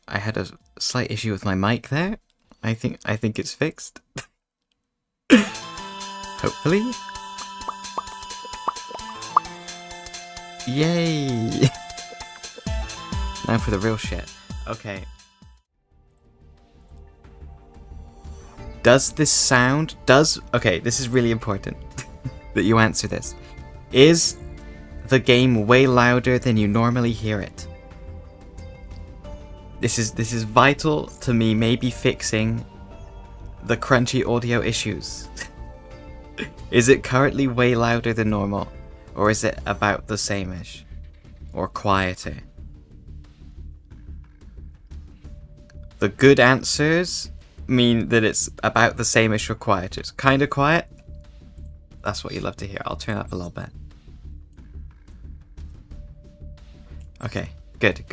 I had a slight issue with my mic there. I think it's fixed. Hopefully. Yay! Now for the real shit. Okay. Does this sound... Okay, this is really important that you answer this. Is the game way louder than you normally hear it? This is vital to me maybe fixing the crunchy audio issues. Is it currently way louder than normal? Or is it about the same-ish? Or quieter? The good answers mean that it's about the same-ish or quieter. It's kind of quiet. That's what you love to hear. I'll turn up a little bit. Okay. Good.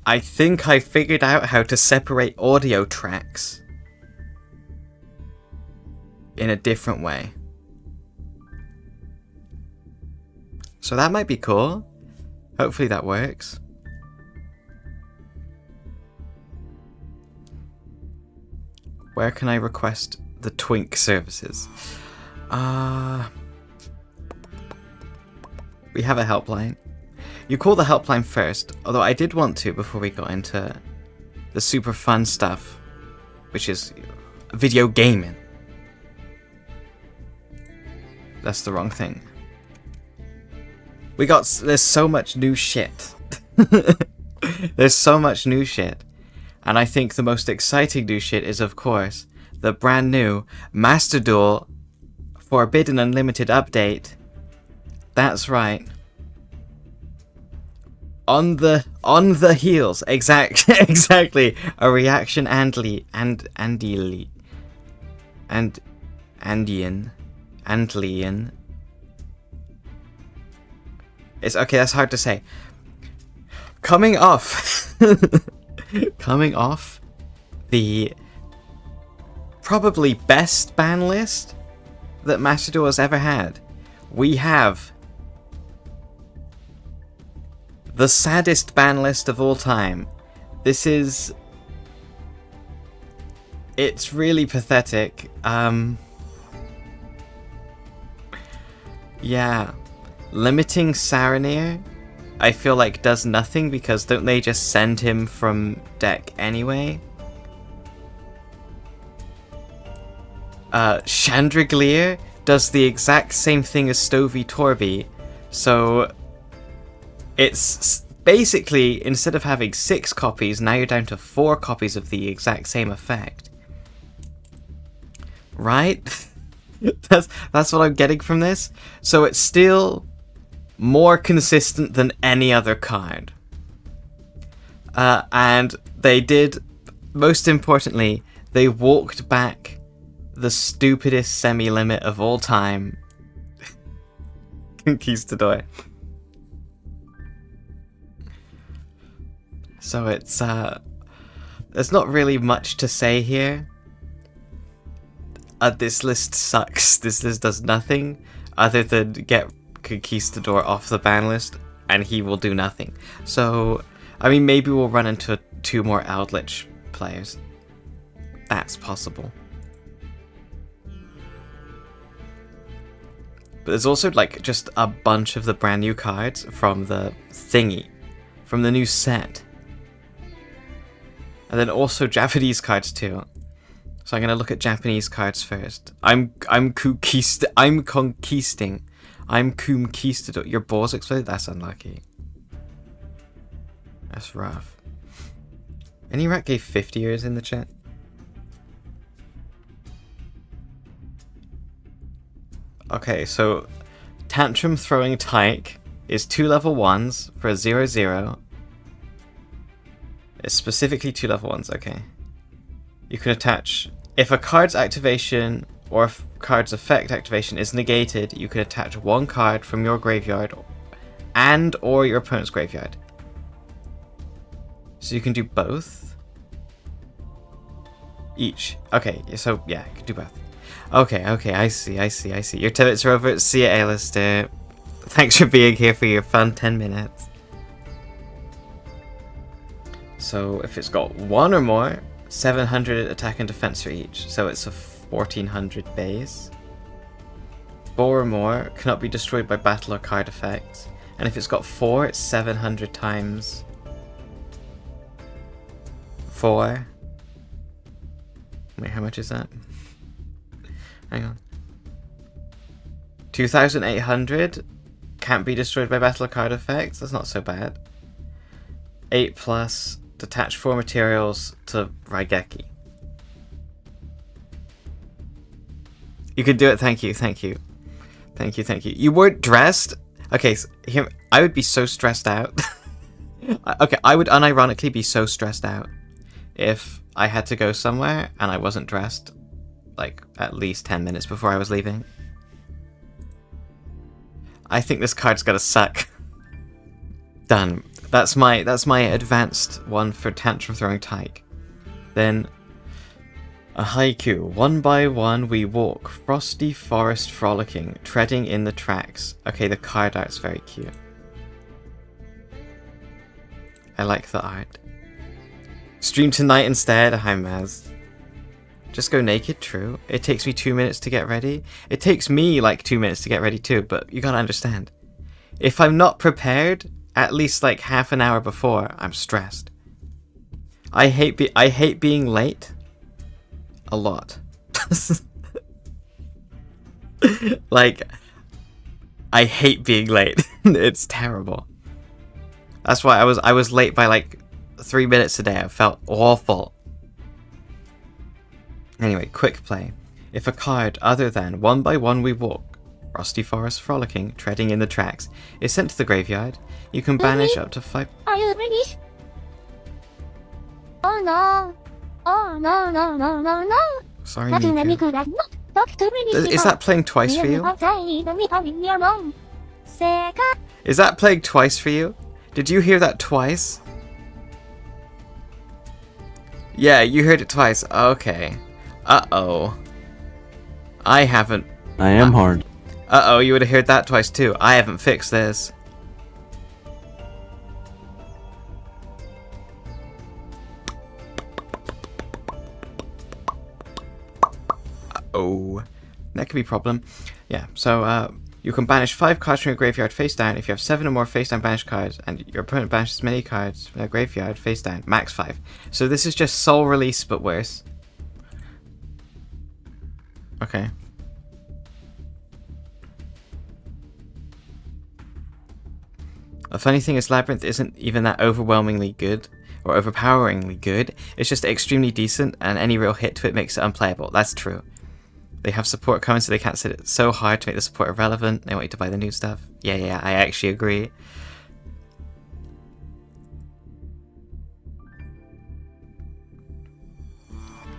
I think I figured out how to separate audio tracks in a different way. So that might be cool. Hopefully that works. Where can I request the TWIINK services? We have a helpline. You call the helpline first, although I did want to before we got into the super fun stuff, which is video gaming. That's the wrong thing. There's so much new shit. There's so much new shit. And I think the most exciting new shit is, of course, the brand new Master Duel Forbidden Unlimited update. That's right. On the heels, exactly. A reaction Andean. It's okay, that's hard to say. Coming off the probably best ban list that Master Duel has ever had, we have the saddest ban list of all time. It's really pathetic. Yeah. Limiting Saranir, I feel like does nothing because don't they just send him from deck anyway? Chandragleer does the exact same thing as Stovey Torby, so it's basically, instead of having 6 copies, now you're down to 4 copies of the exact same effect. Right? That's what I'm getting from this. So it's still more consistent than any other card. And they did, most importantly, they walked back the stupidest semi-limit of all time. Conquistador. So it's, there's not really much to say here. This list sucks. This list does nothing other than get Conquistador off the ban list, and he will do nothing. So, I mean, maybe we'll run into 2 more Eldritch players. That's possible. But there's also, like, just a bunch of the brand new cards from the thingy. From the new set. And then also Japanese cards too. So I'm gonna look at Japanese cards first. I'm conquisting. I'm conquistador. Your balls exploded? That's unlucky. That's rough. Any rat gave 50 years in the chat? Okay, so Tantrum Throwing Tyke is 2 level 1s for a 0/0. It's specifically 2 level 1s, okay. You can attach... If a card's activation or if card's effect activation is negated, you can attach 1 card from your graveyard and or your opponent's graveyard. So you can do both? Each. Okay, so yeah, you can do both. Okay, I see. Your 10 minutes are over. See ya, Alistair. Thanks for being here for your fun 10 minutes. So if it's got 1 or more, 700 attack and defense for each. So it's a 1400 base. 4 or more, cannot be destroyed by battle or card effects. And if it's got 4, it's 700 times 4. Wait, how much is that? Hang on. 2800, can't be destroyed by battle or card effects. That's not so bad. 8 plus, detach 4 materials to Raigeki. You could do it, thank you, thank you. Thank you, thank you. You weren't dressed? Okay, so here, I would be so stressed out. Okay, I would unironically be so stressed out if I had to go somewhere and I wasn't dressed, like, at least 10 minutes before I was leaving. I think this card's gonna suck. Done. That's my advanced one for tantrum throwing TWIINK. Then a haiku. 1 by 1 we walk, frosty forest frolicking, treading in the tracks. Okay, the card art's very cute. I like the art. Stream tonight instead? Hi Maz. Just go naked, true. It takes me 2 minutes to get ready. It takes me like 2 minutes to get ready too, but you gotta understand. If I'm not prepared, at least like half an hour before, I'm stressed. I hate being late. A lot. Like, I hate being late. It's terrible. That's why I was late by like 3 minutes today. I felt awful. Anyway, quick play. If a card other than 1 by 1 we walk, frosty forest frolicking, treading in the tracks, is sent to the graveyard, you can banish up to 5. Are you ready? Oh no. Oh no no no no no. Sorry, Miku. Is that playing twice for you? Is that playing twice for you? Did you hear that twice? Yeah, you heard it twice. Okay. Uh-oh. I haven't... I am hard. Uh-oh, you would have heard that twice too. I haven't fixed this. Uh-oh. That could be a problem. Yeah, so, you can banish 5 cards from your graveyard face down if you have 7 or more face down banished cards, and your opponent banishes many cards from their graveyard face down, max 5. So this is just soul release, but worse. Okay. The funny thing is, Labyrinth isn't even that overwhelmingly good, or overpoweringly good. It's just extremely decent, and any real hit to it makes it unplayable. That's true. They have support coming, so they can't sit it so hard to make the support irrelevant. They want you to buy the new stuff. Yeah, I actually agree.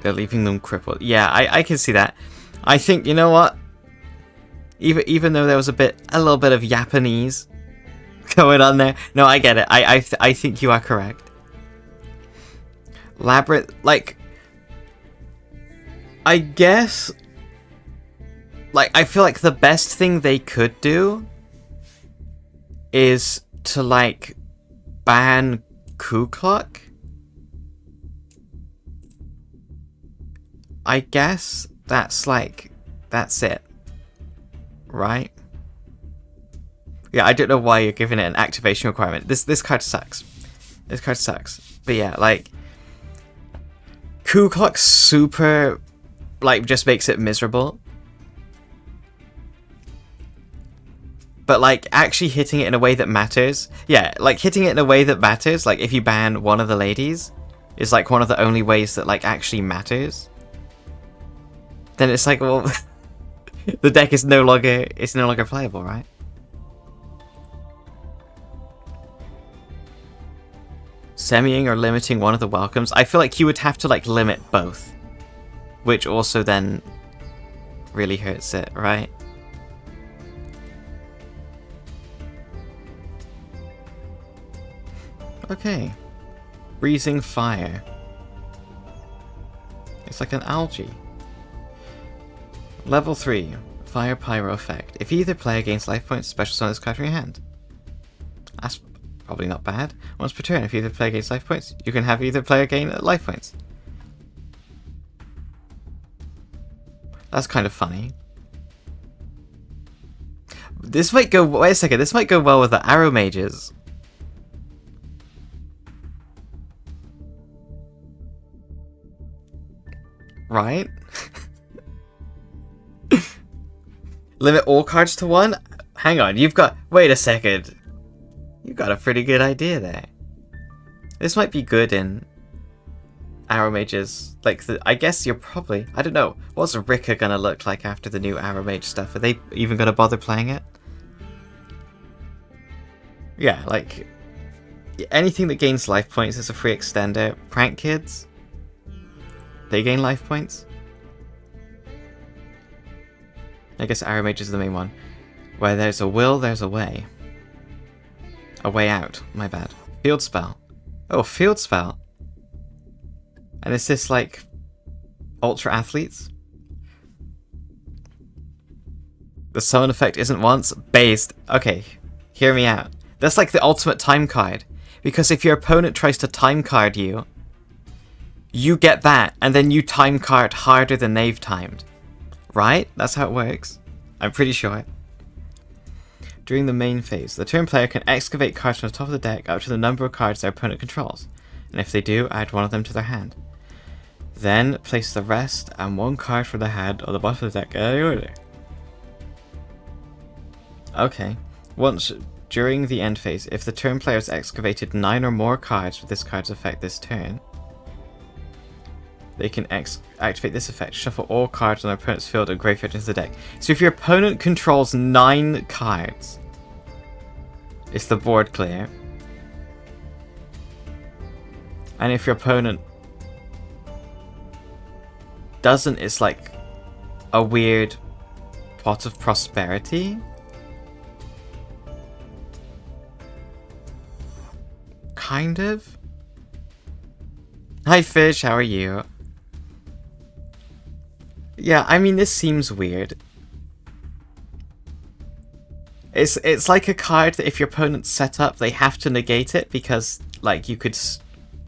They're leaving them crippled. Yeah, I can see that. I think, you know what? Even though there was a little bit of Japanese going on there. No, I get it. I think you are correct. Labyrinth, like, I guess, like, I feel like the best thing they could do is to, like, ban Ku Klux. I guess that's it. Right? Yeah, I don't know why you're giving it an activation requirement. This card sucks. This card sucks. But yeah, like, Ku Klux super, like, just makes it miserable. But, like, actually hitting it in a way that matters. Yeah, like, hitting it in a way that matters, like, if you ban one of the ladies, is, like, one of the only ways that, like, actually matters. Then it's like, well, the deck is no longer playable, right? Semiing or limiting one of the welcomes. I feel like you would have to, like, limit both, which also then really hurts it, right? Okay. Breathing fire. It's like an algae. Level 3. Fire Pyro effect. If you either play against life points, special summon this card from your hand. Probably not bad. Once per turn, if either player gains life points, you can have either player gain life points. That's kind of funny. This might go... Wait a second, this might go well with the arrow mages. Right? Limit all cards to 1? Hang on, you've got... Wait a second. You've got a pretty good idea there. This might be good in arrow mages. Like, I guess you're probably... I don't know. What's Rika gonna look like after the new arrow mage stuff? Are they even gonna bother playing it? Yeah, like... anything that gains life points is a free extender. Prank kids? They gain life points? I guess arrow mage is the main one. Where there's a will, there's a way. A way out. My bad. Field spell. Oh, field spell. And is this like ultra athletes? The summon effect isn't once based. Okay, hear me out. That's like the ultimate time card. Because if your opponent tries to time card you, you get that, and then you time card harder than they've timed. Right? That's how it works. I'm pretty sure. During the main phase, the turn player can excavate cards from the top of the deck up to the number of cards their opponent controls. And if they do, add one of them to their hand. Then, place the rest and one card from the hand on the bottom of the deck in any order. Okay. Once, during the end phase, if the turn player has excavated 9 or more cards with this card's effect this turn, they can activate this effect. Shuffle all cards on their opponent's field and graveyard into the deck. So if your opponent controls 9 cards, is the board clear? And if your opponent doesn't, it's like a weird pot of prosperity? Kind of? Hi Fish, how are you? Yeah, I mean, this seems weird. It's like a card that if your opponent's set up, they have to negate it because, like, you could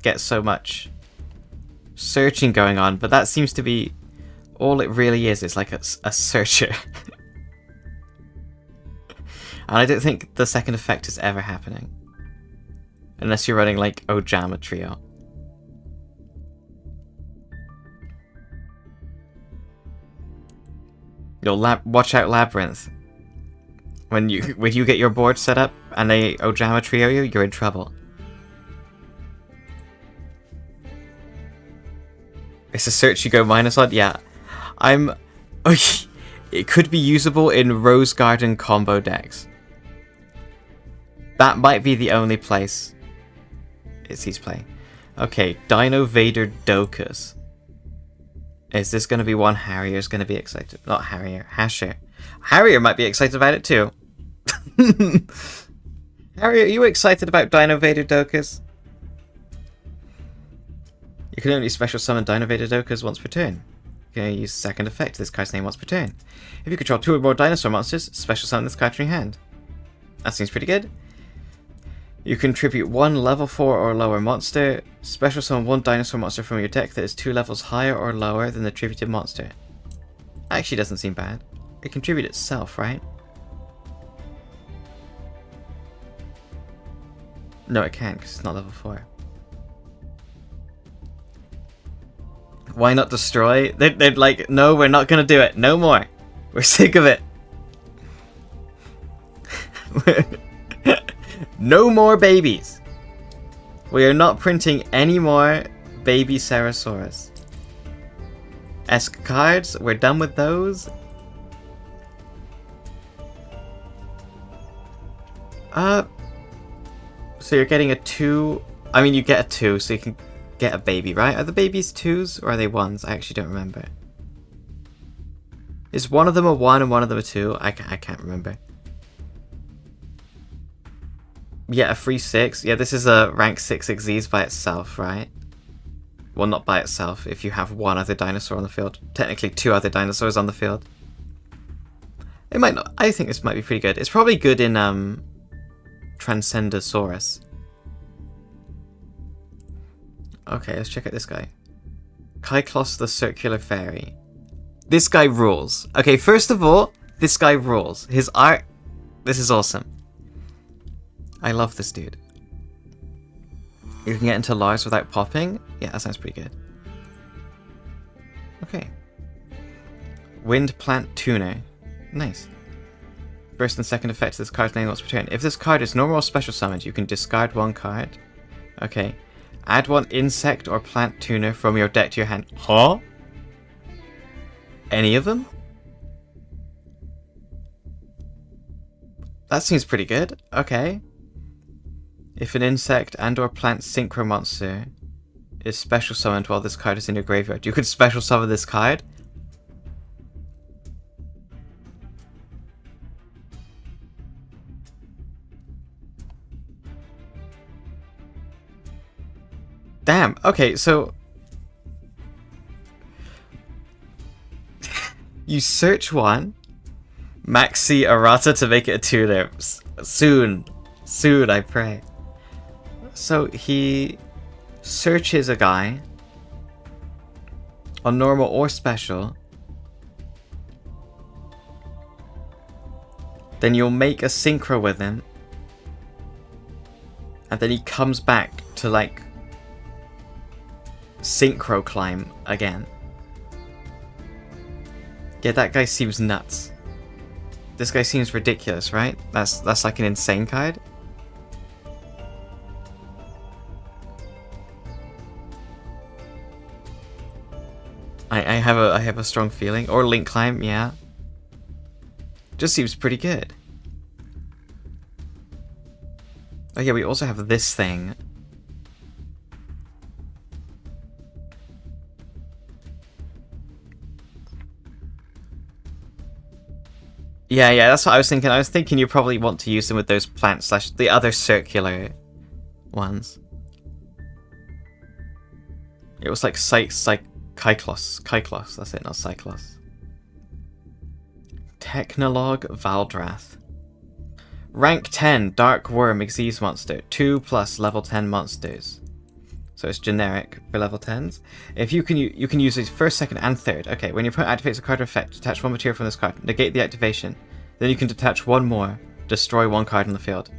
get so much searching going on, but that seems to be all it really is. It's like a searcher. And I don't think the second effect is ever happening. Unless you're running, like, Ojama Trio. You'll watch out Labyrinth. When you get your board set up and they Ojama Trio you, you're in trouble. It's a search you go minus on? Yeah. It could be usable in Rose Garden combo decks. That might be the only place it sees play. Okay, Dino Vader Docus. Is this going to be one Harrier's going to be excited? Not Harrier, Hasher. Harrier might be excited about it too. Harrier, are you excited about Dino Vader Docus? You can only special summon Dino Vader Docus once per turn. You can use second effect, this card's name once per turn. If you control 2 or more dinosaur monsters, special summon this card from your hand. That seems pretty good. You contribute 1 level 4 or lower monster. Special summon 1 dinosaur monster from your deck that is 2 levels higher or lower than the attributed monster. Actually doesn't seem bad. It contribute itself, right? No, it can't because it's not level 4. Why not destroy? They're like, no, we're not going to do it. No more. We're sick of it. No more babies. We are not printing any more baby Ceratosaurus. Esque cards, we're done with those. So you're getting a 2. I mean, you get a 2, so you can get a baby, right? Are the babies 2s or are they 1s? I actually don't remember. Is one of them a 1 and one of them a 2? I can't remember. Yeah, a free 6. Yeah, this is a rank 6 Xyz by itself, right? Well, not by itself, if you have 1 other dinosaur on the field. Technically 2 other dinosaurs on the field. It might not. I think this might be pretty good. It's probably good in Transcendosaurus. Okay, let's check out this guy. Kyklos the Circular Fairy. This guy rules. Okay, first of all, this guy rules. His art... This is awesome. I love this dude. You can get into Lars without popping? Yeah, that sounds pretty good. Okay. Wind Plant Tuner. Nice. First and second effect of this card's name once per turn. If this card is normal or special summoned, you can discard one card. Okay. Add one insect or plant tuner from your deck to your hand. Huh? Any of them? That seems pretty good. Okay. If an insect and or plant synchro monster is special summoned while this card is in your graveyard, you could special summon this card? Damn, okay, so... you search one, Maxi Errata to make it a tuner. Soon. Soon, I pray. So he searches a guy on normal or special. Then you'll make a synchro with him. And then he comes back to like synchro climb again. Yeah, that guy seems nuts. This guy seems ridiculous, right? That's like an insane card. I have a strong feeling. Or Link Climb, yeah. Just seems pretty good. Oh yeah, we also have this thing. Yeah, that's what I was thinking. I was thinking you probably want to use them with those plants slash the other circular ones. It was like Kyklos. Kyklos, that's it, not Cyclos. Technologue Valdrath. Rank 10, Dark Worm Xyz monster. 2+ level 10 monsters. So it's generic for level 10s. If you can use these first, second, and third. Okay, when your opponent activates a card or effect, detach one material from this card. Negate the activation. Then you can detach one more. Destroy one card on the field.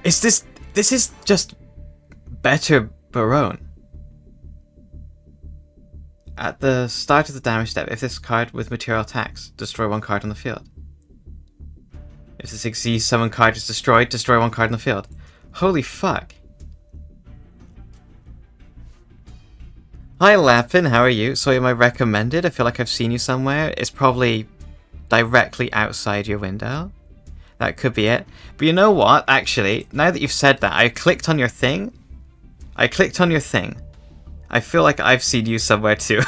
This is just better Barone. At the start of the damage step, if this card with material attacks, destroy one card on the field. If this Xyz summon card is destroyed, destroy one card on the field. Holy fuck. Hi Lapin, how are you? So am I recommended? I feel like I've seen you somewhere. It's probably directly outside your window. That could be it. But you know what? Actually, now that you've said that, I clicked on your thing. I feel like I've seen you somewhere too.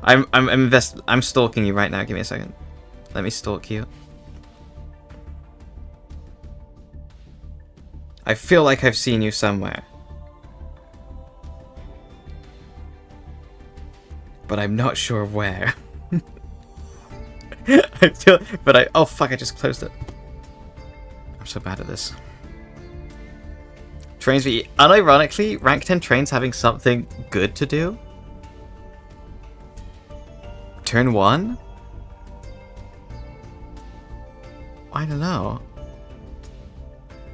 I'm stalking you right now. Give me a second. Let me stalk you. I feel like I've seen you somewhere. But I'm not sure where. Oh fuck, I just closed it. I'm so bad at this. Trains VE. Unironically, rank 10 trains having something good to do? Turn 1? I don't know.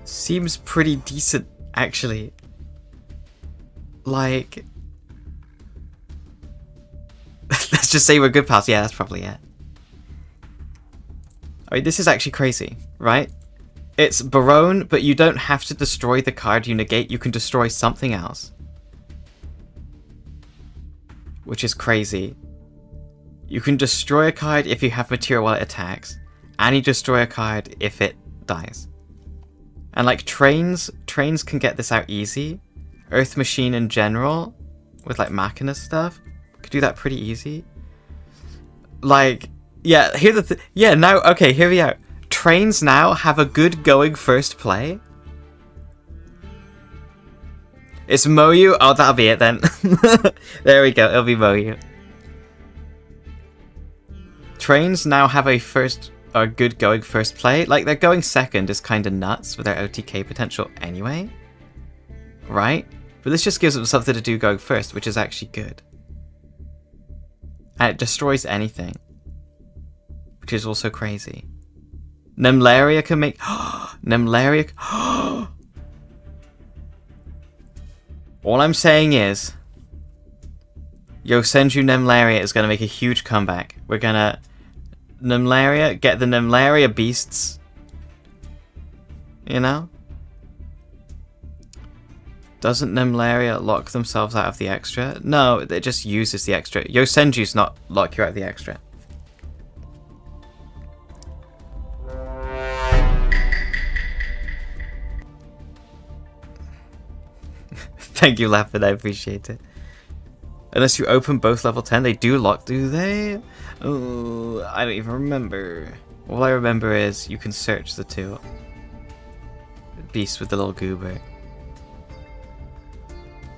Seems pretty decent, actually. Like... let's just say we're good pals. Yeah, that's probably it. I mean, this is actually crazy, right? It's Barone, but you don't have to destroy the card you negate. You can destroy something else. Which is crazy. You can destroy a card if you have material while it attacks. And you destroy a card if it dies. And like trains can get this out easy. Earth Machine in general, with like Machina stuff, could do that pretty easy. Like... yeah, now, okay, here we are. Trains now have a good going first play. It's Moyu. Oh, that'll be it then. There we go, it'll be Moyu. Trains now have a good going first play. Like, they're going second is kind of nuts with their OTK potential anyway. Right? But this just gives them something to do going first, which is actually good. And it destroys anything. Which is also crazy. Nemlaria can make... Nemlaria... All I'm saying is... Yosenju Nemlaria is going to make a huge comeback. We're going to... Nemlaria... Get the Nemlaria beasts. You know? Doesn't Nemlaria lock themselves out of the extra? No, it just uses the extra. Yosenju's not lock you out of the extra. Thank you, Lapid, I appreciate it. Unless you open both level 10, they do lock, do they? Oh, I don't even remember. All I remember is you can search the two. Beast with the little goober.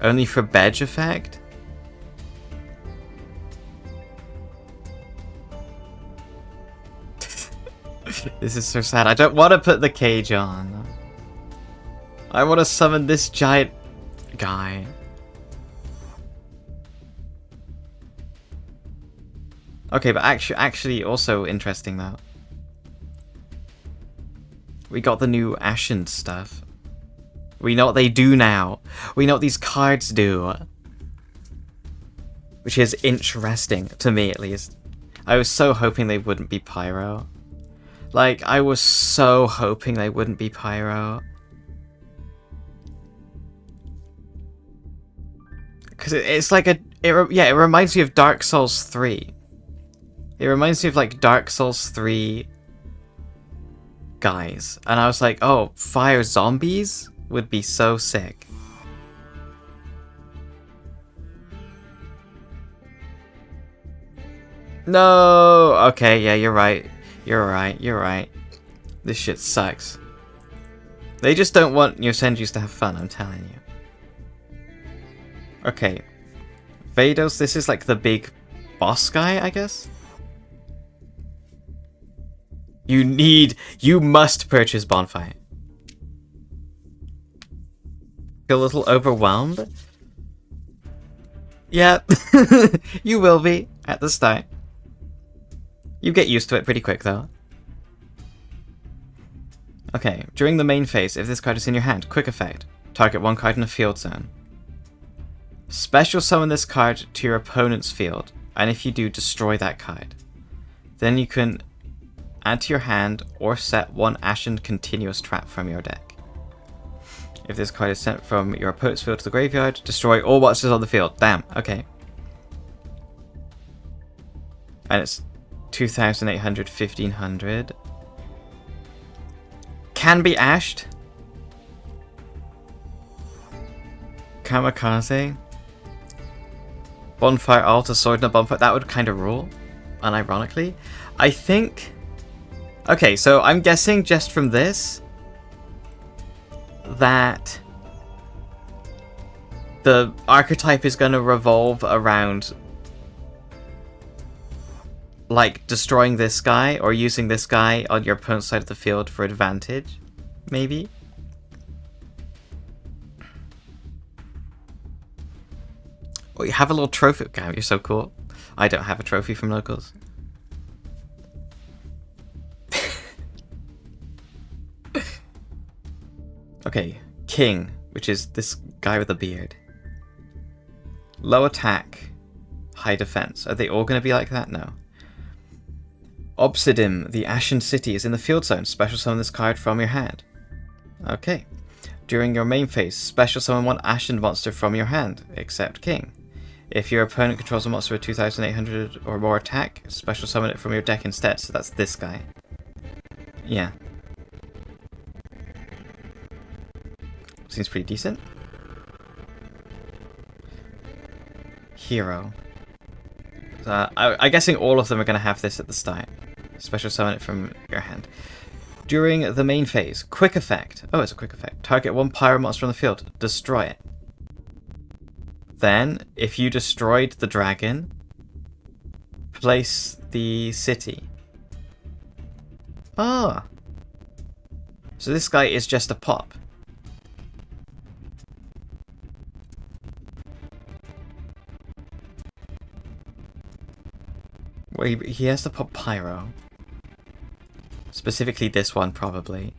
Only for Bedge effect? This is so sad. I don't want to put the cage on. I want to summon this giant guy. Okay, but actually also interesting though. We got the new Ashen stuff. We know what they do now. We know what these cards do. Which is interesting, to me at least. I was so hoping they wouldn't be Pyro. Like, I was so hoping they wouldn't be Pyro. Because it's like a... it reminds me of Dark Souls 3. It reminds me of like Dark Souls 3 guys. And I was like, oh, fire zombies would be so sick. No! Okay, yeah, you're right. You're right. This shit sucks. They just don't want Yosenjus to have fun, I'm telling you. Okay. Vados, this is like the big boss guy, I guess? You must purchase Bonfire. A little overwhelmed? Yeah, you will be at the start. You get used to it pretty quick though. Okay, during the main phase, if this card is in your hand, quick effect. Target one card in a field zone. Special summon this card to your opponent's field, and if you do, destroy that card. Then you can add to your hand or set one Ashen continuous trap from your deck. If this card is sent from your opponent's field to the graveyard, destroy all monsters on the field. Damn, okay. And it's 2,800, 1,500. Can be ashed. Kamikaze. Bonfire, altar, sword, and a bonfire. That would kind of rule, unironically. I think... Okay, so I'm guessing just from this that the archetype is going to revolve around like destroying this guy or using this guy on your opponent's side of the field for advantage, maybe. Oh, you have a little trophy. Damn, you're so cool. I don't have a trophy from locals. Okay, King, which is this guy with a beard. Low attack, high defense. Are they all going to be like that? No. Obsidian, the Ashen City, is in the field zone. Special summon this card from your hand. Okay. During your main phase, special summon one Ashen monster from your hand, except King. If your opponent controls a monster with 2,800 or more attack, special summon it from your deck instead. So that's this guy. Yeah. Seems pretty decent. Hero. I'm guessing all of them are going to have this at the start. Special summon it from your hand. During the main phase, quick effect. Oh, it's a quick effect. Target one pyro monster on the field. Destroy it. Then, if you destroyed the dragon, place the city. Ah. So this guy is just a pop. Well, he has to pop pyro. Specifically this one, probably.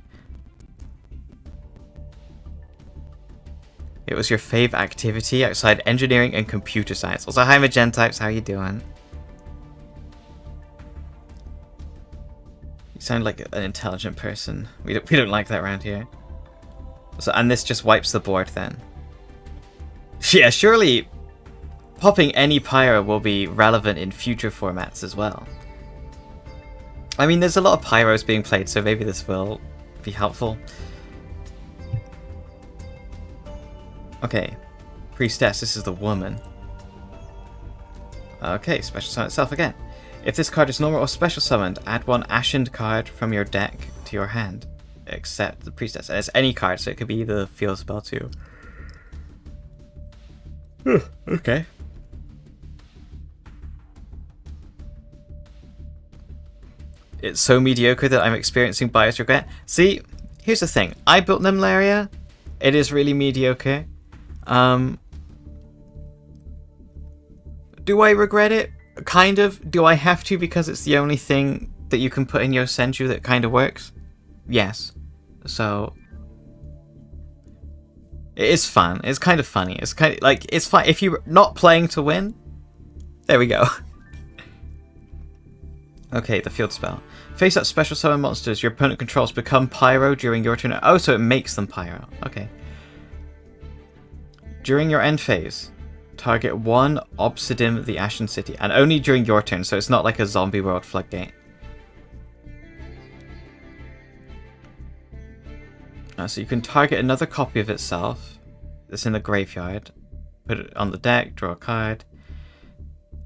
It was your fave activity outside engineering and computer science. Also, hi Magentypes, how you doing? You sound like an intelligent person. We don't like that around here. So, and this just wipes the board then. Yeah, surely popping any pyro will be relevant in future formats as well. I mean, there's a lot of pyros being played, so maybe this will be helpful. Okay, Priestess, this is the woman. Okay, special summon itself again. If this card is normal or special summoned, add one Ashened card from your deck to your hand. Except the Priestess. And it's any card, so it could be the field spell too. Okay. It's so mediocre that I'm experiencing bias regret. See, here's the thing. I built Nimlaria. It is really mediocre. Do I regret it? Kind of. Do I have to because it's the only thing that you can put in your Senju that kind of works? Yes. So it is fun. It's kind of funny. It's kind of like, it's fun if you're not playing to win. There we go. Okay, the field spell. Face up special summon monsters your opponent controls become pyro during your turn. Oh, so it makes them pyro. Okay. During your end phase, target one Obsidian the Ashen City, and only during your turn, so it's not like a zombie world floodgate. So you can target another copy of itself that's in the graveyard, put it on the deck, draw a card.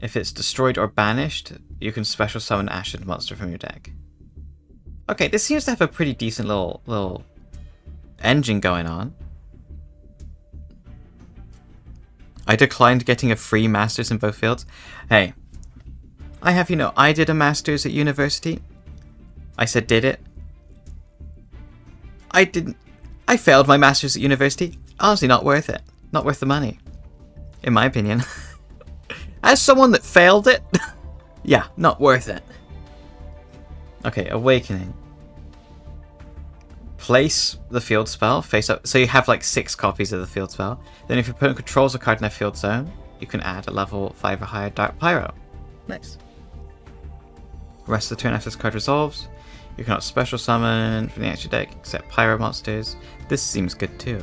If it's destroyed or banished, you can special summon an Ashen monster from your deck. Okay, this seems to have a pretty decent little engine going on. I declined getting a free master's in both fields. Hey, I have you know, I did a master's at university. I said did it. I didn't. I failed my master's at university. Honestly, not worth it. Not worth the money. In my opinion. As someone that failed it, yeah, not worth it. Okay, Awakening. Place the field spell face up. So you have like 6 copies of the field spell. Then if your opponent controls a card in a field zone, you can add a level 5 or higher Dark Pyro. Nice. Rest of the turn after this card resolves, you cannot special summon from the extra deck except Pyro monsters. This seems good too.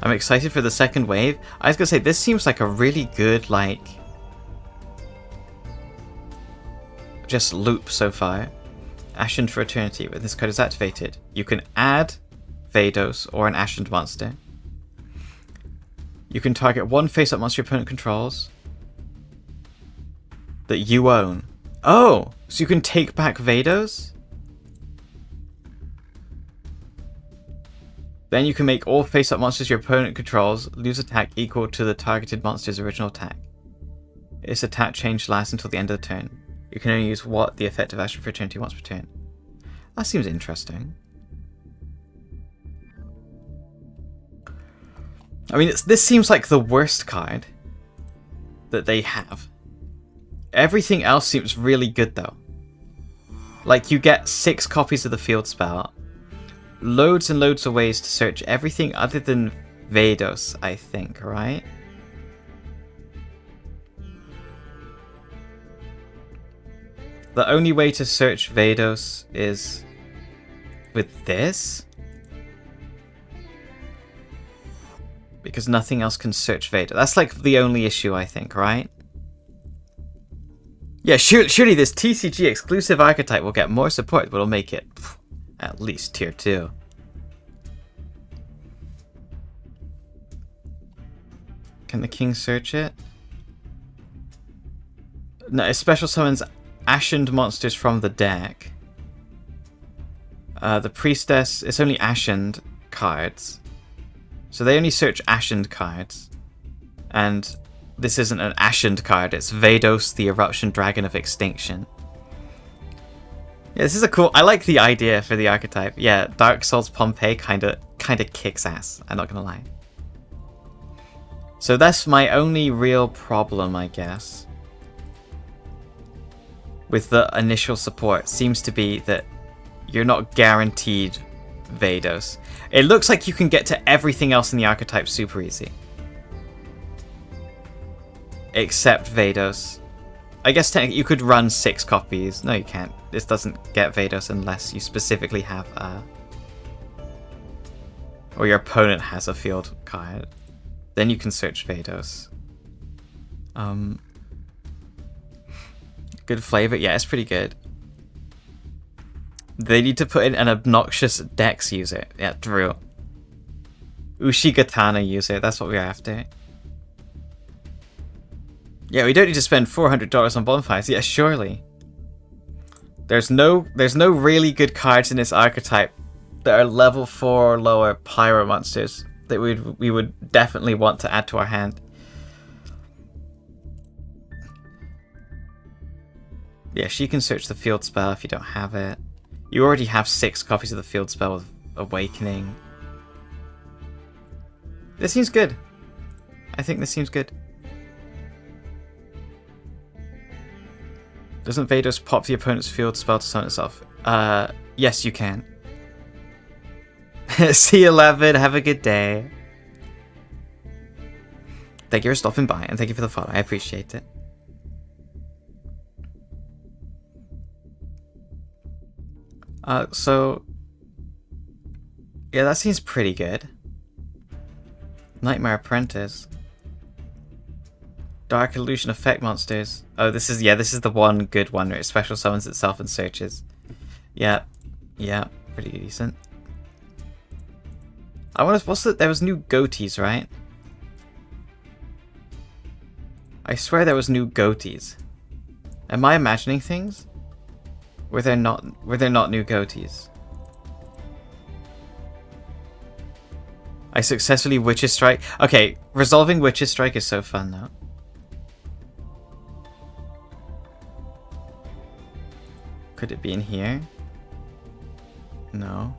I'm excited for the second wave. I was gonna say, this seems like a really good, like, just loop so far. Ashened for Eternity. When this card is activated, you can add Vados or an Ashened monster. You can target one face-up monster your opponent controls that you own. Oh, so you can take back Vados? Then you can make all face-up monsters your opponent controls lose attack equal to the targeted monster's original attack. Its attack change lasts until the end of the turn. You can only use what the effective action for eternity once per turn. That seems interesting. I mean, this seems like the worst card that they have. Everything else seems really good though. Like, you get 6 copies of the field spell. Loads and loads of ways to search everything other than Vados, I think, right? The only way to search Vados is with this? Because nothing else can search Vados. That's like the only issue, I think, right? Yeah, surely this TCG exclusive archetype will get more support, but it'll make it at least tier 2. Can the king search it? No, it special summons Ashened monsters from the deck. The Priestess, it's only Ashened cards. So they only search Ashened cards. And this isn't an Ascend card. It's Vados, the Eruption Dragon of Extinction. Yeah, this is a cool... I like the idea for the archetype. Yeah, Dark Souls Pompeii kind of kicks ass. I'm not gonna lie. So that's my only real problem, I guess, with the initial support. Seems to be that you're not guaranteed Vados. It looks like you can get to everything else in the archetype super easy. Except Vados. I guess technically you could run 6 copies. No, you can't. This doesn't get Vados unless you specifically have or your opponent has a field card. Then you can search Vados. Good flavor. Yeah, it's pretty good. They need to put in an obnoxious Dex user. Yeah, true. Ushigatana user. That's what we're after. Yeah, we don't need to spend $400 on bonfires. Yeah, surely. There's no really good cards in this archetype that are level 4 or lower pyro monsters that we would definitely want to add to our hand. Yeah, she can search the field spell if you don't have it. You already have 6 copies of the field spell with Awakening. This seems good. I think this seems good. Doesn't Vados pop the opponent's field spell to summon itself? Yes, you can. C11, have a good day. Thank you for stopping by, and thank you for the follow. I appreciate it. So... yeah, that seems pretty good. Nightmare Apprentice. Dark Illusion Effect monsters. Oh, this is the one good one where it special summons itself and searches. Yeah, pretty decent. I wonder there was new goatees, right? I swear there was new goatees. Am I imagining things? Were there not new goatees? I successfully Witch's Strike. Okay, resolving Witch's Strike is so fun though. Could it be in here? No.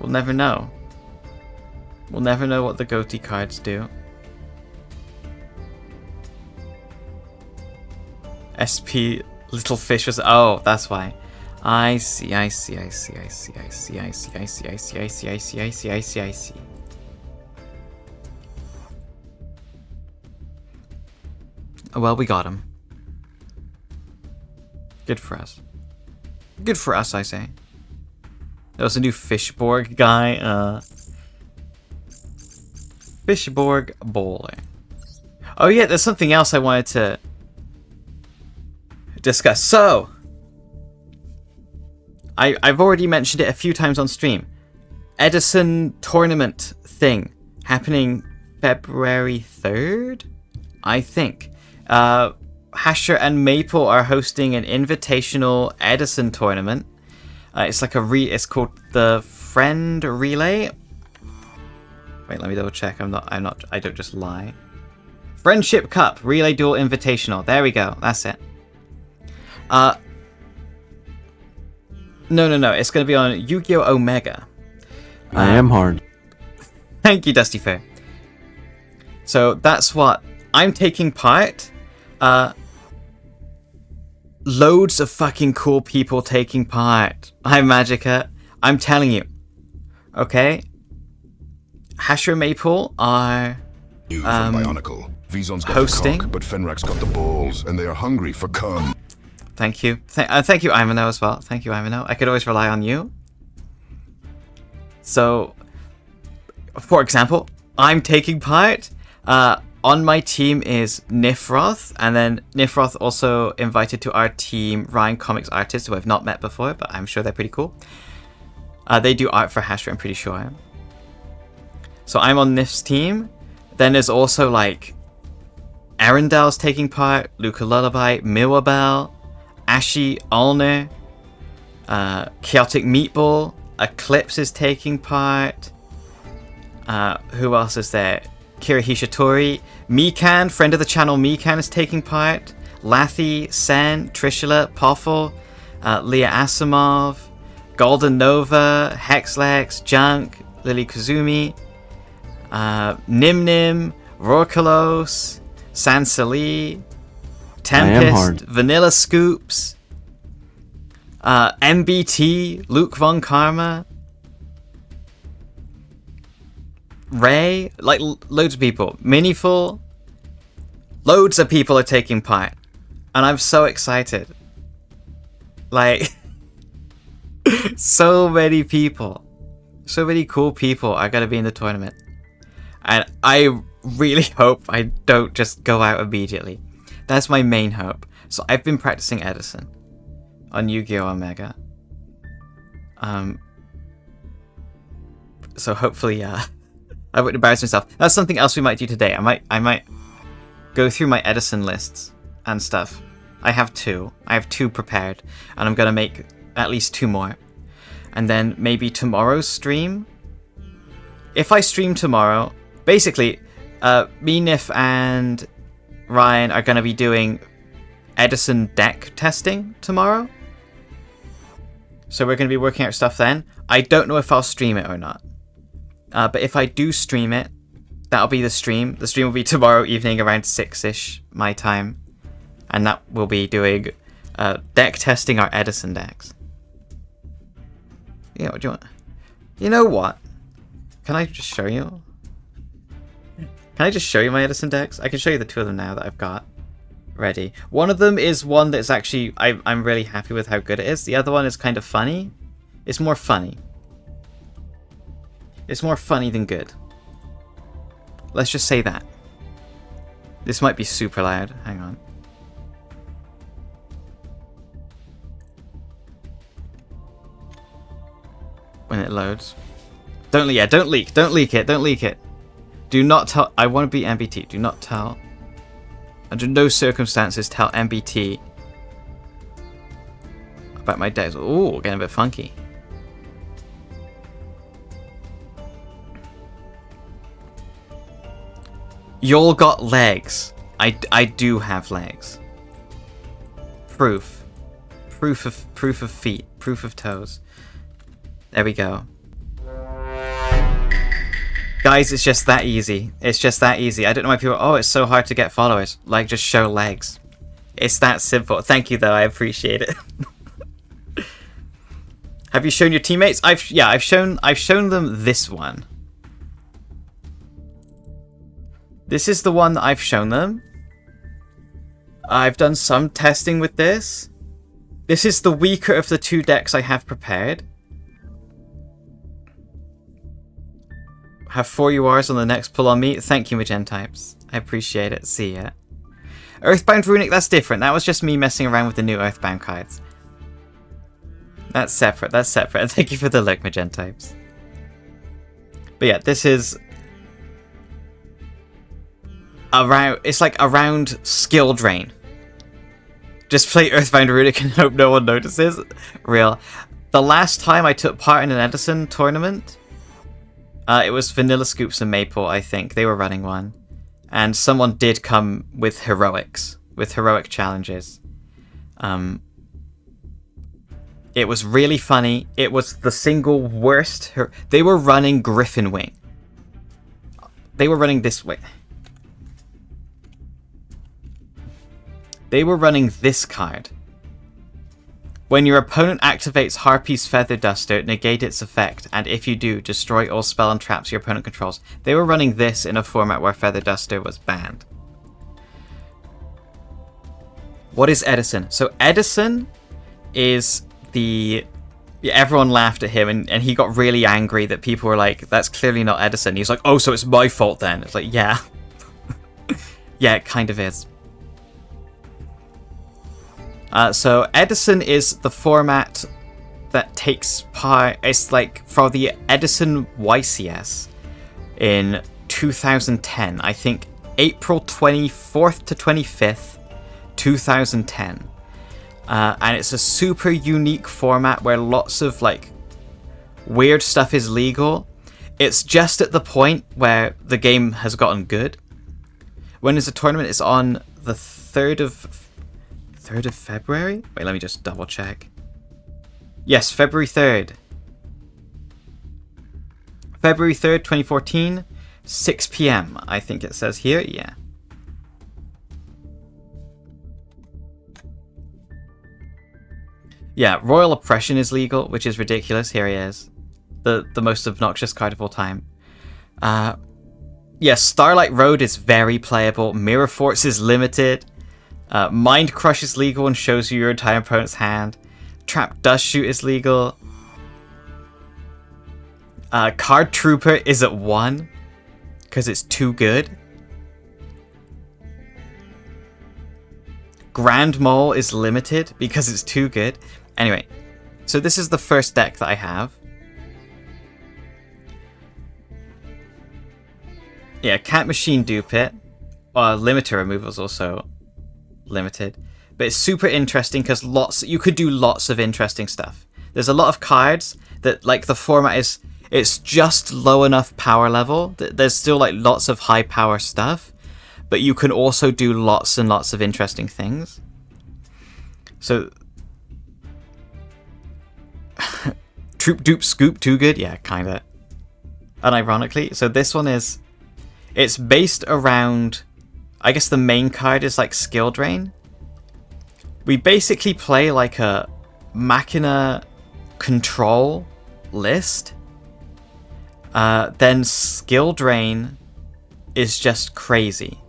We'll never know. We'll never know what the goatee cards do. SP Little Fish was... oh, that's why. I see. Oh, well, we got him. Good for us. Good for us, I say. There was a new Fishborg guy. Fishborg Bowler. Oh yeah, there's something else I wanted to discuss. So, I've already mentioned it a few times on stream. Edison tournament thing happening February 3rd, I think. Hasher and Maple are hosting an invitational Edison tournament. It's like it's called the Friend Relay. Wait, let me double check. I don't just lie. Friendship Cup Relay Duel Invitational. There we go. That's it. No. It's going to be on Yu-Gi-Oh! Omega. I am hard. Thank you, Dusty Fair. So that's what I'm taking part. Loads of fucking cool people taking part. Hi, Magica. I'm telling you. Okay? Hasher Maple are New from Bionicle. Vizon's got hosting. the cock, but Fenrac's got the balls, and they are hungry for cum. Thank you. Thank you, Ivano, as well. Thank you, Ivano. I could always rely on you. So, for example, I'm taking part. On my team is Nifroth, and then Nifroth also invited to our team Ryan Comics artists who I've not met before, but I'm sure they're pretty cool. They do art for Hasher, I'm pretty sure. So I'm on Nif's team. Then there's also like Arundel's taking part, Luca Lullaby, Milwabel, Ashi, Ulner, Chaotic Meatball, Eclipse is taking part. Who else is there? Kira Hishitori. Mikan, friend of the channel Mikan, is taking part. Lathy, Sen, Trishula, Poffle, Leah Asimov, Golden Nova, Hexlex, Junk, Lily Kazumi, Nim Nim, Rorkalos, Sansali, Tempest, Vanilla Scoops, MBT, Luke Von Karma, Ray, like loads of people. Miniful, loads of people are taking part, and I'm so excited. Like, so many people, so many cool people are gonna be in the tournament, and I really hope I don't just go out immediately. That's my main hope. So I've been practicing Edison on Yu-Gi-Oh! Omega. So hopefully, I wouldn't embarrass myself. That's something else we might do today. I might go through my Edison lists and stuff. I have two prepared, and I'm gonna make at least 2 more. And then maybe tomorrow's stream. If I stream tomorrow, basically, me, Nif, and Ryan are gonna be doing Edison deck testing tomorrow. So we're gonna be working out stuff then. I don't know if I'll stream it or not. But if I do stream it, that'll be the stream. The stream will be tomorrow evening around 6-ish my time. And that will be doing deck testing our Edison decks. Yeah, what do you want? You know what? Can I just show you? Can I just show you my Edison decks? I can show you the 2 of them now that I've got ready. One of them is one that's actually, I'm really happy with how good it is. The other one is kind of funny. It's more funny. It's more funny than good. Let's just say that. This might be super loud. Hang on. When it loads. Don't leak it. Do not tell, I want to be MBT. Do not tell, under no circumstances tell MBT about my decks. Ooh, getting a bit funky. Y'all got legs. I do have legs. Proof of feet. Proof of toes. There we go. Guys, it's just that easy. It's just that easy. I don't know why people... Oh, it's so hard to get followers. Like, just show legs. It's that simple. Thank you, though. I appreciate it. Have you shown your teammates? I've shown them this one. This is the one that I've shown them. I've done some testing with this. This is the weaker of the 2 decks I have prepared. Have 4 URs on the next pull on me. Thank you, Magentypes. I appreciate it. See ya. Earthbound Runic, that's different. That was just me messing around with the new Earthbound cards. That's separate. That's separate. Thank you for the look, Magentypes. But yeah, this is around. It's like around skill drain. Just play Earthbound Runic and hope no one notices. Real. The last time I took part in an Edison tournament, it was Vanilla Scoops and Maple, I think. They were running one. And someone did come with heroics. With heroic challenges. It was really funny. It was the single worst... They were running Griffin Wing. They were running this way. They were running this card. When your opponent activates Harpy's Feather Duster, negate its effect, and if you do, destroy all spell and traps your opponent controls. They were running this in a format where Feather Duster was banned. What is Edison? So Edison is the... Yeah, everyone laughed at him, and he got really angry that people were like, that's clearly not Edison. He's like, oh, so it's my fault then. It's like, yeah. Yeah, it kind of is. So Edison is the format that takes part. It's like for the Edison YCS in 2010. I think April 24th to 25th, 2010. And it's a super unique format where lots of like weird stuff is legal. It's just at the point where the game has gotten good. When is the tournament? It's on the 3rd of February? Wait, let me just double check. Yes, February 3rd. February 3rd, 2014, 6 p.m. I think it says here, yeah. Yeah, Royal Oppression is legal, which is ridiculous. Here he is. The most obnoxious card of all time. Yeah, Starlight Road is very playable. Mirror Force is limited. Mind Crush is legal and shows you your entire opponent's hand. Trap Dust Shoot is legal. Card Trooper is at 1 because it's too good. Grand Mole is limited because it's too good. Anyway, so this is the first deck that I have. Yeah, Cat Machine Dupe It. Limiter removal is also limited. But it's super interesting because you could do lots of interesting stuff. There's a lot of cards that, like, the format is, it's just low enough power level. There's still, like, lots of high power stuff. But you can also do lots and lots of interesting things. So, Troop Dupe Scoop, too good? Yeah, kinda. Unironically. So this one is, it's based around, I guess the main card is like Skill Drain. We basically play like a Machina control list. Then Skill Drain is just crazy.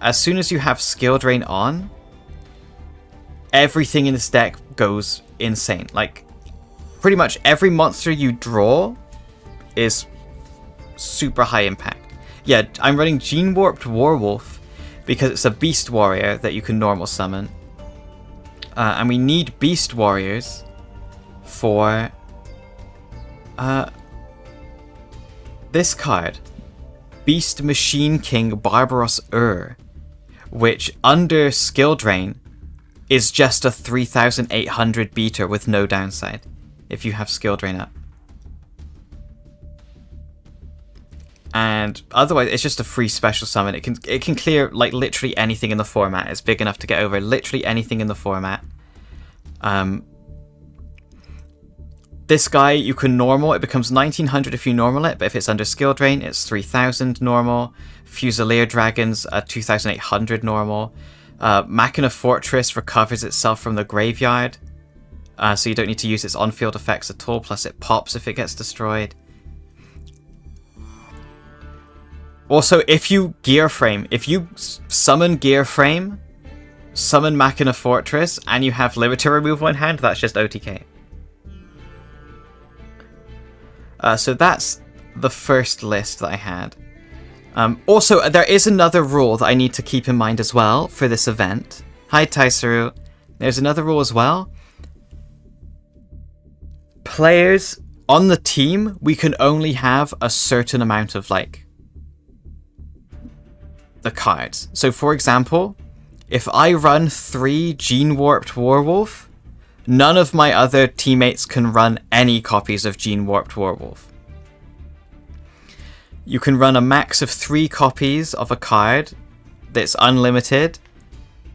As soon as you have Skill Drain on, everything in this deck goes insane. Like, pretty much every monster you draw is super high impact. Yeah, I'm running Gene Warped Warwolf because it's a Beast Warrior that you can normal summon. And we need Beast Warriors for this card. Beast Machine King Barbaros which under Skill Drain is just a 3,800 beater with no downside if you have Skill Drain up. And otherwise, it's just a free special summon. It can clear like literally anything in the format. It's big enough to get over literally anything in the format. This guy you can normal. It becomes 1900 if you normal it, but if it's under Skill Drain, it's 3000 normal. Fusilier Dragons 2800 normal. Machina Fortress recovers itself from the graveyard, so you don't need to use its on-field effects at all. Plus, it pops if it gets destroyed. Also, if you summon Gear Frame, summon Machina Fortress, and you have Limiter removal in hand, that's just OTK. So that's the first list that I had. Also, there is another rule that I need to keep in mind as well for this event. Hi, Taisaru. There's another rule as well. Players on the team, we can only have a certain amount of, like, the cards. So, for example, if I run 3 Gene Warped Warwolf, none of my other teammates can run any copies of Gene Warped Warwolf. You can run a max of 3 copies of a card that's unlimited,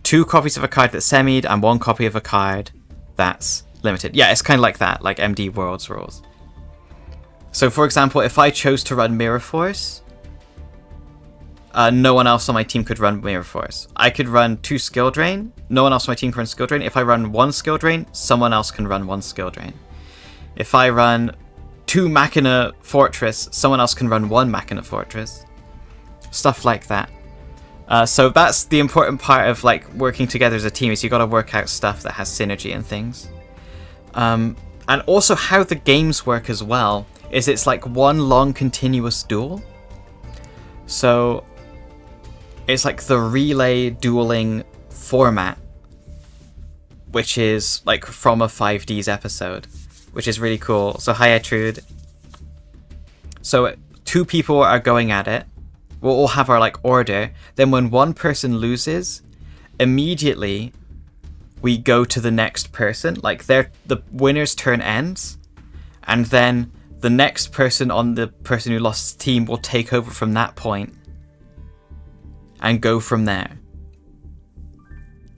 2 copies of a card that's semied, and 1 copy of a card that's limited. Yeah, it's kind of like that, like MD Worlds rules. So, for example, if I chose to run Mirror Force, no one else on my team could run Mirror Force. I could run 2 Skill Drain. No one else on my team can run Skill Drain. If I run 1 Skill Drain, someone else can run 1 Skill Drain. If I run 2 Machina Fortress, someone else can run 1 Machina Fortress. Stuff like that. So that's the important part of like working together as a team, is you got to work out stuff that has synergy and things. And also how the games work as well is it's like one long continuous duel. So it's like the relay dueling format, which is like from a 5Ds episode, which is really cool. So hi, Etrude. So 2 people are going at it. We'll all have our like order. Then when one person loses, immediately we go to the next person. Like the winner's turn ends, and then the next person on the person who lost team will take over from that point and go from there.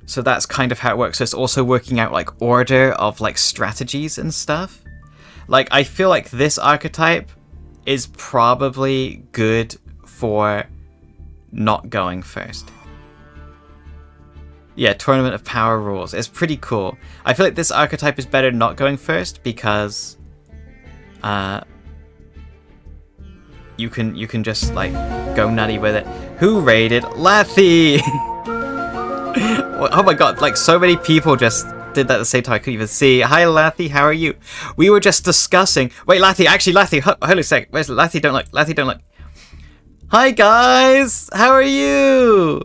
So that's kind of how it works. So it's also working out like order of like strategies and stuff. Like I feel like this archetype is probably good for not going first. Yeah, Tournament of Power rules. It's pretty cool. I feel like this archetype is better not going first because you can just like go nutty with it. Who raided Lathy? Oh my god, like so many people just did that at the same time I couldn't even see. Hi Lathy, how are you? We were just discussing. Wait, Lathy, hold a sec. Where's Lathy? Don't look. Lathy, don't look. Hi guys, how are you?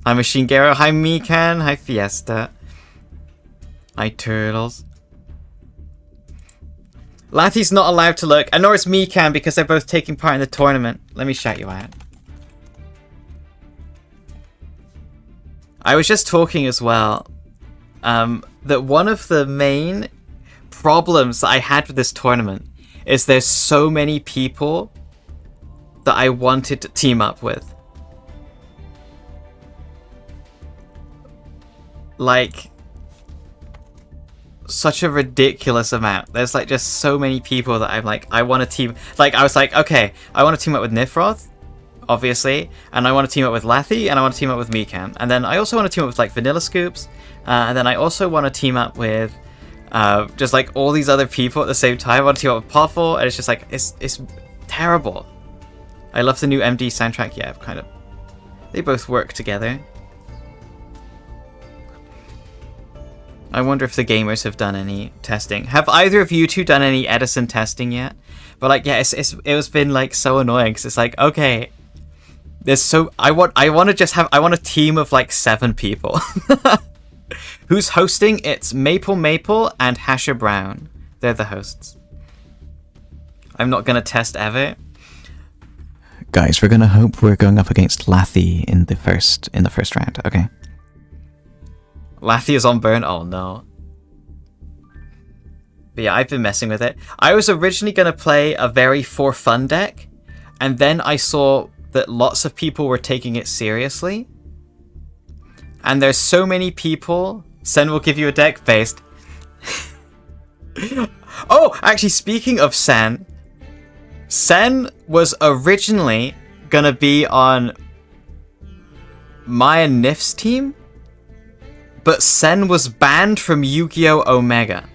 Hi Machine Garo, hi Mikan, hi Fiesta. Hi Turtles. Lathy's not allowed to look, and nor is Mikan because they're both taking part in the tournament. Let me shout you out. I was just talking as well, that one of the main problems that I had with this tournament is there's so many people that I wanted to team up with. Like, such a ridiculous amount. There's like just so many people that I'm like, I want to team. Like, I was like, okay, I want to team up with Nifroth, obviously, and I want to team up with Lathy, and I want to team up with Mikan, and then I also want to team up with like Vanilla Scoops, and then I also want to team up with just like all these other people at the same time. I want to team up with Poffle, and it's just like it's terrible. I love the new MD soundtrack. Yeah, kind of. They both work together. I wonder if the gamers have done any testing. Have either of you two done any Edison testing yet? But like, yeah, it's been like so annoying because it's like, okay, there's so I want a team of like 7 people. Who's hosting? It's Maple and Hasher Brown. They're the hosts. I'm not gonna test ever. Guys, we're gonna hope we're going up against Lathy in the first round. Okay. Lathy is on burn. Oh no. But yeah, I've been messing with it. I was originally gonna play a very for fun deck, and then I saw that lots of people were taking it seriously. And there's so many people. Sen will give you a deck based. Oh, actually, speaking of Sen was originally gonna be on Maya Nif's team, but Sen was banned from Yu-Gi-Oh! Omega.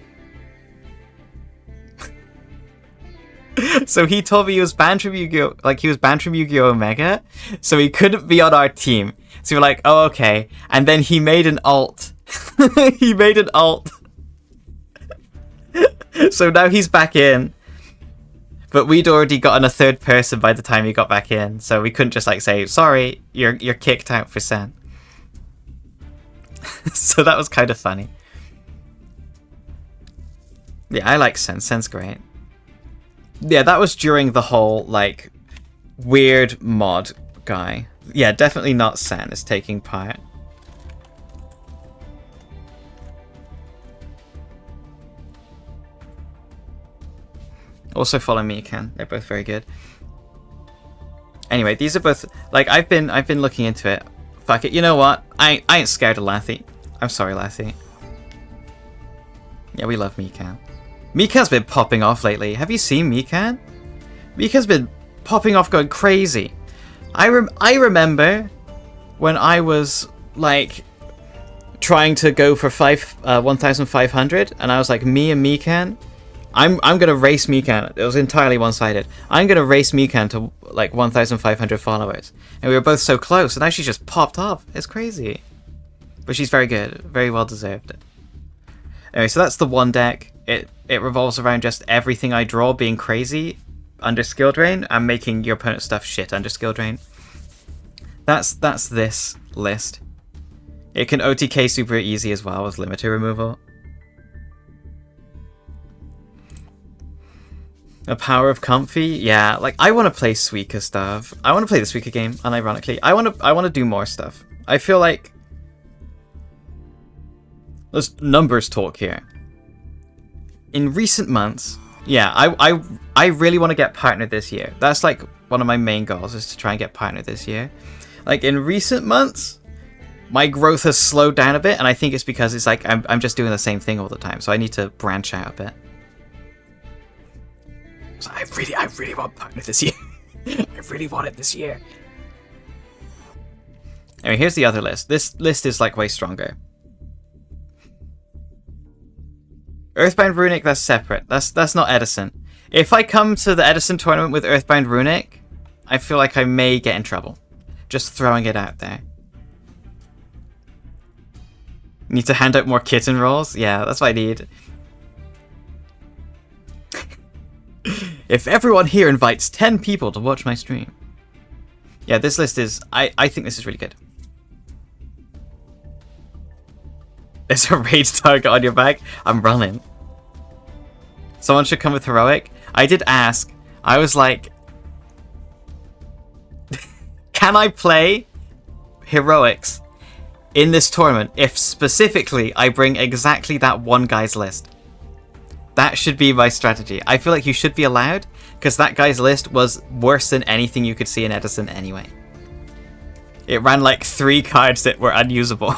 So he told me he was banned from Yu-Gi-Oh! Like, he was banned from Yu-Gi-Oh! Omega, so he couldn't be on our team. So we're like, oh, okay. And then he made an alt. He made an alt. So now he's back in. But we'd already gotten a third person by the time he got back in, so we couldn't just like say, sorry, you're kicked out for Sen. So that was kind of funny. Yeah, I like Sen. Sen's great. Yeah, that was during the whole, like, weird mod guy. Yeah, definitely not Sen is taking part. Also follow me, Ken. They're both very good. Anyway, these are both, like, I've been looking into it. Fuck it. You know what? I ain't scared of Lathy. I'm sorry, Lathy. Yeah, we love Mikan. Mikan's been popping off lately. Have you seen Mikan? Mikan's been popping off, going crazy. I remember when I was like trying to go for 1,500, and I was like, me and Mikan, I'm gonna race Mikan. It was entirely one-sided. I'm gonna race Mikan to like 1,500 followers, and we were both so close. And now she's just popped off. It's crazy, but she's very good, very well deserved. Anyway, so that's the one deck. It revolves around just everything I draw being crazy under skill drain and making your opponent's stuff shit under skill drain. That's this list. It can OTK super easy as well with limiter removal. A power of comfy? Yeah, like I want to play Suika stuff. I want to play the Suika game, unironically. I want to do more stuff. I feel like there's numbers talk here. In recent months, Yeah, I really want to get partner this year. That's like one of my main goals, is to try and get partner this year. Like in recent months, my growth has slowed down a bit, and I think it's because it's like I'm just doing the same thing all the time, so I need to branch out a bit. So I really want partner this year. I really want it this year. Anyway, here's the other list. This list is like way stronger. Earthbound Runic, that's separate. That's not Edison. If I come to the Edison tournament with Earthbound Runic, I feel like I may get in trouble. Just throwing it out there. Need to hand out more kitten rolls? Yeah, that's what I need. If everyone here invites 10 people to watch my stream. Yeah, this list is... I think this is really good. There's a rage target on your back. I'm running. Someone should come with Heroic. I did ask. I was like... Can I play Heroics in this tournament if specifically I bring exactly that one guy's list? That should be my strategy. I feel like you should be allowed, because that guy's list was worse than anything you could see in Edison anyway. It ran like 3 cards that were unusable.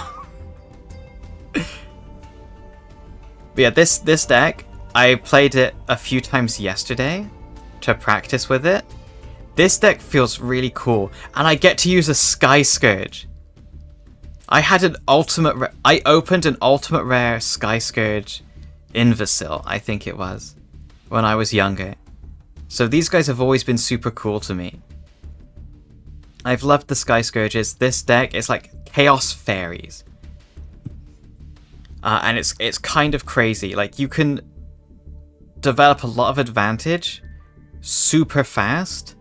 But yeah, this deck, I played it a few times yesterday to practice with it. This deck feels really cool, and I get to use a Sky Scourge. I opened an ultimate rare Sky Scourge Invisil, I think it was, when I was younger. So these guys have always been super cool to me. I've loved the Sky Scourges. This deck is like Chaos Fairies. And it's kind of crazy. Like, you can develop a lot of advantage super fast,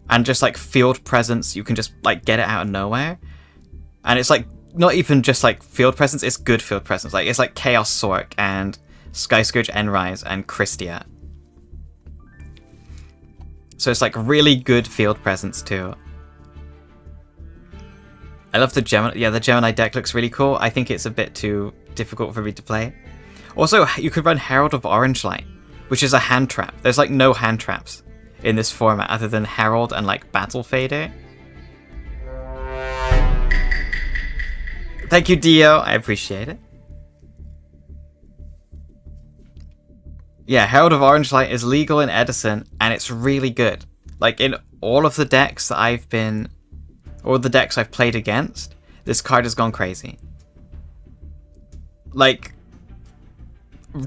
and just like field presence, you can just like get it out of nowhere. And it's like not even just like field presence, it's good field presence. Like, it's like Chaos Sork and Sky Scourge Enrise and Christia. So it's like really good field presence too. I love the Gemini. Yeah, the Gemini deck looks really cool. I think it's a bit too difficult for me to play. Also, you could run Herald of Orange Light, which is a hand trap. There's like no hand traps in this format other than Herald and like Battle Fader. Thank you, Dio. I appreciate it. Yeah, Herald of Orange Light is legal in Edison, and it's really good. Like, in all of the decks that I've been... or the decks I've played against, this card has gone crazy. Like,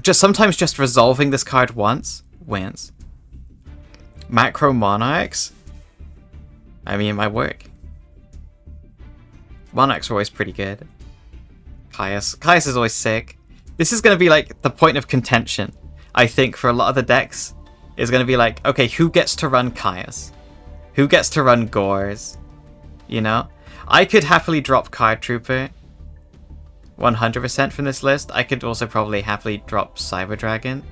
sometimes just resolving this card once wins. Macro Monarchs? I mean, my work. Monarchs are always pretty good. Caius is always sick. This is going to be like the point of contention, I think, for a lot of the decks. Is going to be like, okay, who gets to run Caius? Who gets to run Gores? You know? I could happily drop Card Trooper 100% from this list. I could also probably happily drop Cyber Dragon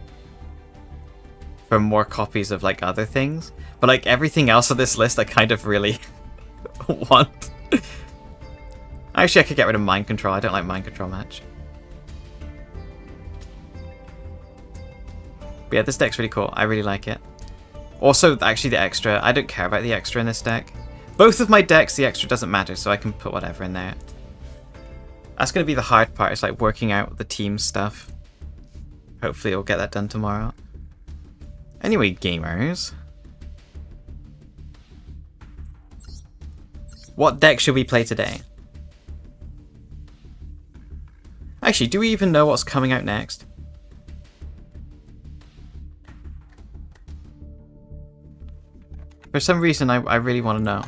for more copies of like other things. But like everything else on this list I kind of really want. Actually, I could get rid of Mind Control. I don't like Mind Control much. But yeah, this deck's really cool. I really like it. Also, actually, the extra. I don't care about the extra in this deck. Both of my decks, the extra doesn't matter, so I can put whatever in there. That's going to be the hard part. It's like working out the team stuff. Hopefully, I'll get that done tomorrow. Anyway, gamers. What deck should we play today? Actually, do we even know what's coming out next? For some reason, I really want to know.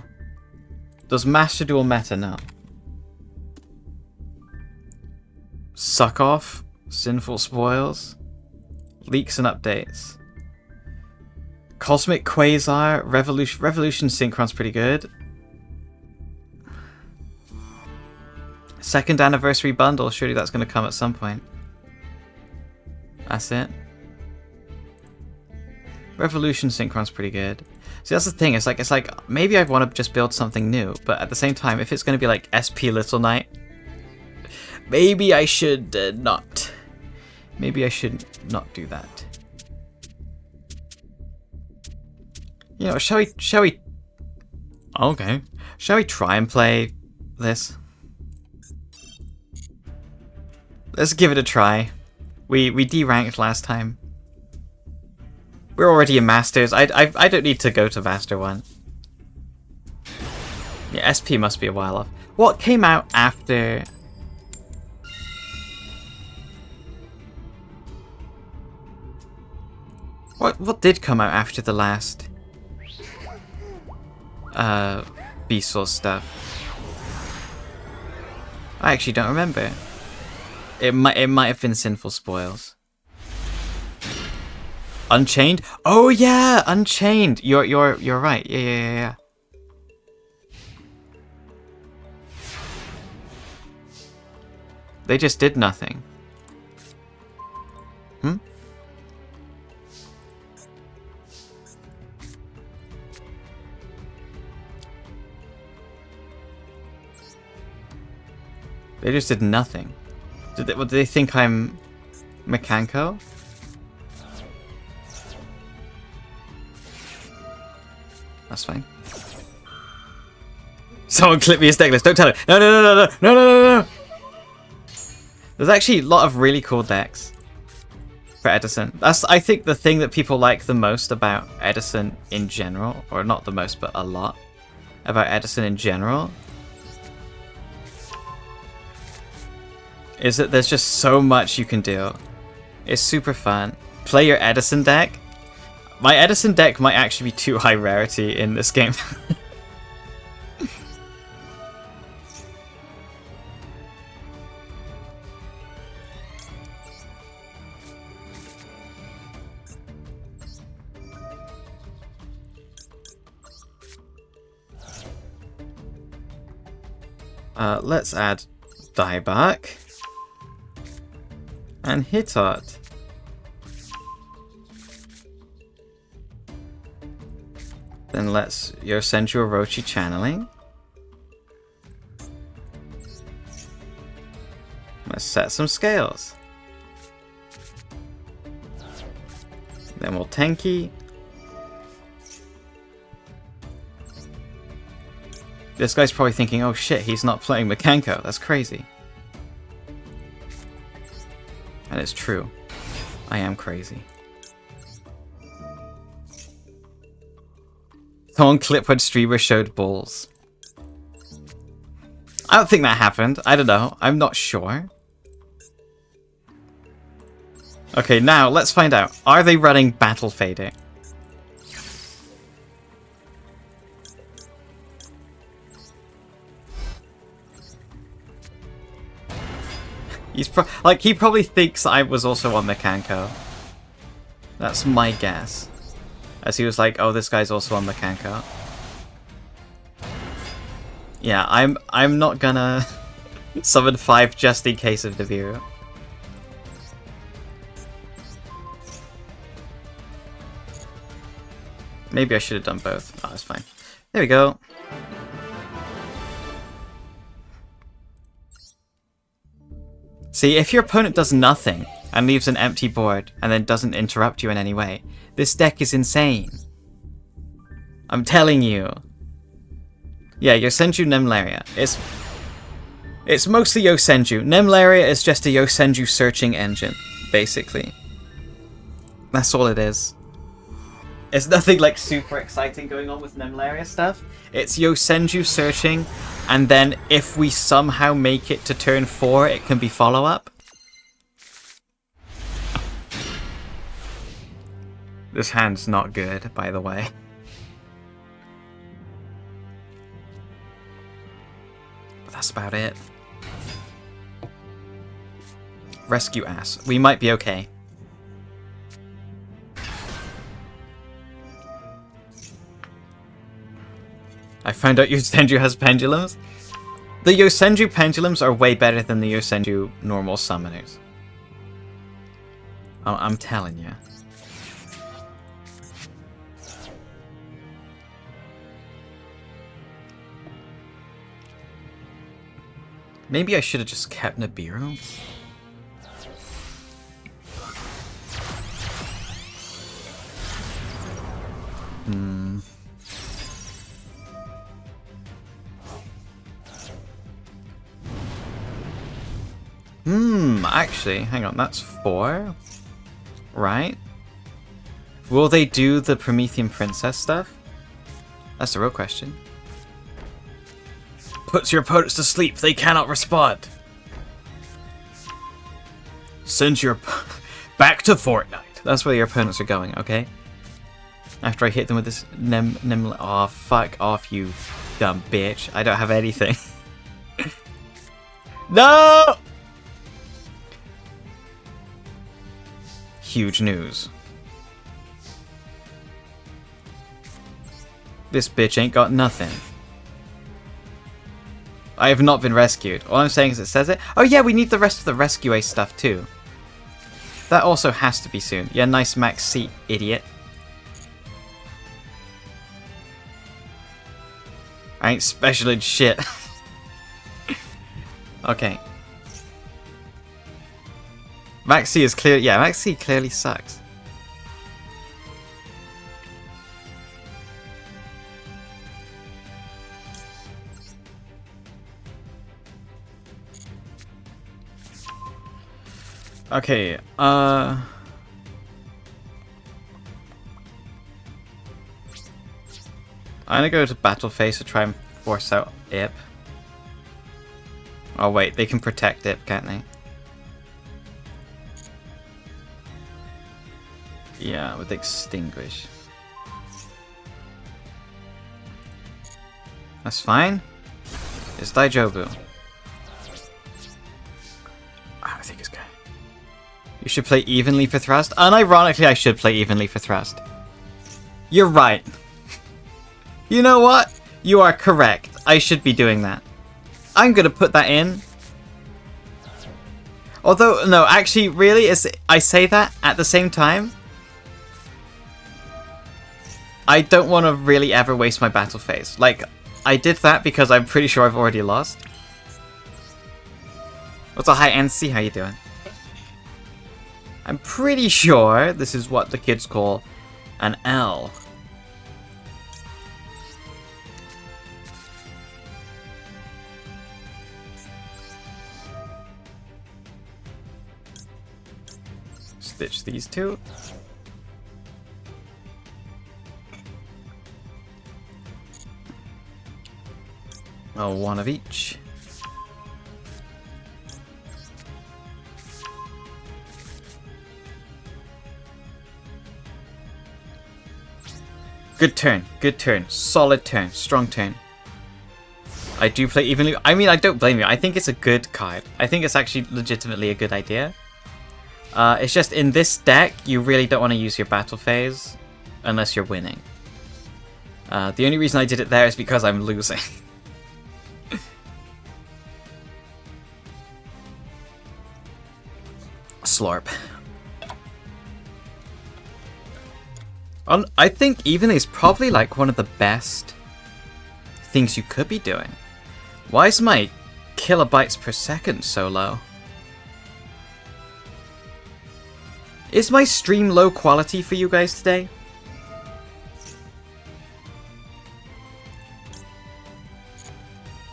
Does Master Duel meta now? Suck Off? Sinful Spoils? Leaks and updates? Cosmic Quasar? Revolution Synchron's pretty good. Second Anniversary Bundle, surely that's going to come at some point. That's it. Revolution Synchron's pretty good. See, that's the thing, it's like maybe I want to just build something new, but at the same time, if it's going to be like SP Little Knight, maybe I should not. Maybe I should not do that. You know, shall we... Okay. Shall we try and play this? Let's give it a try. We D-ranked last time. We're already in Masters. I don't need to go to Master 1. Yeah, SP must be a while off. What came out after... What did come out after the last... Beastlaw stuff? I actually don't remember. It might have been Sinful Spoils. Unchained? Oh yeah, Unchained. You're right. Yeah. They just did nothing. Hmm? They just did nothing. Did they think I'm Mekanko? That's fine. Someone clip me his deck list. Don't tell it. No. There's actually a lot of really cool decks for Edison. That's, I think, the thing that people like the most about Edison in general. Or not the most, but a lot about Edison in general. Is that there's just so much you can do. It's super fun. Play your Edison deck. My Edison deck might actually be too high rarity in this game. Let's add Dieback and Hitot. Then let's Yosenju Orochi channeling. Let's set some scales. Then we'll Tenki. This guy's probably thinking, oh shit, he's not playing Mekanko. That's crazy. And it's true. I am crazy. Someone clip when streamer showed balls. I don't think that happened. I don't know. I'm not sure. Okay, now let's find out. Are they running Battle Fader? He probably thinks I was also on Mekanko. That's my guess. As he was like, oh, this guy's also on Mekanko. Yeah, I'm not gonna summon 5 just in case of Nibiru. Maybe I should have done both. Oh, that's fine. There we go. See, if your opponent does nothing and leaves an empty board and then doesn't interrupt you in any way, this deck is insane. I'm telling you. Yeah, Yosenju Nemlaria. It's mostly Yosenju. Nemlaria is just a Yosenju searching engine, basically. That's all it is. There's nothing like super exciting going on with Nemlaria stuff. It's Yosenju searching, and then if we somehow make it to turn 4, it can be follow-up. This hand's not good, by the way. But that's about it. Rescue Ass. We might be okay. I found out Yosenju has pendulums. The Yosenju pendulums are way better than the Yosenju normal summoners. I'm telling you. Maybe I should have just kept Nibiru. Actually, hang on, that's 4, right? Will they do the Promethean princess stuff? That's the real question. Puts your opponents to sleep, they cannot respond. Sends your back to Fortnite. That's where your opponents are going, okay? After I hit them with this oh, fuck off, you dumb bitch. I don't have anything. No! Huge news. This bitch ain't got nothing. I have not been rescued. All I'm saying is it says it. Oh yeah, we need the rest of the rescue ace stuff too. That also has to be soon. Yeah, nice max seat, idiot. I ain't special in shit. Okay. Max C is clear. Yeah, Max C clearly sucks. Okay, I'm gonna go to battle phase to try and force out Ip. Oh wait, they can protect Ip, can't they? Yeah, with extinguish. That's fine. It's Daijobu. I think it's good. You should play evenly for thrust. Unironically, I should play evenly for thrust. You're right. You know what? You are correct. I should be doing that. I'm gonna put that in. Although, no, actually, really, I say that at the same time. I don't want to really ever waste my battle phase. Like, I did that because I'm pretty sure I've already lost. What's a high NC? How you doing? I'm pretty sure this is what the kids call an L. Stitch these two. Oh, one of each. Good turn, solid turn, strong turn. I do play evenly. I mean, I don't blame you. I think it's a good card. I think it's actually legitimately a good idea. It's just in this deck, you really don't want to use your battle phase unless you're winning. The only reason I did it there is because I'm losing. Slurp. I think even is probably like one of the best things you could be doing. Why is my kilobytes per second so low? Is my stream low quality for you guys today?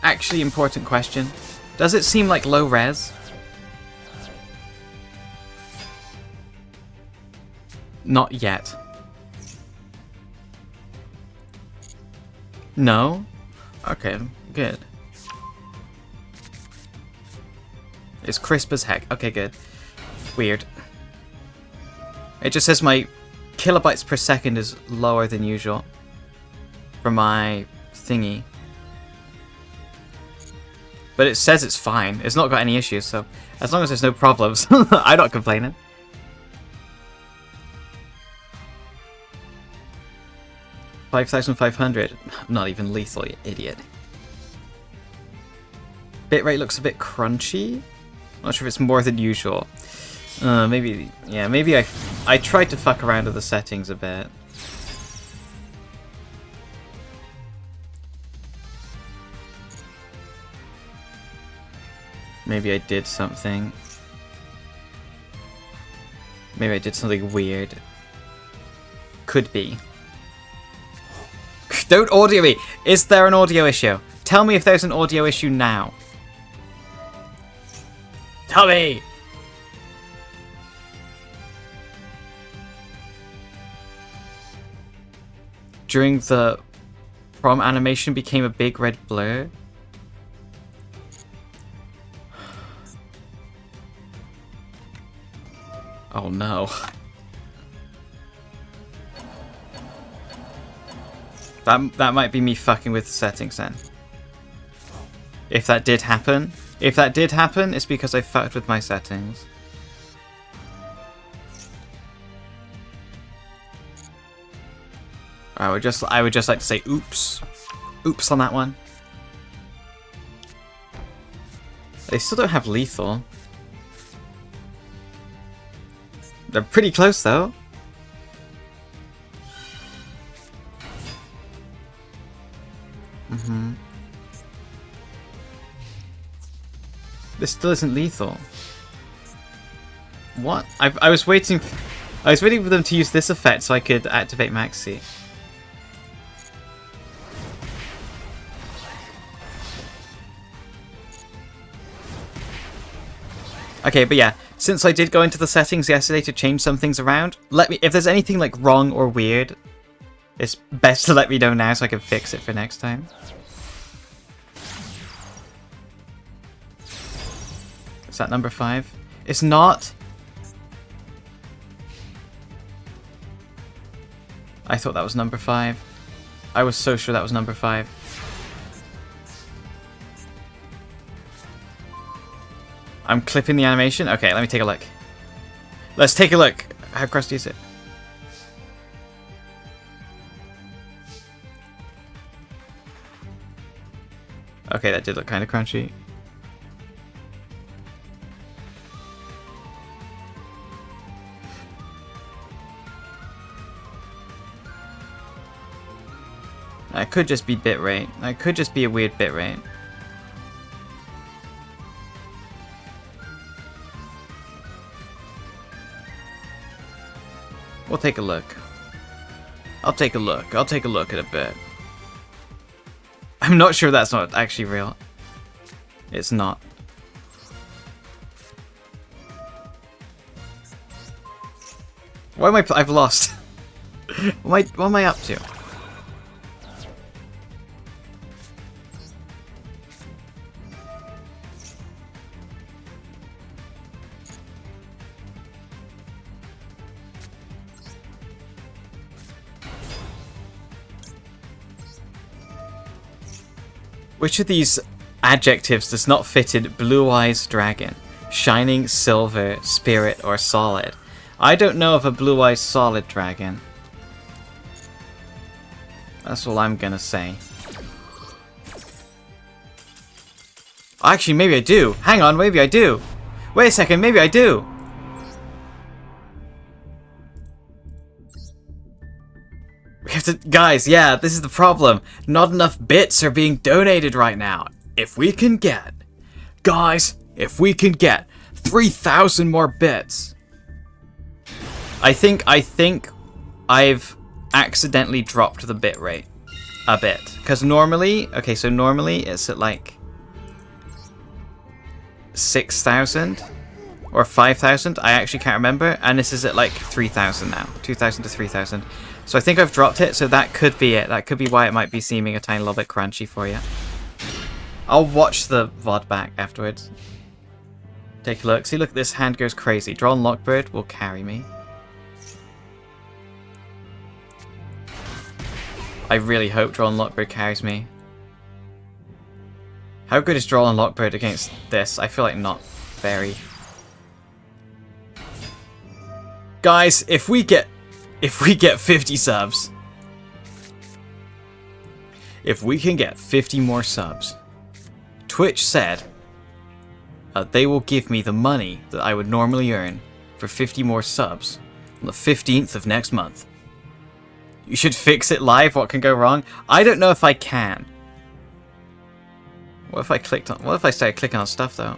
Actually, important question. Does it seem like low res? Not yet. No? Okay, good. It's crisp as heck. Okay, good. Weird. It just says my kilobytes per second is lower than usual for my thingy. But it says it's fine. It's not got any issues, so as long as there's no problems, I'm not complaining. $5,500. Not even lethal, you idiot. Bitrate looks a bit crunchy. Not sure if it's more than usual. Maybe, yeah, maybe I tried to fuck around with the settings a bit. Maybe I did something. Maybe I did something weird. Could be. Don't audio me! Is there an audio issue? Tell me if there's an audio issue now. Tell me! during the prom animation became a big red blur. Oh no. That might be me fucking with the settings then. If that did happen, it's because I fucked with my settings. I would just like to say oops. Oops on that one. They still don't have lethal. They're pretty close though. This still isn't lethal. What? I was waiting for them to use this effect so I could activate Maxi. Okay, but yeah, since I did go into the settings yesterday to change some things around, if there's anything like wrong or weird, it's best to let me know now so I can fix it for next time. Is that number 5? It's not. I thought that was number 5. I was so sure that was number 5. I'm clipping the animation? Okay, let me take a look. Let's take a look. How crusty is it? Okay, that did look kind of crunchy. That could just be bitrate. That could just be a weird bitrate. We'll take a look. I'll take a look. I'll take a look at a bit. I'm not sure that's not actually real. It's not. Why am I've lost. What am I up to? Which of these adjectives does not fit in Blue Eyes Dragon? Shining, Silver, Spirit, or Solid? I don't know of a Blue Eyes Solid Dragon. That's all I'm gonna say. Actually, maybe I do. Hang on, maybe I do. Wait a second, maybe I do. We have to, guys, yeah, this is the problem. Not enough bits are being donated right now. If we can get, guys, if we can get 3,000 more bits. I think I've accidentally dropped the bit rate a bit. Because normally, okay, so normally it's at like 6,000 or 5,000. I actually can't remember. And this is at like 3,000 now. 2,000 to 3,000. So I think I've dropped it, so that could be it. That could be why it might be seeming a tiny little bit crunchy for you. I'll watch the VOD back afterwards. Take a look. See, look, this hand goes crazy. Drawn Lockbird will carry me. I really hope Drawn Lockbird carries me. How good is Drawn Lockbird against this? I feel like not very. Guys, if we get 50 subs, if we can get 50 more subs, Twitch said they will give me the money that I would normally earn for 50 more subs on the 15th of next month. You should fix it live. What can go wrong? I don't know if I can. What if I started clicking on stuff though?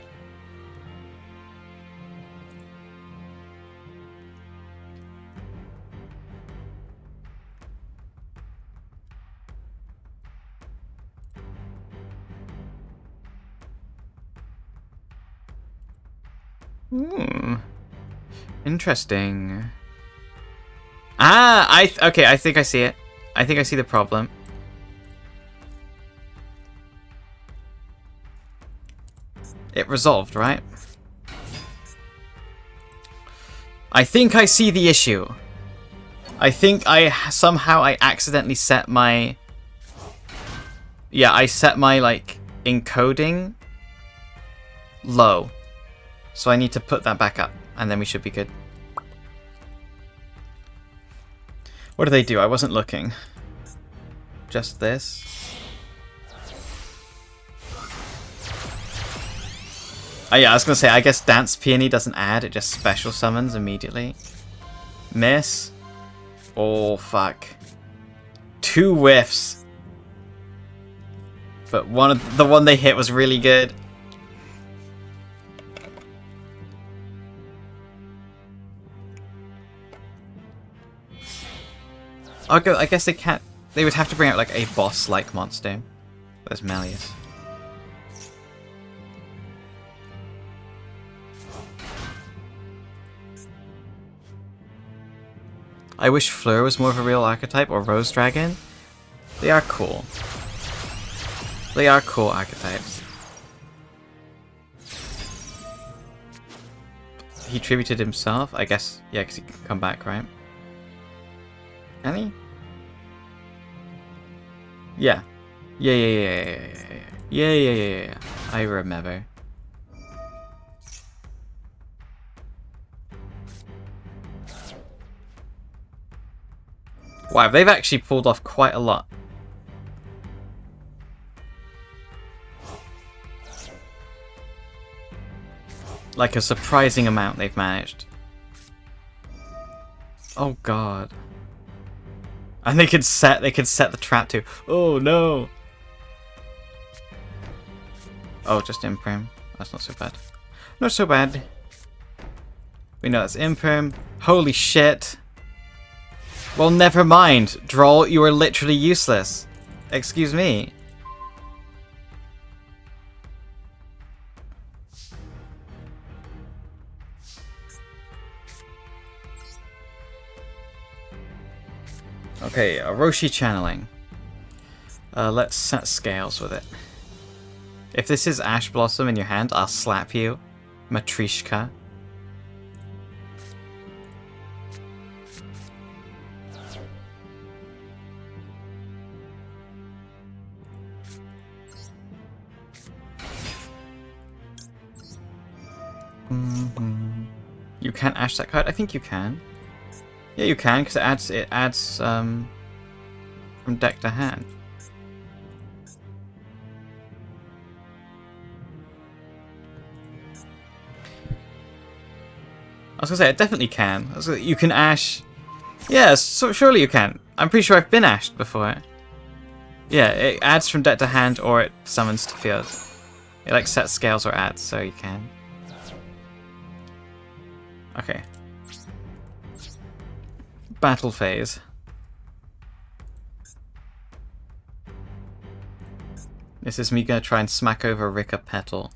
Interesting. Okay, I think I see it. I think I see the problem. It resolved, right? I think I see the issue. I think somehow I accidentally set my... Yeah, I set my, like, encoding low. So I need to put that back up, and then we should be good. What do they do? I wasn't looking. Just this. Oh yeah, I was gonna say, I guess Dance Peony doesn't add, it just special summons immediately. Miss. Oh, fuck. 2 whiffs. But the one they hit was really good. I guess they can't... They would have to bring out like a boss-like monster. There's Malleus. I wish Fleur was more of a real archetype, or Rose Dragon. They are cool. They are cool archetypes. He tributed himself? I guess, yeah, because he can come back, right? Can he? Yeah. Yeah. I remember. Wow, they've actually pulled off quite a lot. Like a surprising amount they've managed. Oh god. And they could set the trap too. Oh no. Oh, just imperm. That's not so bad. Not so bad. We know that's imperm. Holy shit. Well, never mind. Droll, you are literally useless. Excuse me. Okay, Roshi channeling. Let's set scales with it. If this is Ash Blossom in your hand, I'll slap you. Matrishka. You can't Ash that card? I think you can. Yeah, you can, because it adds from deck to hand. I was gonna say, it definitely can. You can Ash... Yeah, so surely you can. I'm pretty sure I've been Ashed before. Yeah, it adds from deck to hand, or it summons to field. It like sets scales or adds, so you can. Okay. Battle phase. This is me gonna try and smack over Rika Petal.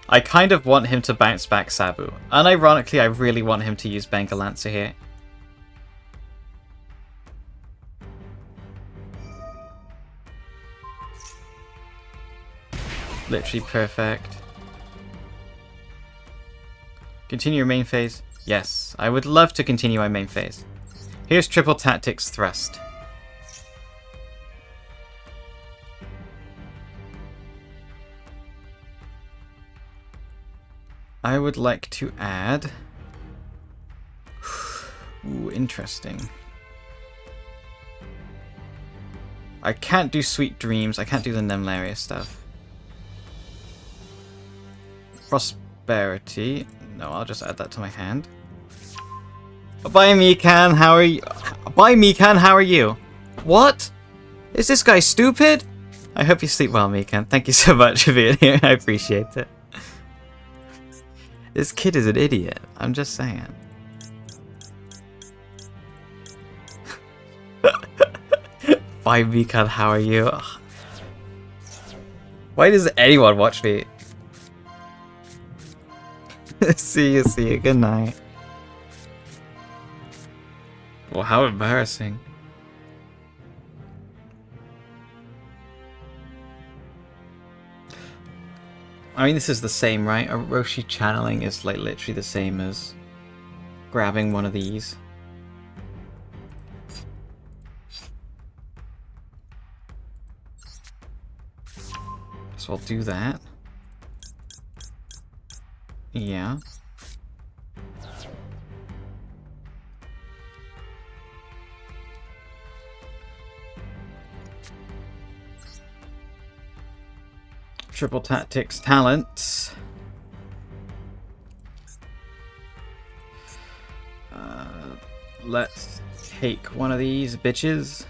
I kind of want him to bounce back Sabu. Unironically, I really want him to use Bengal Lancer here. Literally perfect. Continue your main phase? Yes, I would love to continue my main phase. Here's Triple Tactics Thrust. I would like to add... Ooh, interesting. I can't do Sweet Dreams, I can't do the Nemlaria stuff. Prosperity. No, I'll just add that to my hand. Bye, Mikan, how are you? Bye, Mikan, how are you? What? Is this guy stupid? I hope you sleep well, Mikan. Thank you so much for being here. I appreciate it. This kid is an idiot. I'm just saying. Bye, Mikan, how are you? Why does anyone watch me? See you, good night. Well, how embarrassing. I mean, this is the same, right? A Roshi channeling is like literally the same as grabbing one of these. So I'll do that. Yeah. Triple Tactics talents. Let's take one of these bitches.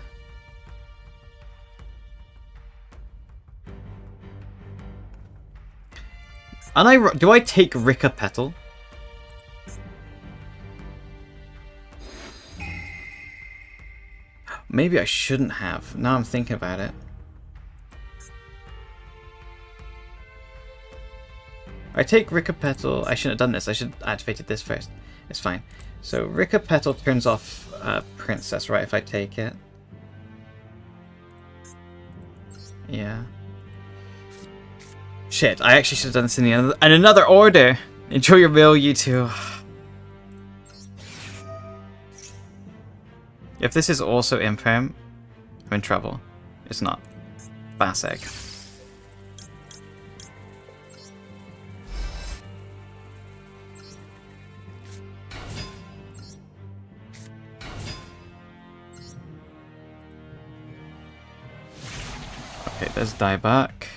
And do I take Rika Petal? Maybe I shouldn't have. Now I'm thinking about it. I take Rika Petal. I shouldn't have done this. I should have activated this first. It's fine. So Rika Petal turns off Princess, right? If I take it. Yeah. Shit, I actually should have done this in another order. Enjoy your meal, you two. If this is also Imperm, I'm in trouble. It's not. Basek. Okay, there's dieback.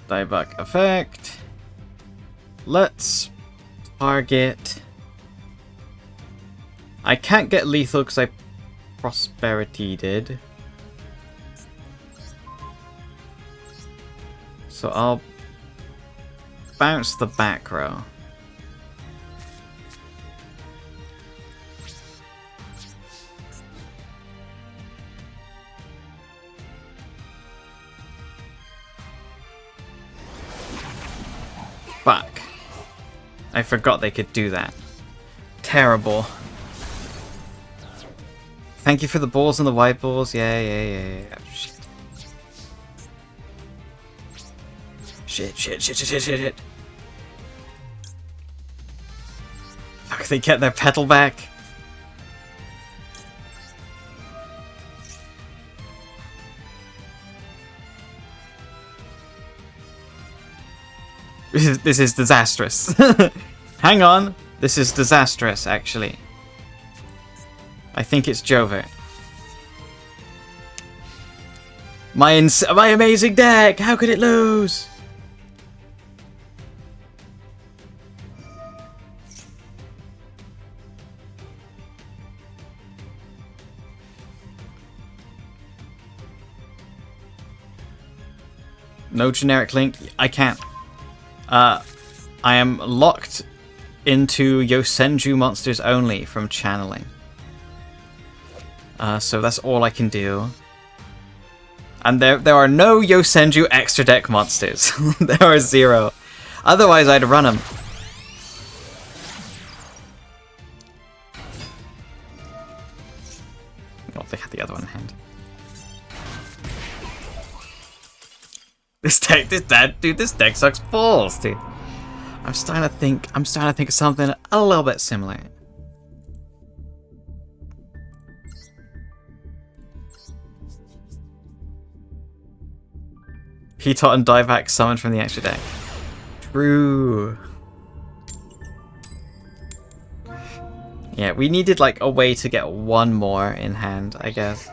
Dieback effect. Let's target. I can't get lethal because I prosperity did. So I'll bounce the back row. Fuck. I forgot they could do that. Terrible. Thank you for the balls and the white balls. Yeah. Shit. Fuck, they get their petal back. This is disastrous. Hang on. This is disastrous, actually. I think it's Jover. My amazing deck! How could it lose? No generic link? I can't. I am locked into Yosenju monsters only from channeling. So that's all I can do. And there are no Yosenju extra deck monsters. There are 0. Otherwise I'd run them. Oh, they had the other one in hand. This deck sucks balls, dude. I'm starting to think of something a little bit similar. Heatot and dieback summoned from the extra deck. True. Yeah, we needed like a way to get one more in hand, I guess.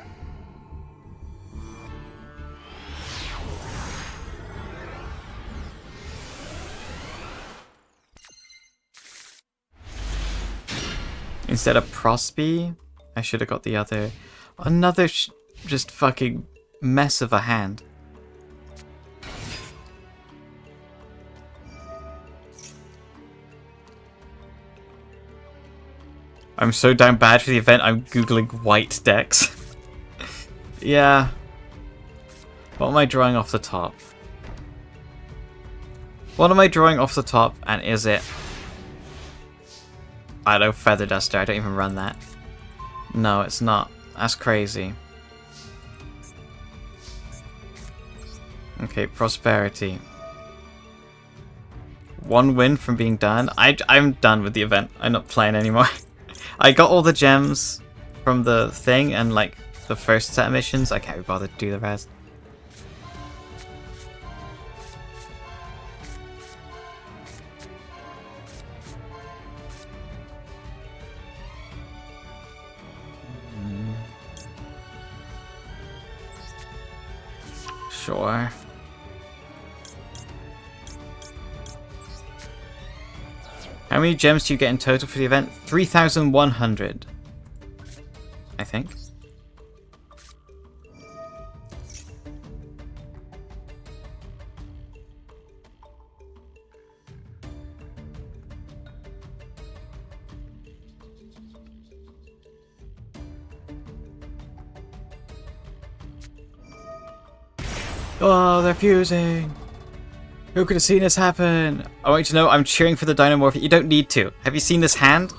Instead of Prosby, I should have got the other. Another just fucking mess of a hand. I'm so down bad for the event, I'm googling white decks. Yeah. What am I drawing off the top? What am I drawing off the top, and is it I don't know, Feather Duster. I don't even run that. No, it's not. That's crazy. Okay, Prosperity. 1 win from being done. I'm done with the event. I'm not playing anymore. I got all the gems from the thing and like the first set of missions. I can't be bothered to do the rest. Sure. How many gems do you get in total for the event? 3,100. I think. Oh, they're fusing. Who could have seen this happen? I want you to know I'm cheering for the Dynamorph. You don't need to. Have you seen this hand?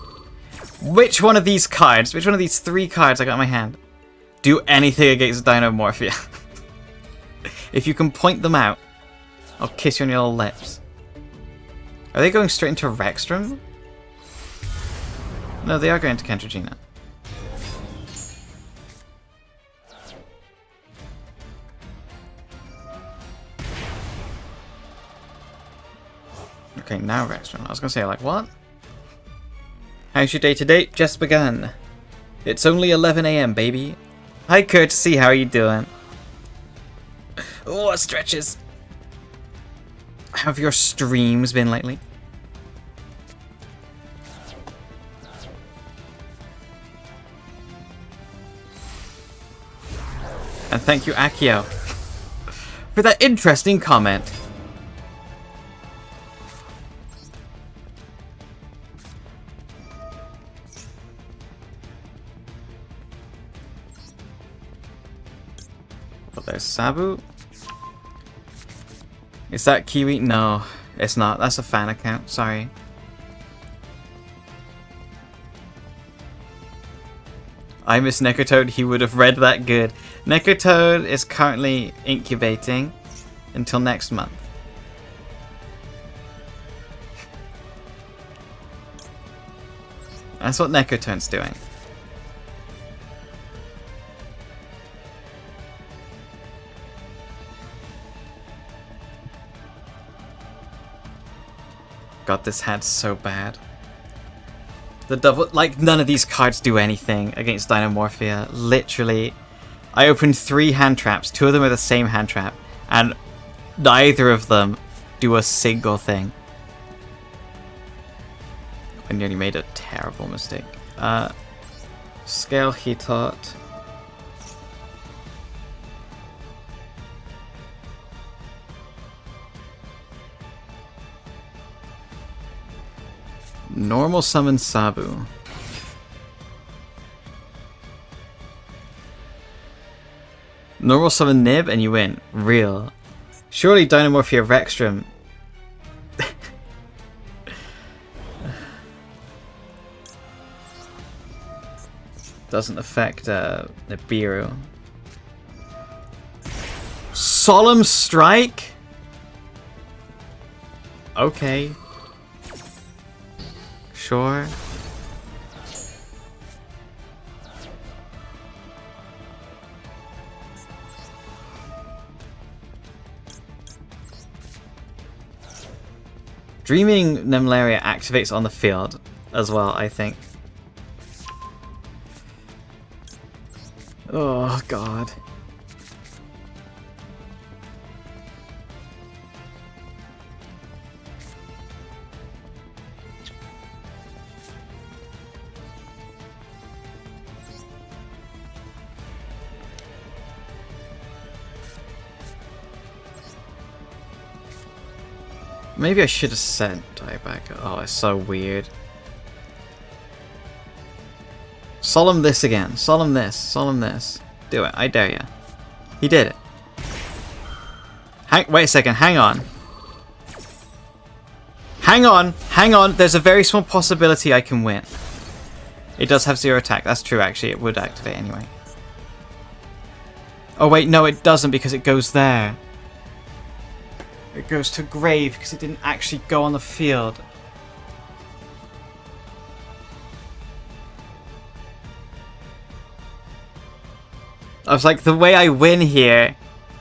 Which one of these cards, which one of these 3 cards I got in my hand, do anything against Dynamorphia? If you can point them out, I'll kiss you on your little lips. Are they going straight into Rexstrom? No, they are going to Kentragina. Okay, now Rexstrom. I was gonna say, like, what? How's your day to date? Just begun. It's only 11 AM, baby. Hi, Courtesy, how are you doing? Oh, stretches. How have your streams been lately? And thank you, Akio, for that interesting comment. But there's Sabu. Is that Kiwi? No, it's not. That's a fan account. Sorry. I miss Necrotoad. He would have read that good. Necrotoad is currently incubating until next month. That's what Necrotoad's doing. God, this hand's so bad. The double, like, none of these cards do anything against Dynamorphia. Literally, I opened 3 hand traps. 2 of them are the same hand trap, and neither of them do a single thing. I nearly made a terrible mistake. Scale he taught. Normal summon Sabu. Normal summon Nib and you win. Real. Surely Dynamorphia Rexstrom. Doesn't affect Nibiru. Solemn Strike? Okay. Sure. Dreaming Nemlaria activates on the field as well, I think. Oh god. Maybe I should have sent Dieback. Oh, it's so weird. Solemn this again. Solemn this. Solemn this. Do it. I dare ya. He did it. Wait a second. Hang on. Hang on, hang on. There's a very small possibility I can win. It does have 0 attack. That's true, actually. It would activate anyway. Oh, wait, no, it doesn't because it goes there. It goes to grave because it didn't actually go on the field. I was like, the way I win here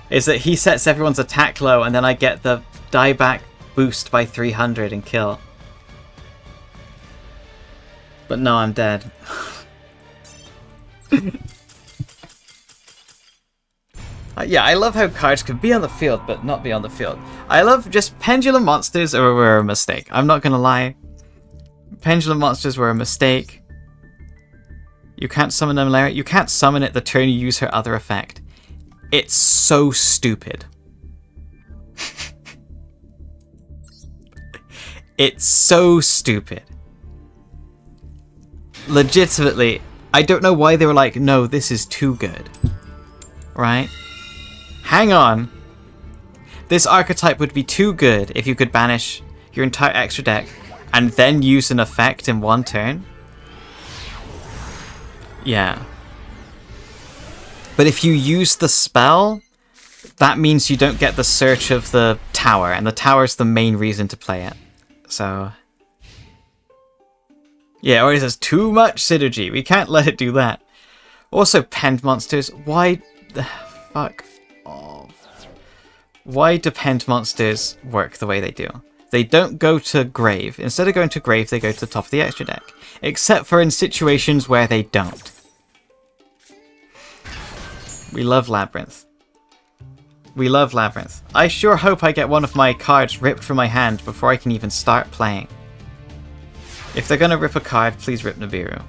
is that he sets everyone's attack low and then I get the dieback boost by 300 and kill. But no, I'm dead. Yeah, I love how cards could be on the field but not be on the field. I love just pendulum monsters were a mistake. I'm not gonna lie. Pendulum monsters were a mistake. You can't summon them later. You can't summon it the turn you use her other effect. It's so stupid. It's so stupid. Legitimately, I don't know why they were like, no, this is too good. Right? Hang on. This archetype would be too good if you could banish your entire extra deck and then use an effect in one turn. Yeah. But if you use the spell, that means you don't get the search of the tower, and the tower's the main reason to play it. So... yeah, or it has too much synergy. We can't let it do that. Also, penned monsters. Why the fuck off? Why do penned monsters work the way they do? They don't go to grave. Instead of going to grave, they go to the top of the extra deck. Except for in situations where they don't. We love Labyrinth. We love Labyrinth. I sure hope I get one of my cards ripped from my hand before I can even start playing. If they're gonna rip a card, please rip Nibiru.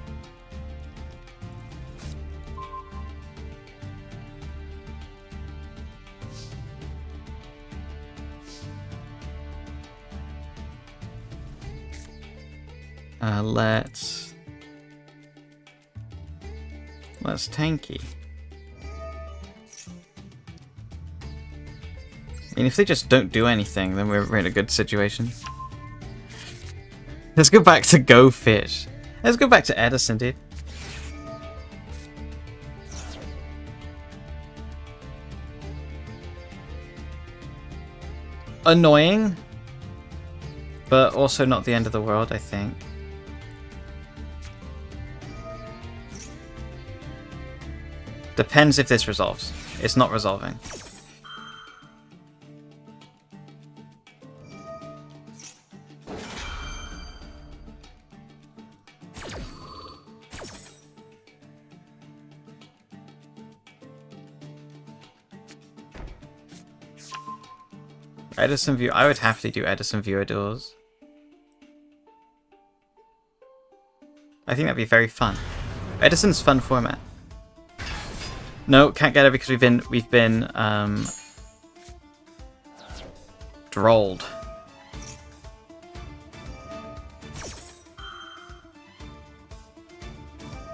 Let's tanky. I mean, if they just don't do anything, then we're in a good situation. Let's go back to Go Fish. Let's go back to Edison, dude. Annoying, but also not the end of the world, I think. Depends if this resolves. It's not resolving. Edison View. I would happily do Edison Viewer duels. I think that'd be very fun. Edison's fun format. No, can't get it because we've been drolled.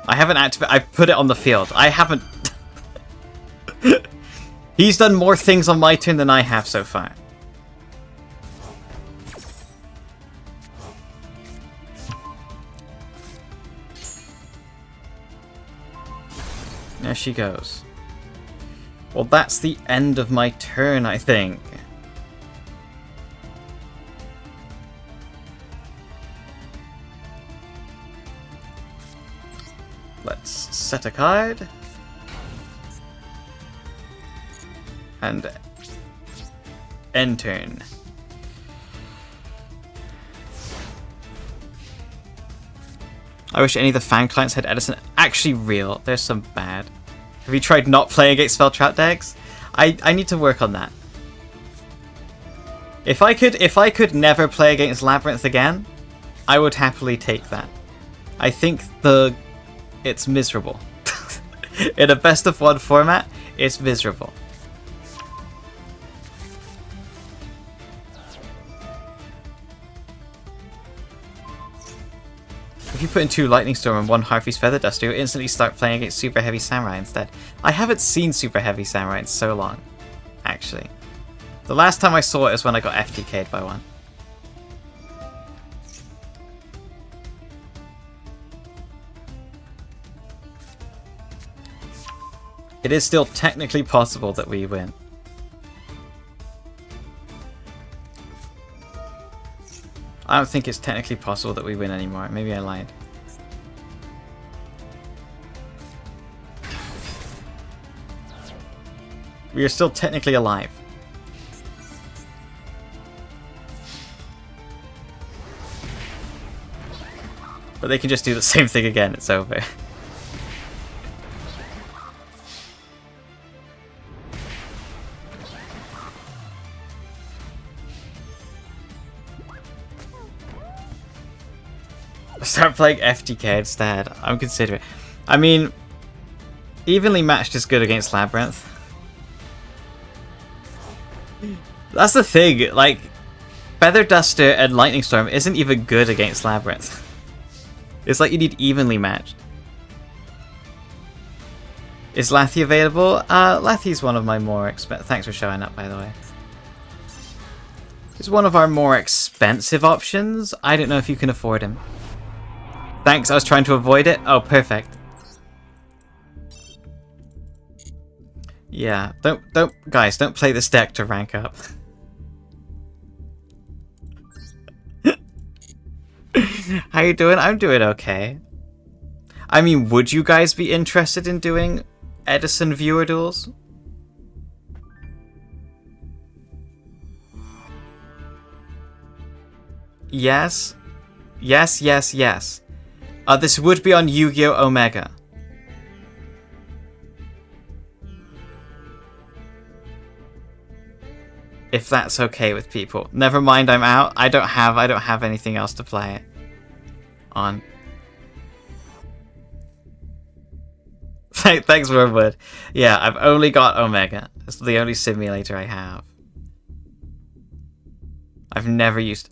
I haven't activated. I've put it on the field. I haven't. He's done more things on my turn than I have so far. There she goes. Well, that's the end of my turn, I think. Let's set a card. And end turn. I wish any of the fan clients had Edison. Actually real. There's some bad. Have you tried not playing against spell trap decks? I need to work on that. If I could never play against Labyrinth again, I would happily take that. I think it's miserable. In a best of one format, it's miserable. If you put in 2 Lightning Storm and 1 Harpy's Feather Duster, you'll instantly start playing against Super Heavy Samurai instead. I haven't seen Super Heavy Samurai in so long, actually. The last time I saw it is when I got FTK'd by one. It is still technically possible that we win. I don't think it's technically possible that we win anymore. Maybe I lied. We are still technically alive. But they can just do the same thing again. It's over. Start playing FTK instead. I'm considering. I mean, evenly matched is good against Labyrinth. That's the thing. Like, Feather Duster and Lightning Storm isn't even good against Labyrinth. It's like you need evenly matched. Is Lathy available? Lathy's one of my more thanks for showing up, by the way. He's one of our more expensive options. I don't know if you can afford him. Thanks, I was trying to avoid it. Oh, perfect. Yeah, guys, don't play this deck to rank up. How you doing? I'm doing okay. I mean, would you guys be interested in doing Edison viewer duels? Yes. Yes, yes, yes. This would be on Yu-Gi-Oh! Omega. If that's okay with people. Never mind, I'm out. I don't have anything else to play it on. Thanks, Wormwood. Yeah, I've only got Omega. It's the only simulator I have. I've never used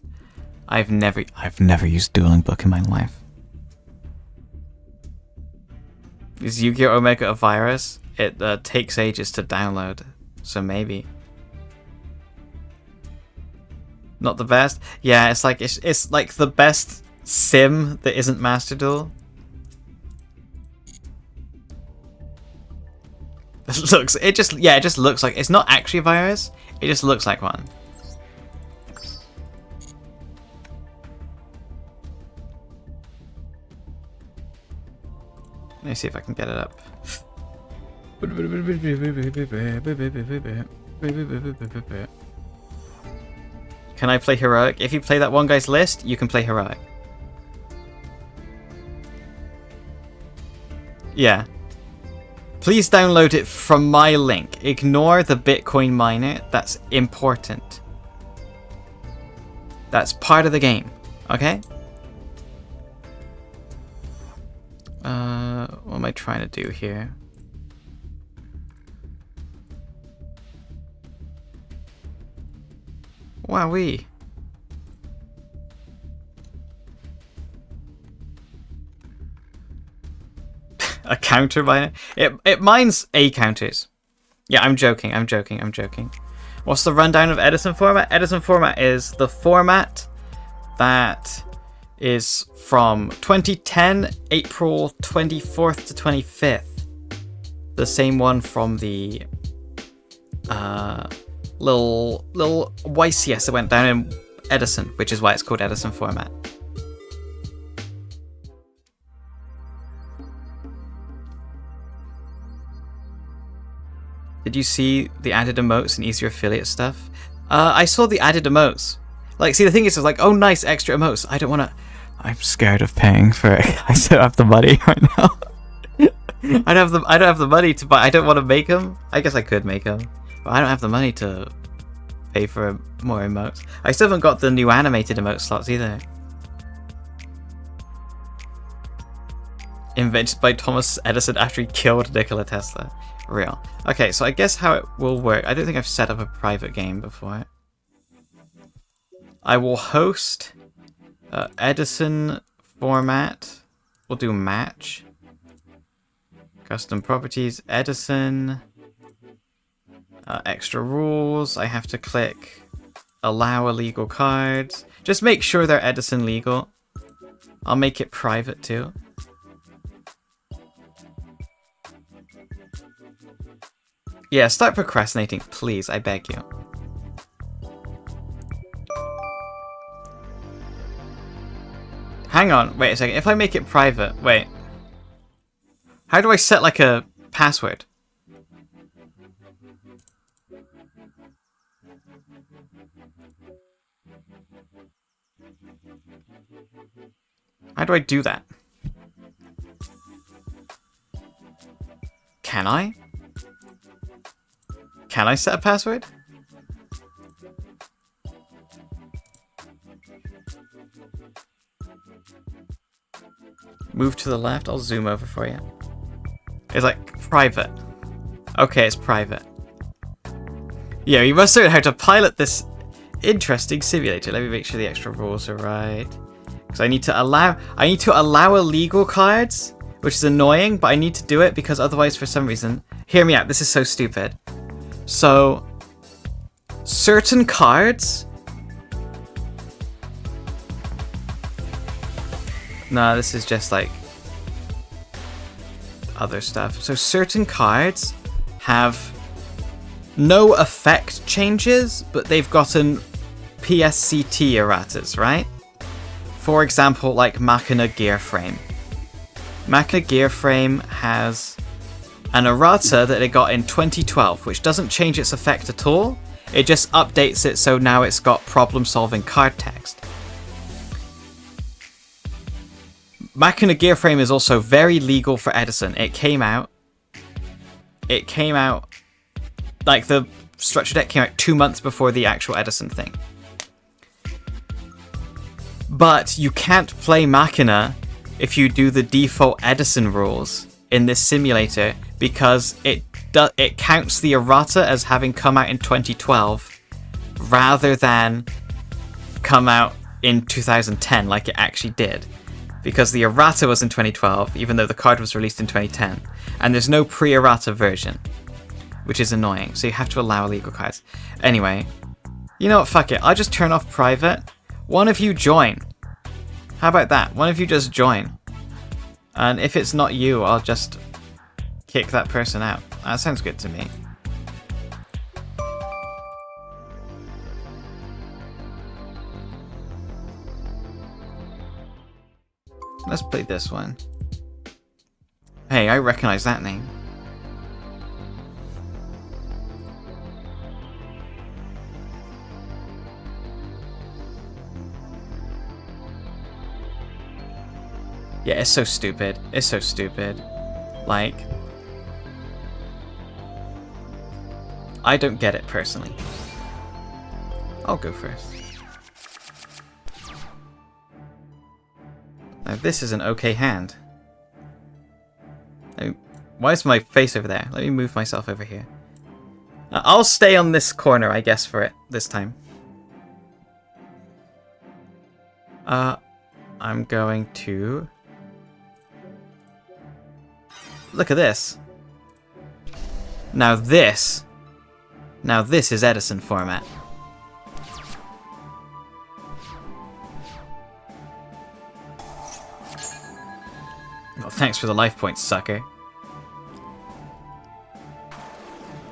Dueling Book in my life. Is Yu-Gi-Oh! Omega a virus? It takes ages to download, so maybe. Not the best? Yeah, it's like the best sim that isn't Master Duel. It just looks like it's not actually a virus. It just looks like one. Let me see if I can get it up. Can I play Heroic? If you play that one guy's list, you can play Heroic. Yeah. Please download it from my link. Ignore the Bitcoin miner. That's important. That's part of the game. Okay? What am I trying to do here? Wowee. A counter miner? It mines A counters. Yeah, I'm joking. What's the rundown of Edison format? Edison format is the format that is from 2010, April 24th to 25th. The same one from the little YCS that went down in Edison, which is why it's called Edison format. Did you see the added emotes and easier affiliate stuff? I saw the added emotes. Like, see, the thing is, it's like, oh, nice, extra emotes. I don't want to... I'm scared of paying for it. I don't have the money right now. I don't have the money to buy. I don't want to make them. I guess I could make them, but I don't have the money to pay for more emotes. I still haven't got the new animated emote slots either. Invented by Thomas Edison after he killed Nikola Tesla. Real. Okay, so I guess how it will work. I don't think I've set up a private game before. I will host Edison format. We'll do match. Custom properties, Edison. Extra rules. I have to click allow illegal cards. Just make sure they're Edison legal. I'll make it private too. Yeah, start procrastinating, please. I beg you. Hang on. Wait a second. If I make it private... Wait. How do I set, like, a password? How do I do that? Can I? Can I set a password? Move to the left. I'll zoom over for you. It's like private. Okay, it's private. Yeah, you must learn how to pilot this interesting simulator. Let me make sure the extra rules are right. Because I need to allow illegal cards, which is annoying, but I need to do it because otherwise, for some reason, hear me out. This is so stupid. So, certain cards. No, this is just like other stuff. So certain cards have no effect changes, but they've gotten PSCT erratas, right? For example, like Machina Gear Frame. Machina Gear Frame has an errata that it got in 2012, which doesn't change its effect at all. It just updates it so now it's got problem-solving card text. Machina Gear Frame is also very legal for Edison. It came out, like the structure deck came out 2 months before the actual Edison thing. But you can't play Machina if you do the default Edison rules in this simulator because it counts the errata as having come out in 2012 rather than come out in 2010 like it actually did. Because the errata was in 2012, even though the card was released in 2010. And there's no pre-errata version, which is annoying. So you have to allow illegal cards. Anyway, you know what? Fuck it. I'll just turn off private. One of you join. How about that? One of you just join. And if it's not you, I'll just kick that person out. That sounds good to me. Let's play this one. Hey, I recognize that name. Yeah, it's so stupid. It's so stupid. Like, I don't get it personally. I'll go first. Now this is an okay hand. Why is my face over there? Let me move myself over here. I'll stay on this corner, I guess, for it this time. I'm going to... Look at this. Now this is Edison format. Oh, thanks for the life points, sucker.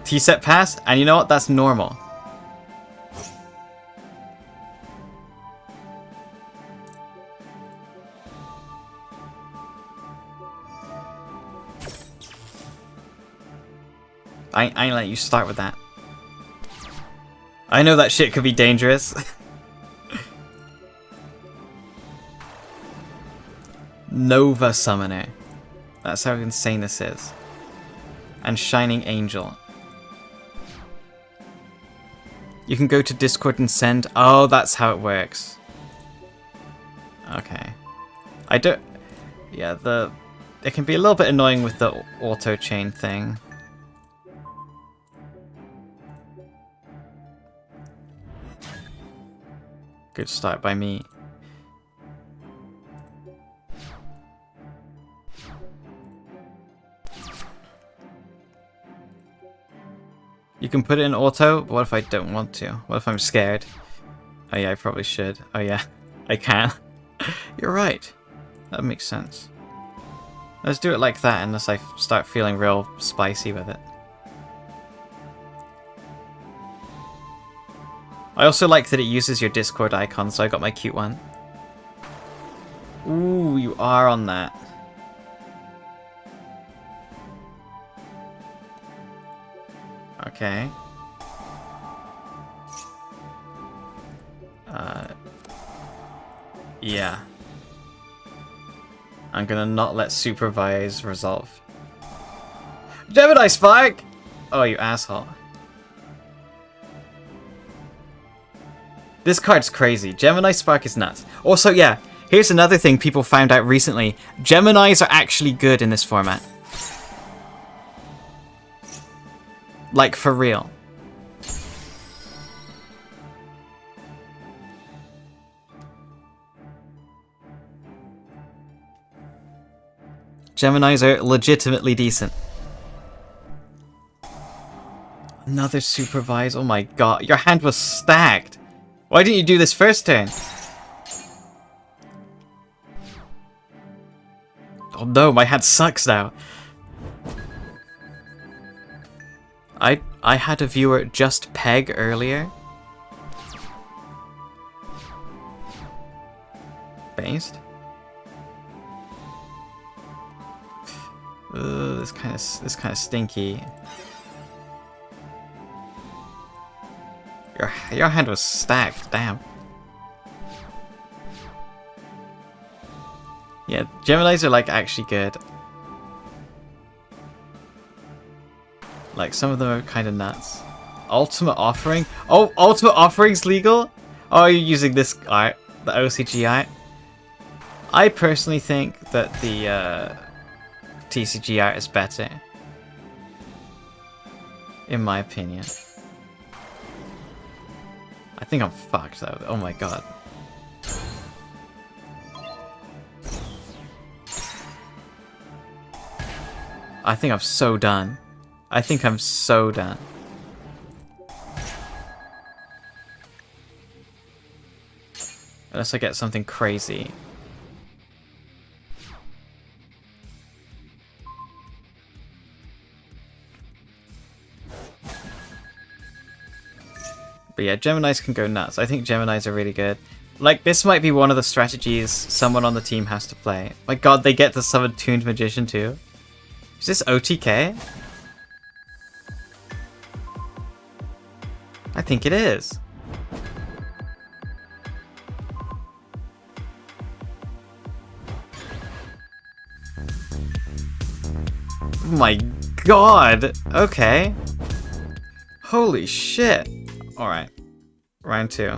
T-set pass, and you know what? That's normal. I ain't let you start with that. I know that shit could be dangerous. Nova Summoner. That's how insane this is. And Shining Angel. You can go to Discord and send... Oh, that's how it works. Okay. I don't... Yeah, it can be a little bit annoying with the auto chain thing. Good start by me. You can put it in auto, but what if I don't want to? What if I'm scared? Oh yeah, I probably should. Oh yeah, I can. You're right. That makes sense. Let's do it like that unless I start feeling real spicy with it. I also like that it uses your Discord icon, so I got my cute one. Ooh, you are on that. Okay. Yeah. I'm gonna not let supervise resolve. Gemini Spike! Oh, you asshole. This card's crazy. Gemini Spark is nuts. Also, yeah, here's another thing people found out recently. Geminis are actually good in this format. Like, for real. Geminis are legitimately decent. Another supervise. Oh my god. Your hand was stacked. Why didn't you do this first turn? Oh no, my hand sucks now. I had a viewer just peg earlier. Based. This kind of stinky. Your hand was stacked. Damn. Yeah, Geminis are like actually good. Like some of them are kind of nuts. Ultimate Offering. Oh, Ultimate Offering's legal. Oh, you're using this art, the OCG art. I personally think that the TCG art is better, in my opinion. I think I'm fucked though. Oh my god. I think I'm so done. I think I'm so done. Unless I get something crazy. But yeah, Geminis can go nuts. I think Geminis are really good. Like, this might be one of the strategies someone on the team has to play. My god, they get to summon Tuned Magician too. Is this OTK? I think it is. Oh my god! Okay. Holy shit. Alright. Round 2.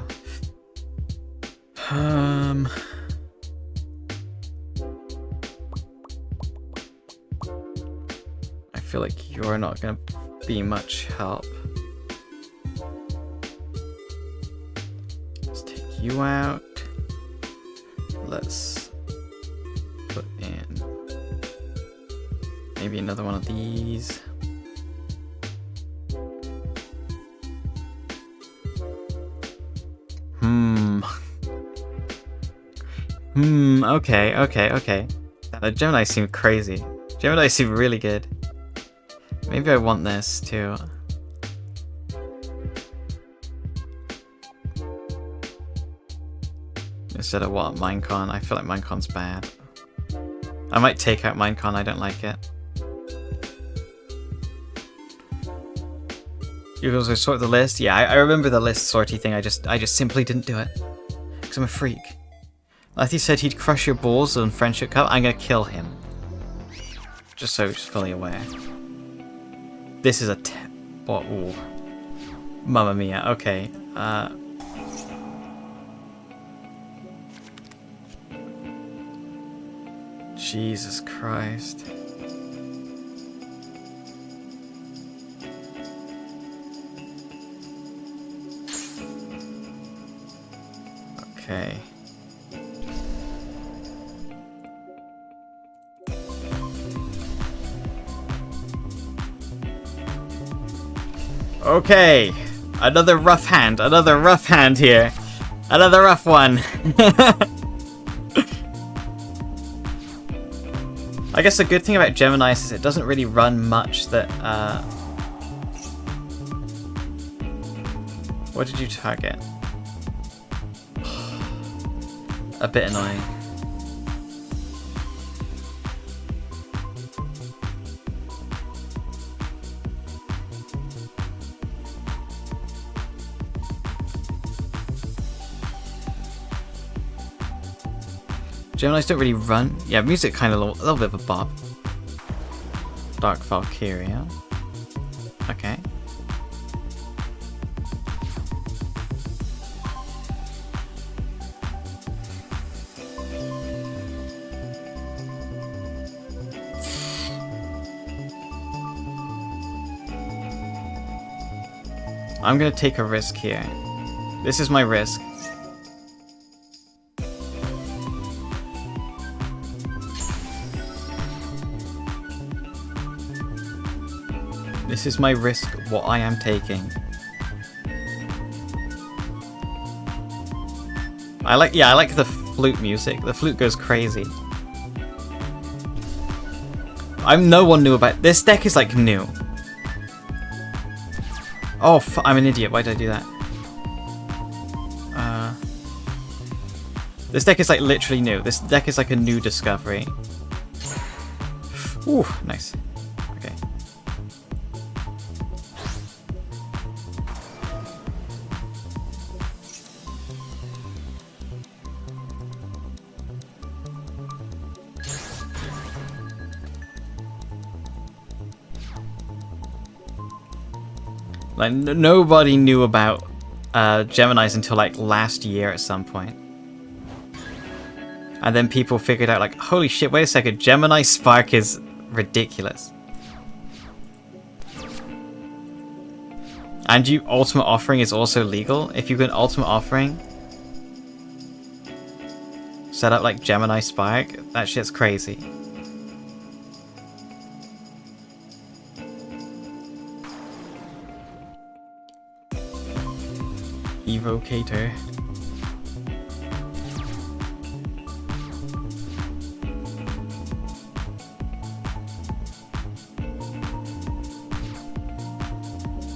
I feel like you're not gonna be much help. Let's take you out. Let's put in maybe another one of these. Okay. The Gemini seem crazy. Gemini seem really good. Maybe I want this too. Instead of what? Minecon? I feel like Minecon's bad. I might take out Minecon, I don't like it. You guys sort the list? Yeah, I remember the list sorty thing, I just simply didn't do it. Because I'm a freak. Lethy said he'd crush your balls on Friendship Cup. I'm gonna kill him. Just so he's fully aware. This is a what? Ooh. Mamma mia. Okay. Jesus Christ. Okay. Okay, another rough hand here. Another rough one. I guess the good thing about Geminis is it doesn't really run much that, What did you target? A bit annoying. Geminis don't really run. Yeah, music kind of a little bit of a bop. Dark Valkyria. Okay. I'm gonna take a risk here. This is my risk. This is my risk, what I am taking. I like the flute music. The flute goes crazy. No one knew about this deck is like new. Oh, I'm an idiot. Why did I do that? This deck is like literally new. This deck is like a new discovery. Ooh, nice. Okay. Like, nobody knew about Geminis until like last year at some point. And then people figured out like, holy shit, wait a second, Gemini Spark is ridiculous. And Ultimate Offering is also legal. If you can Ultimate Offering, set up like Gemini Spark, that shit's crazy. Evocator.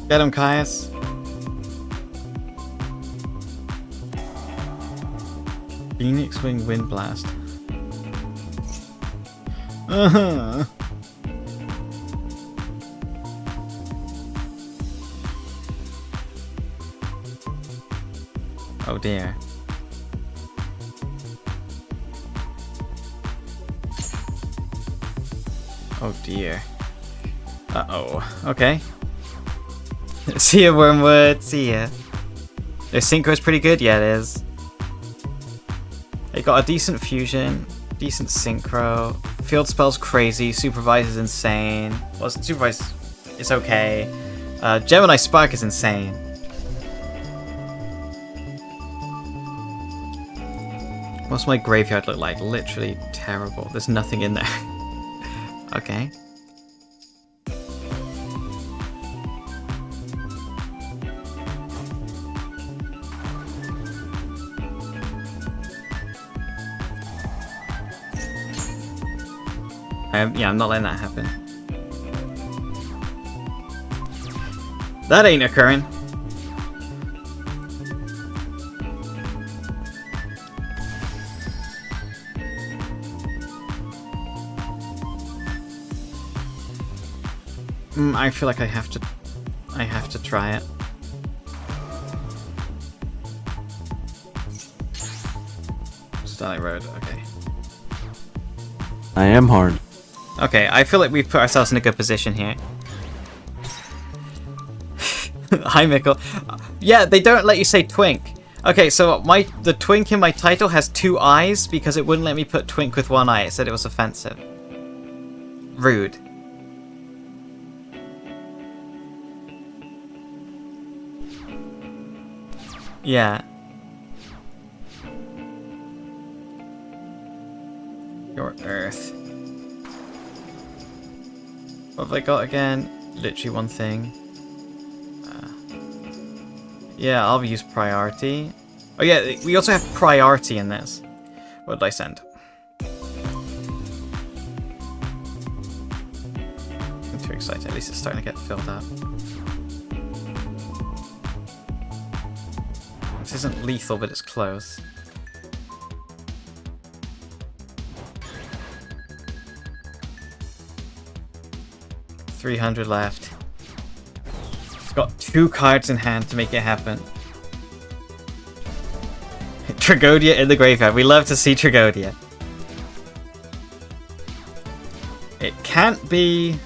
Get him, Caius. Phoenix Wing Wind Blast. Uh-huh. Oh dear. Oh dear. Uh-oh. Okay. See ya, Wormwood. See ya. Their synchro's pretty good? Yeah, it is. They got a decent fusion, decent synchro. Field spell's crazy. Supervise is insane. Well, Supervise is okay. Gemini Spark is insane. What's my graveyard look like? Literally terrible. There's nothing in there. Okay. Yeah, I'm not letting that happen. That ain't occurring. I feel like I have to try it. Starlight Road, okay. I am hard. Okay, I feel like we've put ourselves in a good position here. Hi, Mickle. Yeah, they don't let you say twink. Okay, so the twink in my title has 2 eyes because it wouldn't let me put twink with 1 eye. It said it was offensive. Rude. Yeah. Your Earth. What have I got again? Literally one thing. Yeah, I'll use priority. Oh yeah, we also have priority in this. What did I send? I'm too excited. At least it's starting to get filled up. This isn't lethal, but it's close. $300 left. It's got 2 cards in hand to make it happen. Tragodia in the graveyard. We love to see Tragodia. It can't be...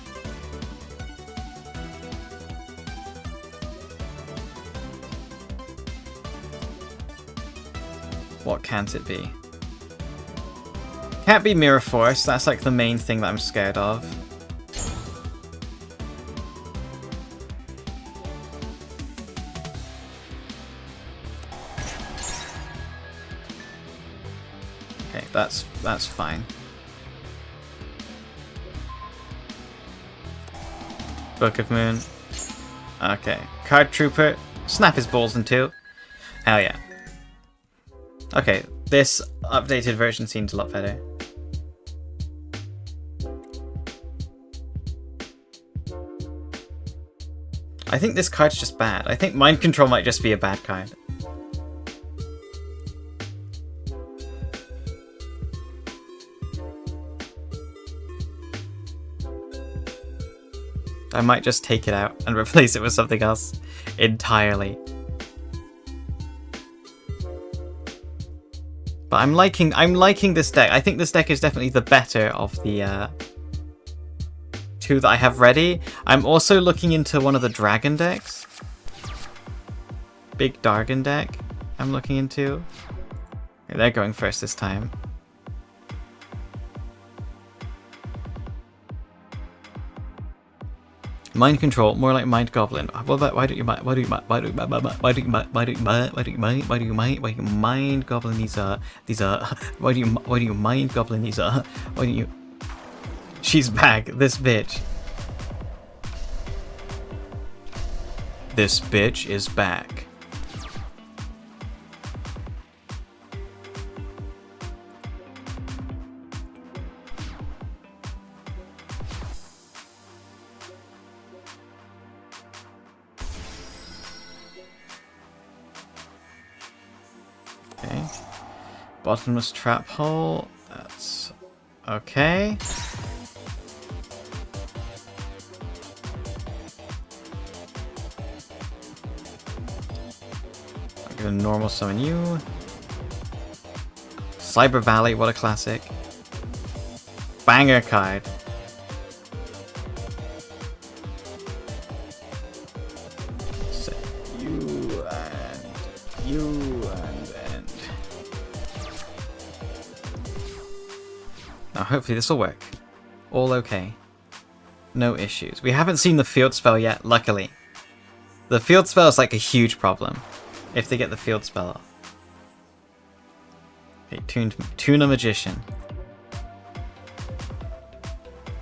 What can't it be? Can't be Mirror Force. That's like the main thing that I'm scared of. Okay, that's fine. Book of Moon. Okay. Card Trooper. Snap his balls in 2. Hell yeah. Okay, this updated version seems a lot better. I think this card's just bad. I think Mind Control might just be a bad card. I might just take it out and replace it with something else entirely. But I'm liking this deck. I think this deck is definitely the better of the 2 that I have ready. I'm also looking into one of the dragon decks. Big Dargon deck I'm looking into. Okay, they're going first this time. Mind Control, more like Mind Goblin. What about why do you mind Goblin these why do you Mind Goblin these why do you... She's back, this bitch. This bitch is back. Okay. Bottomless trap hole. That's okay. I'm gonna normal summon you. Cyber Valley, what a classic. Banger card. Set you and you and end. Now hopefully this will work. All okay. No issues. We haven't seen the field spell yet, luckily. The field spell is like a huge problem if they get the field spell off. Okay, tune a magician.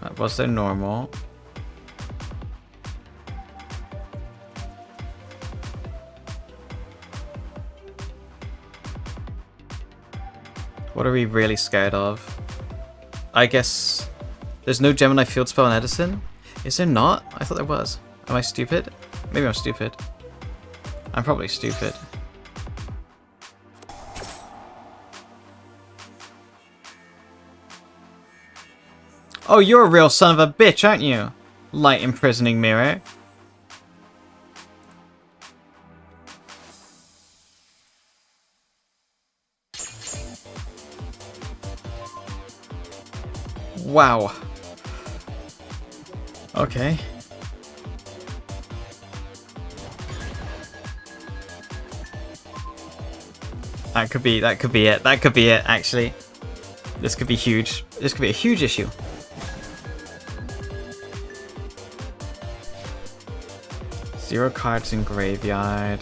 That was their normal. What are we really scared of? I guess there's no Gemini field spell in Edison? Is there not? I thought there was. Am I stupid? Maybe I'm stupid. I'm probably stupid. Oh, you're a real son of a bitch, aren't you? Light imprisoning mirror. Wow. Okay. That could be it. That could be it, actually. This could be huge. This could be a huge issue. Zero cards in graveyard.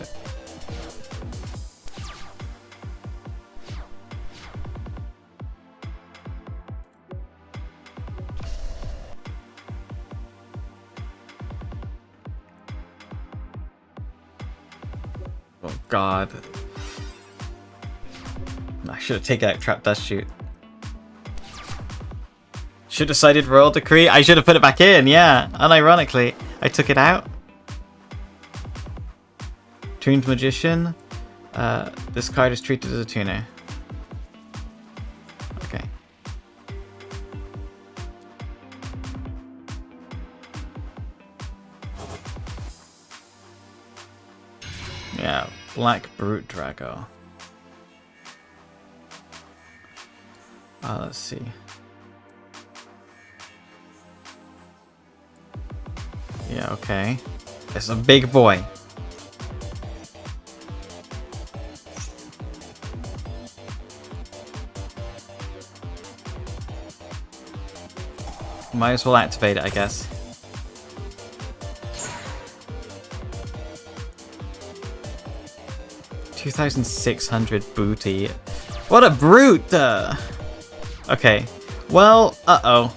Oh god. I should have taken out Trap Dust Shoot. Should have decided Royal Decree. I should have put it back in, yeah. Unironically, I took it out. Tuned Magician. This card is treated as a tuner. Okay. Yeah, Black Brute Drago. Let's see. Yeah, okay. It's a big boy. Might as well activate it, I guess. $2,600 booty. What a brute! Okay. Well, uh-oh.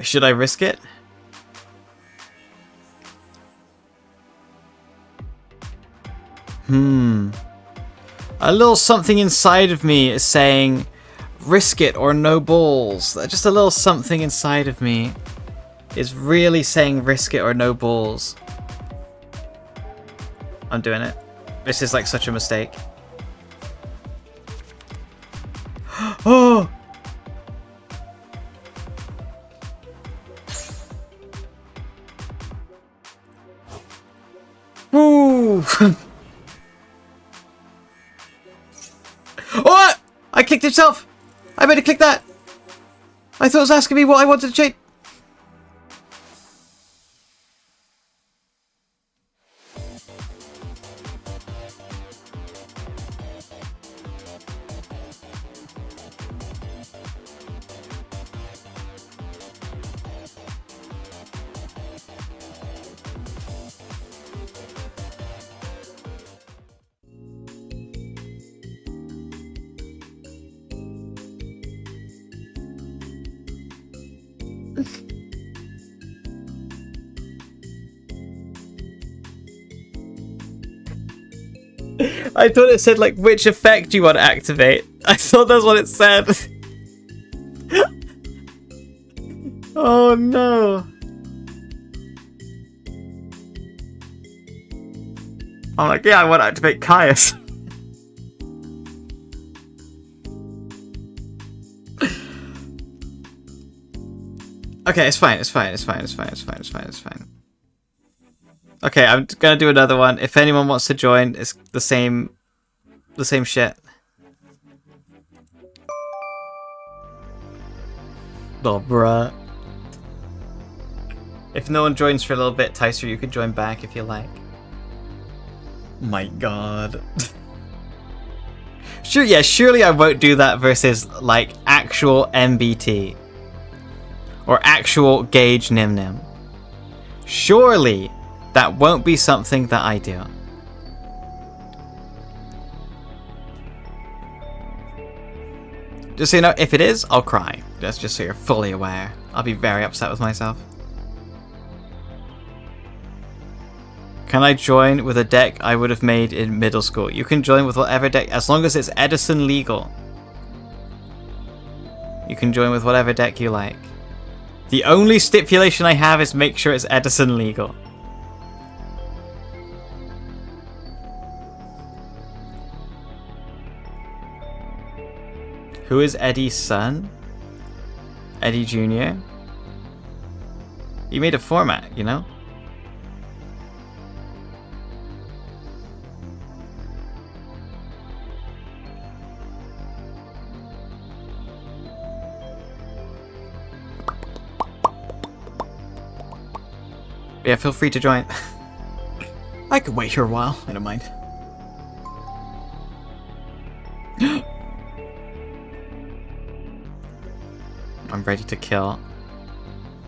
Should I risk it? A little something inside of me is saying, risk it or no balls. Just a little something inside of me is really saying risk it or no balls. I'm doing it. This is like such a mistake. Oh! Ooh! Oh! I clicked itself! I better click that! I thought it was asking me what I wanted to change. I thought it said, like, which effect you want to activate. I thought that's what it said. Oh, no. I'm like, yeah, I want to activate Caius. Okay, it's fine, it's fine, it's fine, it's fine, it's fine, it's fine, it's fine. Okay, I'm gonna do another one. If anyone wants to join, it's the same shit. Oh, bruh. If no one joins for a little bit, Tyser, you can join back if you like. My god. Sure, yeah, surely I won't do that versus, like, actual MBT. Or actual Gauge Nim Nim. Surely that won't be something that I do. Just so you know, if it is, I'll cry. That's just so you're fully aware. I'll be very upset with myself. Can I join with a deck I would have made in middle school? You can join with whatever deck, as long as it's Edison legal. You can join with whatever deck you like. The only stipulation I have is make sure it's Edison legal. Who is Eddie's son? Eddie Jr.? He made a format, you know? Yeah, feel free to join. I could wait here a while, I don't mind. I'm ready to kill.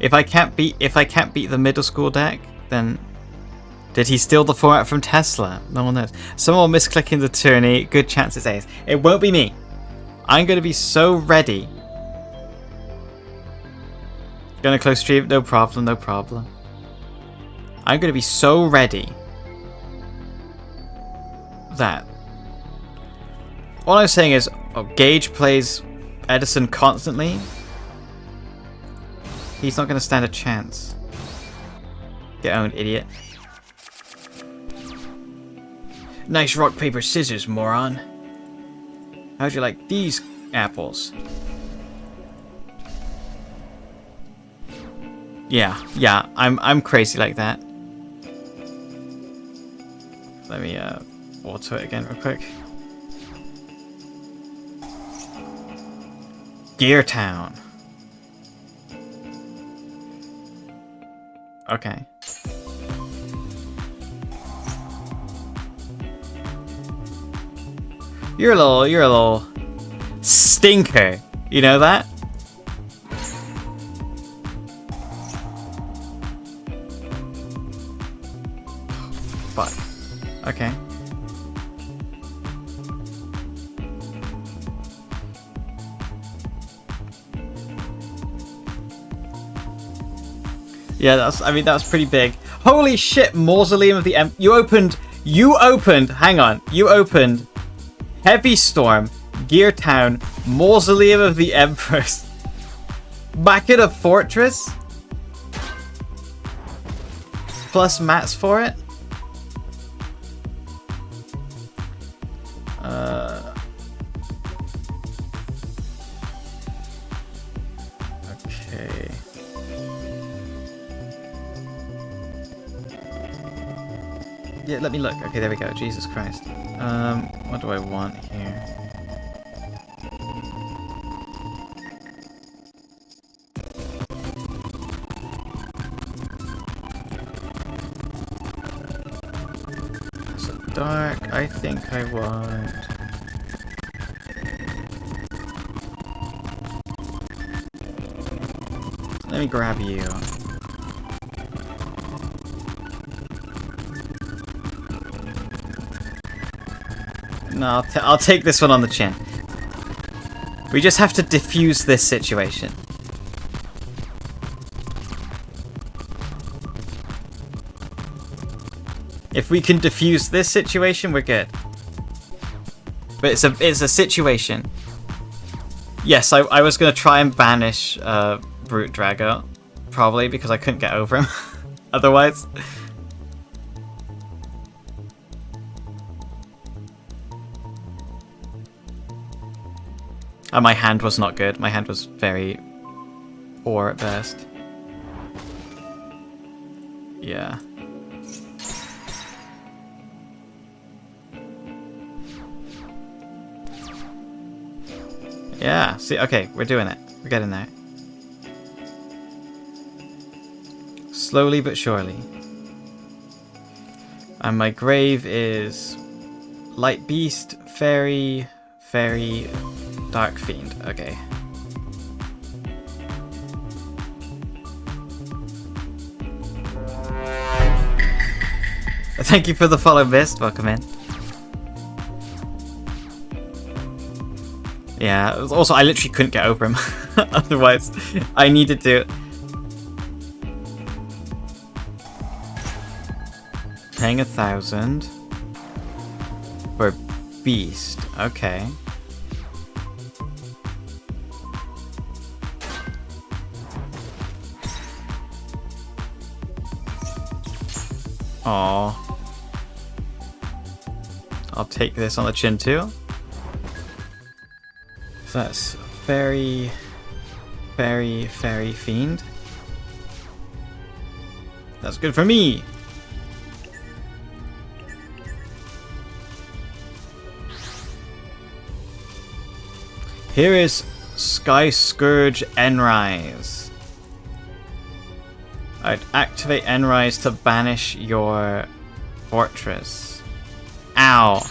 If I can't beat the middle school deck, then did he steal the format from Tesla? No one knows. Someone will misclick in the tourney. Good chance it's Ace. It won't be me. I'm gonna be so ready. Gonna close stream? No problem, no problem. I'm gonna be so ready that all I'm saying is, Gage plays Edison constantly. He's not gonna stand a chance. Get owned, idiot. Nice rock, paper, scissors, moron. How'd you like these apples? Yeah, I'm crazy like that. Let me auto it again real quick. Gear Town. Okay. You're a little stinker. You know that? Fuck. Okay. Yeah, that's pretty big. Holy shit, Mausoleum of the you opened, hang on, you opened Heavy Storm, Gear Town, Mausoleum of the Emperors. Back in a fortress? Plus mats for it? Okay. Yeah, let me look. Okay, there we go. Jesus Christ. What do I want here? So dark, I think I want... Let me grab you. No, I'll take this one on the chin. We just have to diffuse this situation. If we can diffuse this situation, we're good. But it's a situation. Yes, I was gonna try and banish Brute Drago, probably because I couldn't get over him. Otherwise. My hand was not good. My hand was very poor at best. Yeah. Yeah, see, okay, we're doing it. We're getting there. Slowly but surely. And my grave is Light Beast, Fairy, Fairy, Dark Fiend. Okay. Thank you for the follow, Mist. Welcome in. Yeah, also I literally couldn't get over him. Otherwise, I needed to. Paying 1,000 for Beast. Okay. Aww. I'll take this on the chin too. So that's Fairy, Fairy, Fairy Fiend. That's good for me. Here is Sky Scourge Enrise. I'd activate Enrise to banish your fortress. Ow.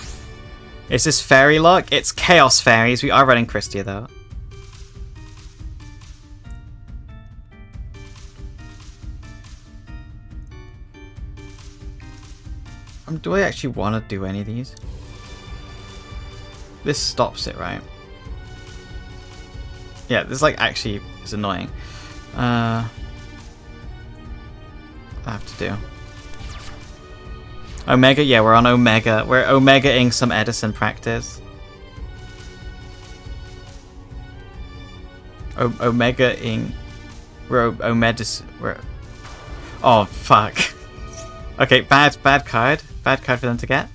Is this Fairy Lock? It's Chaos Fairies. We are running Christia though. Do I actually want to do any of these? This stops it, right? Yeah, this like actually is annoying. I have to do Omega. Yeah, we're on Omega. We're Omega-ing some Edison practice. Omega-ing We're... Oh, fuck. Okay, bad card. Bad card for them to get.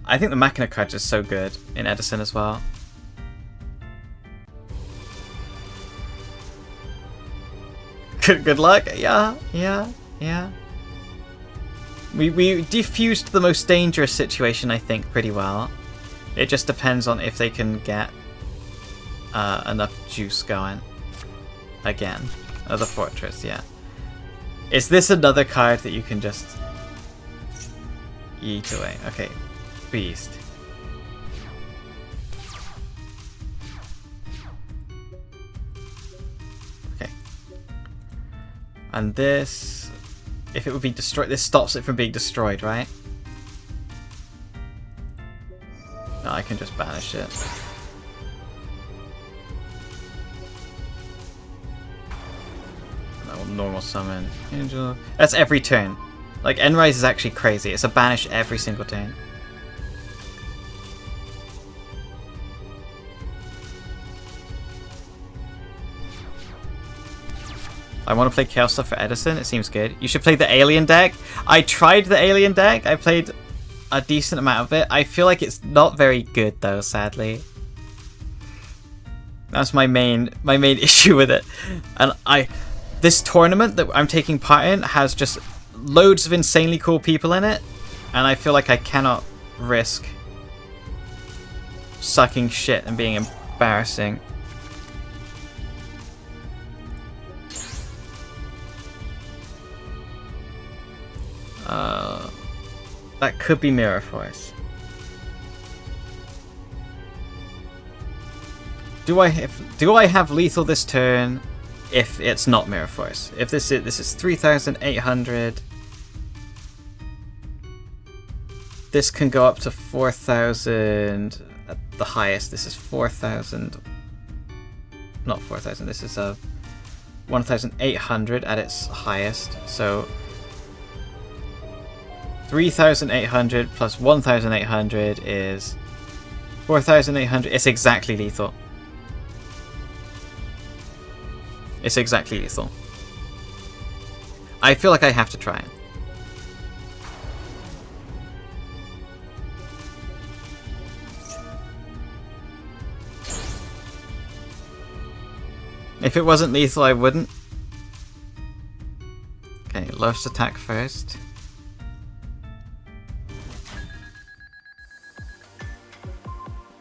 I think the Machina card's just so good in Edison as well. Good luck. Yeah. We diffused the most dangerous situation, I think, pretty well. It just depends on if they can get enough juice going. Again. Another fortress, yeah. Is this another card that you can just eat away? Okay. Beast. Okay. And this... If it would be destroyed... This stops it from being destroyed, right? No, I can just banish it. No, normal summon. Angel. That's every turn. Like, Endrise is actually crazy. It's a banish every single turn. I want to play Chaos stuff for Edison. It seems good. You should play the Alien deck. I tried the Alien deck. I played a decent amount of it. I feel like it's not very good though, sadly. That's my main issue with it. And this tournament that I'm taking part in has just loads of insanely cool people in it, and I feel like I cannot risk sucking shit and being embarrassing. That could be Mirror Force. Do I have lethal this turn if it's not Mirror Force? If this is 3,800. This can go up to 4,000 at the highest. This is 4,000. Not 4,000. This is 1,800 at its highest. So 3,800 plus 1,800 is 4,800. It's exactly lethal. It's exactly lethal. I feel like I have to try it. If it wasn't lethal, I wouldn't. Okay, lowest attack first.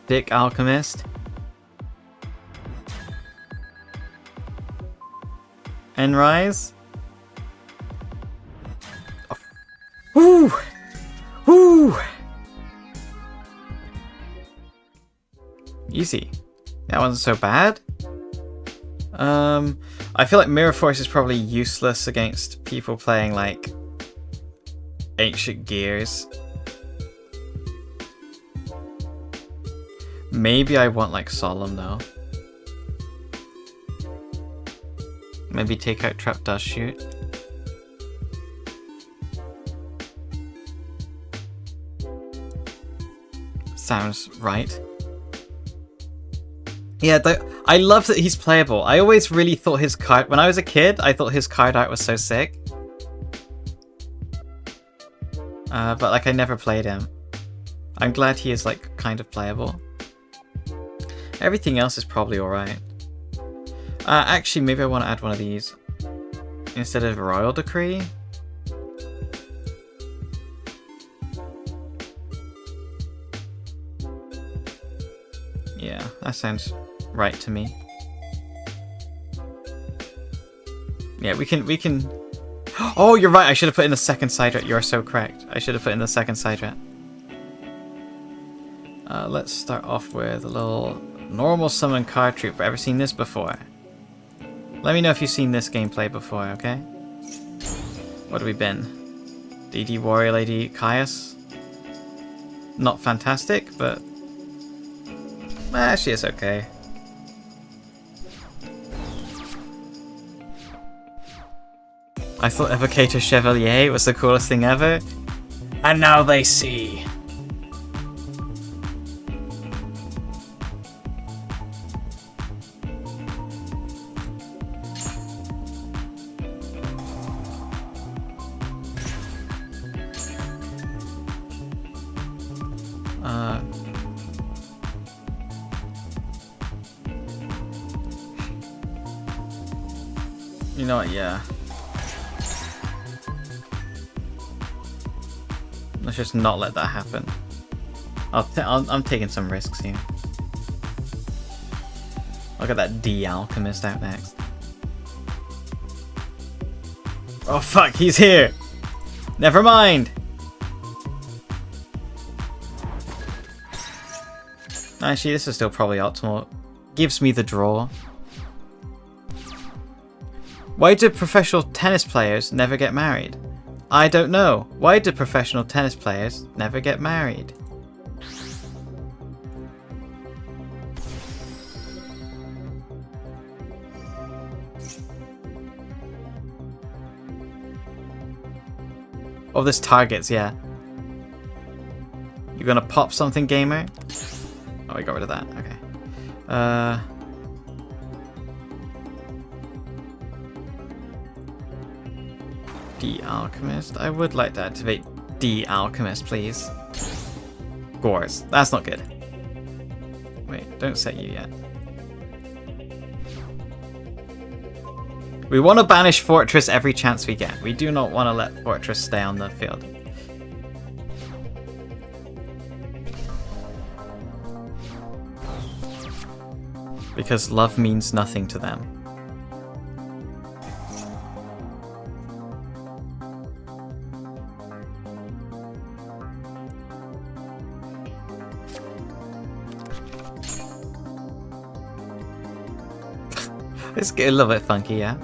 Dick Alchemist. Endrise. Oh. Woo! Woo! Easy. That wasn't so bad. I feel like Mirror Force is probably useless against people playing like Ancient Gears. Maybe I want like Solemn though. Maybe take out Trap Dust Shoot. Sounds right. Yeah, I love that he's playable. I always really thought his card... When I was a kid, I thought his card art was so sick. But like I never played him. I'm glad he is like kind of playable. Everything else is probably alright. Actually, maybe I want to add one of these. Instead of Royal Decree. Yeah, that sounds right to me. Yeah, we can... Oh, you're right! I should have put in the second side rat. You're so correct. I should have put in the second side rat. Let's start off with a little normal summon card trooper. Ever seen this before? Let me know if you've seen this gameplay before, okay? What have we been? DD Warrior Lady Caius? Not fantastic, but... she is okay. I thought Evocator Chevalier was the coolest thing ever. And now they see. You know what? Yeah. Let's just not let that happen. I'm taking some risks here. I'll get that D Alchemist out next. Oh fuck, he's here! Never mind! Actually, this is still probably optimal. Gives me the draw. Why do professional tennis players never get married? I don't know. Why do professional tennis players never get married? Oh, this targets, yeah. You're gonna pop something, gamer? Oh, I got rid of that. Okay. D Alchemist. I would like to activate D Alchemist, please. Gores. That's not good. Wait, don't set you yet. We want to banish Fortress every chance we get. We do not want to let Fortress stay on the field. Because love means nothing to them. It's getting a little bit funky, yeah.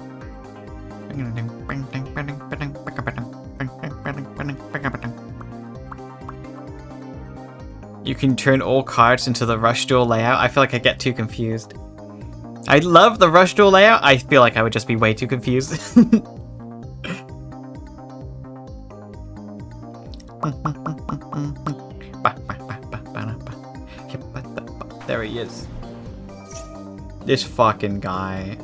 You can turn all cards into the Rush Duel layout. I feel like I get too confused. I love the Rush Duel layout. I feel like I would just be way too confused. There he is. This fucking guy.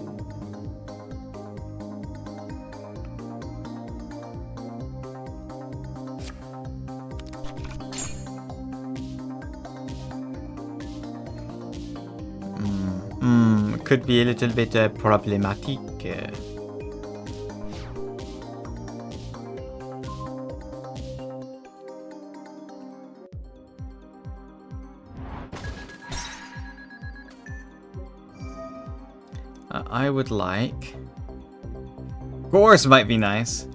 Could be a little bit problematic. I would like... Gores might be nice.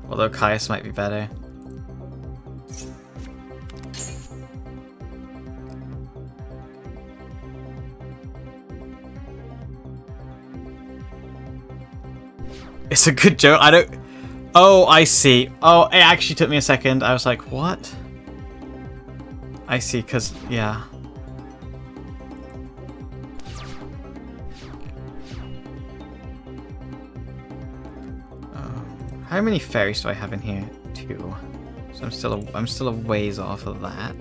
Although Caius might be better. It's a good joke. I don't... Oh, I see. Oh, it actually took me a second. I was like, what? I see, because, yeah. How many fairies do I have in here? 2. So I'm still a ways off of that.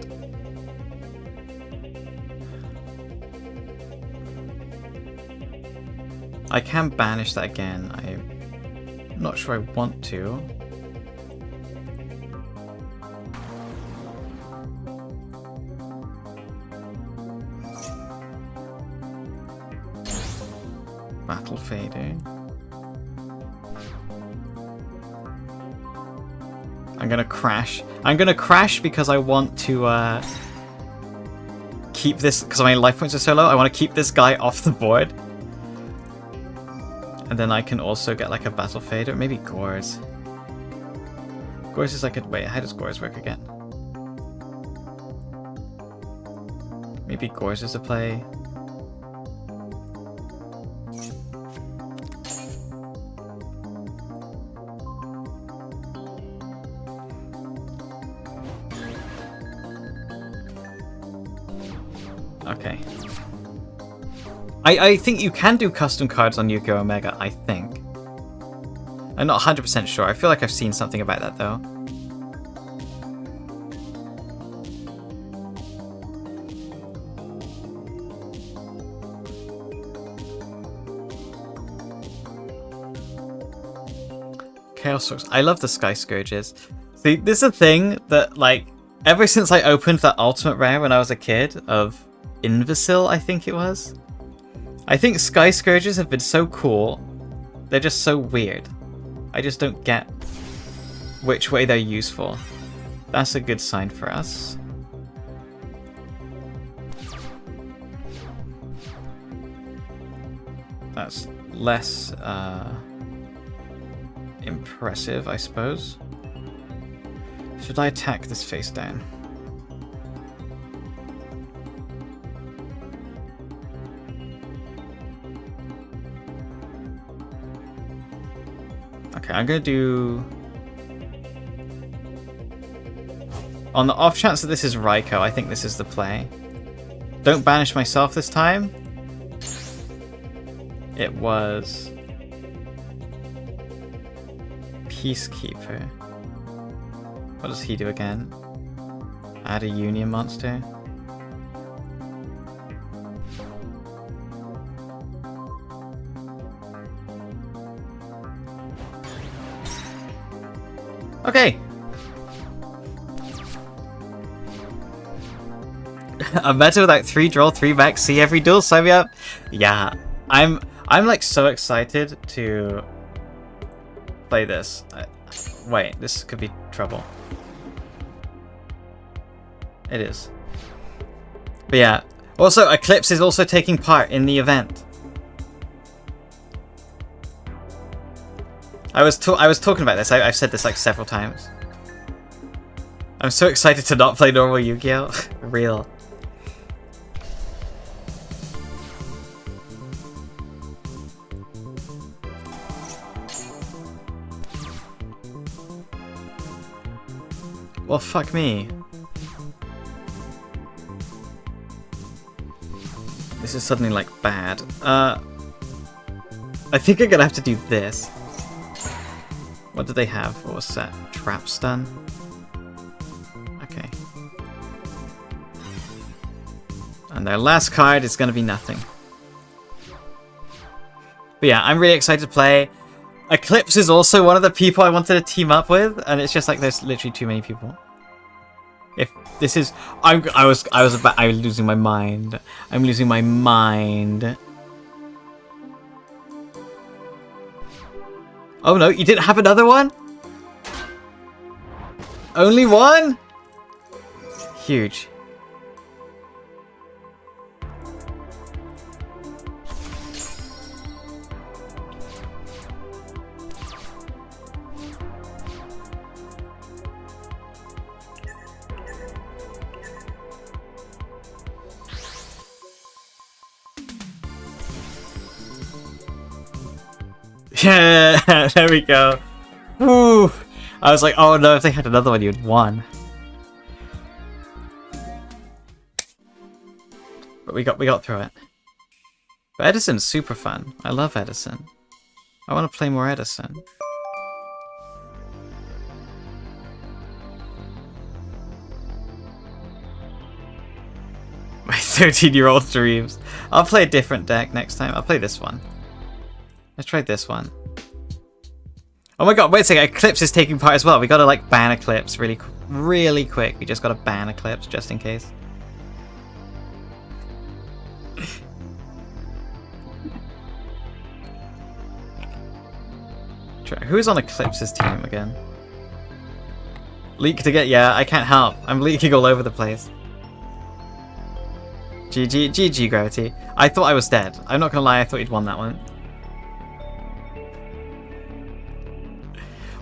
I can banish that again. I'm not sure I want to. Battle Fader. I'm gonna crash. I'm gonna crash because I want to keep this, because my life points are so low, I want to keep this guy off the board. And then I can also get like a Battle Fader, maybe Gores. Gores is like a... Wait, how does Gores work again? Maybe Gores is a play. Okay. I think you can do custom cards on Yu-Gi-Oh! Omega, I think. I'm not 100% sure. I feel like I've seen something about that, though. Chaos Source. I love the Sky Scourges. See, this is a thing that, like, ever since I opened that Ultimate Rare when I was a kid of Invisil, I think it was, I think Sky Scourges have been so cool. They're just so weird. I just don't get which way they're useful. That's a good sign for us. That's less impressive, I suppose. Should I attack this face down? Okay, I'm gonna do... On the off chance that this is Raikou, I think this is the play. Don't banish myself this time. It was... Peacekeeper. What does he do again? Add a Union monster. Okay. A meta without 3 draw, 3 back, see every duel, sign me up. Yeah, I'm like so excited to play this. Wait, this could be trouble. It is. But yeah. Also, Eclipse is also taking part in the event. I was talking about this. I've said this like several times. I'm so excited to not play normal Yu-Gi-Oh! Real. Well, fuck me. This is suddenly like bad. I think I'm gonna have to do this. What did they have? What was that? Trap stun? Okay. And their last card is gonna be nothing. But yeah, I'm really excited to play. Eclipse is also one of the people I wanted to team up with, and it's just like there's literally too many people. If this is, I was losing my mind. I'm losing my mind. Oh no, you didn't have another one? Only one? Huge. Yeah, there we go. Woo! I was like, oh no, if they had another one, you'd won. But we got through it. But Edison's super fun. I love Edison. I want to play more Edison. My 13-year-old dreams. I'll play a different deck next time. I'll play this one. Let's try this one. Oh my god, wait a second. Eclipse is taking part as well. We gotta like ban Eclipse really quick. We just gotta ban Eclipse just in case. Who's on Eclipse's team again? Leak to get... Yeah, I can't help. I'm leaking all over the place. GG, Gravity. I thought I was dead. I'm not gonna lie, I thought you'd won that one.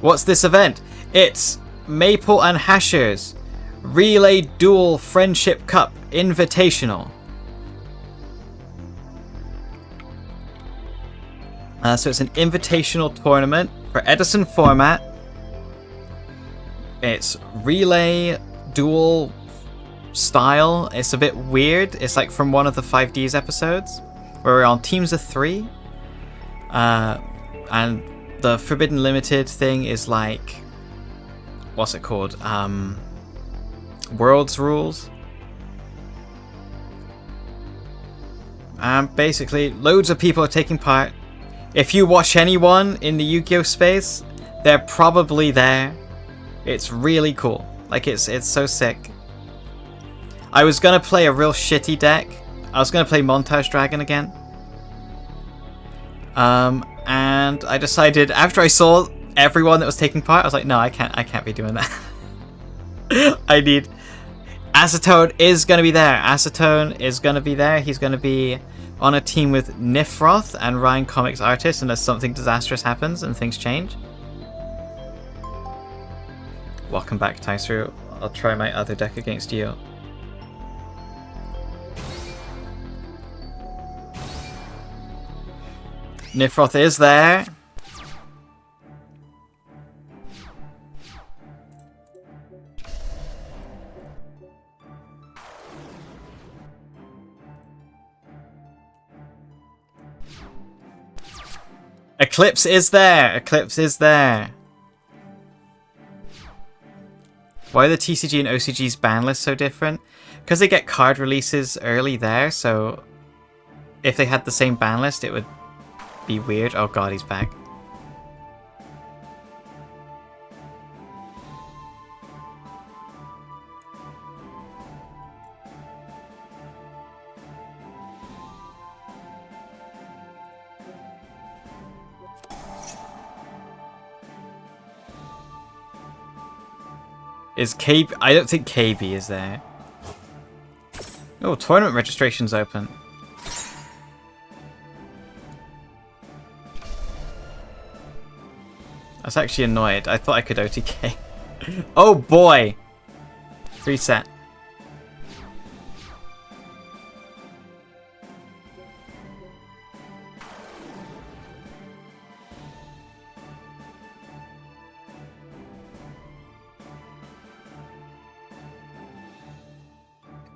What's this event? It's Maple and Hasher's Relay Duel Friendship Cup Invitational. So it's an invitational tournament for Edison format. It's relay duel style. It's a bit weird. It's like from one of the 5Ds episodes where we're on teams of 3. And the Forbidden Limited thing is like, what's it called? World's Rules. Basically, loads of people are taking part. If you watch anyone in the Yu-Gi-Oh space, they're probably there. It's really cool. Like, it's so sick. I was gonna play a real shitty deck. I was gonna play Montage Dragon again. And I decided after I saw everyone that was taking part, I was like, no, I can't be doing that. I need... Acetone is going to be there. Acetone is going to be there. He's going to be on a team with Nifroth and Ryan Comics Artist unless something disastrous happens and things change. Welcome back, Tyceru. I'll try my other deck against you. Nifroth is there. Eclipse is there. Eclipse is there. Why are the TCG and OCG's ban lists so different? Because they get card releases early there, so if they had the same ban list, it would be weird. Oh god, he's back. Is KB? I don't think KB is there. Oh, tournament registration's open. I was actually annoyed. I thought I could OTK. Oh boy! Reset.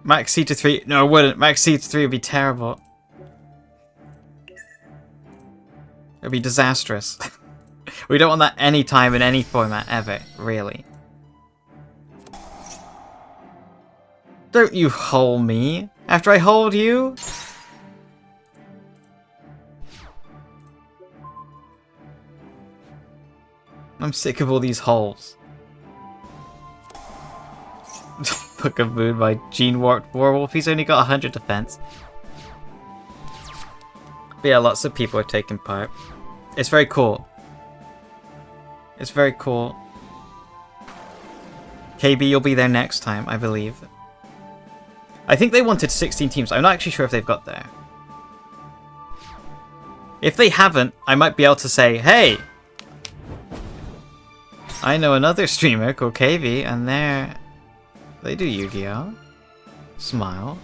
Max C to 3. No, it wouldn't. Max C to 3 would be terrible. It would be disastrous. We don't want that any time in any format ever, really. Don't you hole me after I hold you? I'm sick of all these holes. Book of Moon by Gene Warped Warwolf. He's only got 100 defense. But yeah, lots of people are taking part. It's very cool. It's very cool. KB, you'll be there next time, I believe. I think they wanted 16 teams. I'm not actually sure if they've got there. If they haven't, I might be able to say, hey! I know another streamer called KB, and they do Yu-Gi-Oh! Smile.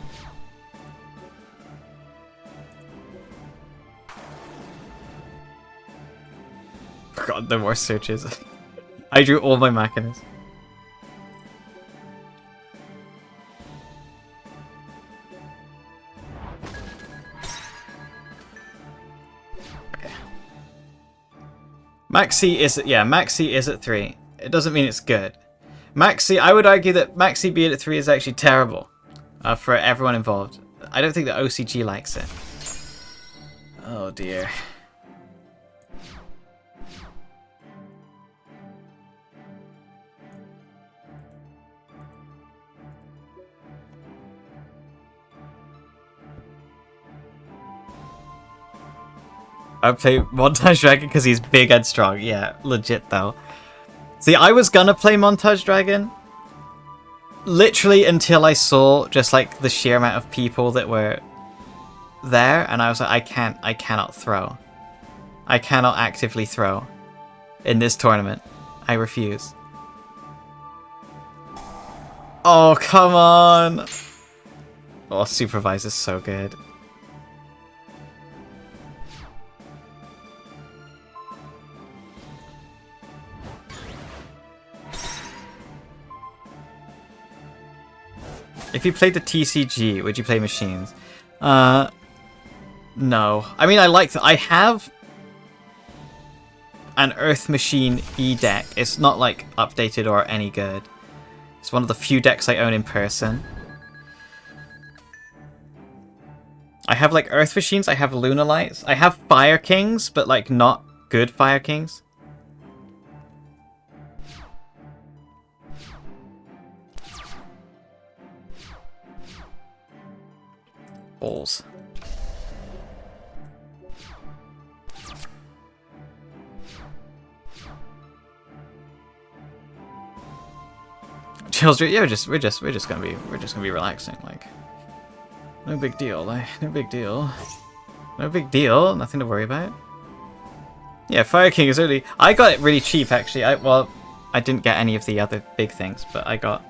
God, the more searches. I drew all my Machinas. Okay. Maxi is, yeah, Maxi is at 3. It doesn't mean it's good. Maxi, I would argue that Maxi being at 3 is actually terrible for everyone involved. I don't think the OCG likes it. Oh dear. I play Montage Dragon because he's big and strong. Yeah, legit though. See, I was gonna play Montage Dragon literally until I saw just like the sheer amount of people that were there, and I was like, I cannot throw. I cannot actively throw in this tournament. I refuse. Oh, come on. Oh, Supervisor's so good. If you played the TCG, would you play machines? No. I mean, I have an Earth Machine E deck. It's not like updated or any good. It's one of the few decks I own in person. I have like Earth Machines, I have Lunalights, I have Fire Kings, but like not good Fire Kings. Balls. chill stream. Yeah, we're just gonna be relaxing. Like, no big deal. Like, no big deal. No big deal. Nothing to worry about. Yeah, Fire King is really. I got it really cheap actually. I didn't get any of the other big things, but I got.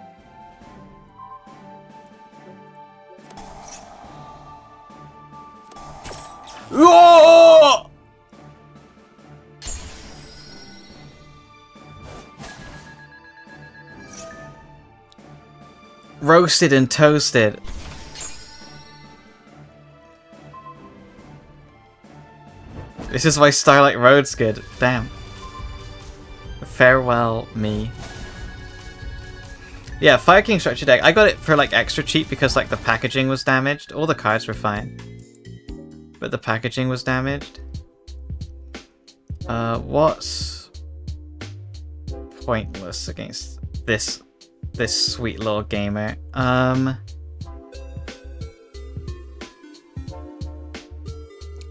Whoa! Roasted and toasted. This is why Starlight Road's good. Damn. Farewell, me. Yeah, Fire King structure deck. I got it for like extra cheap because like the packaging was damaged. All the cards were fine, but the packaging was damaged. What's pointless against this sweet little gamer?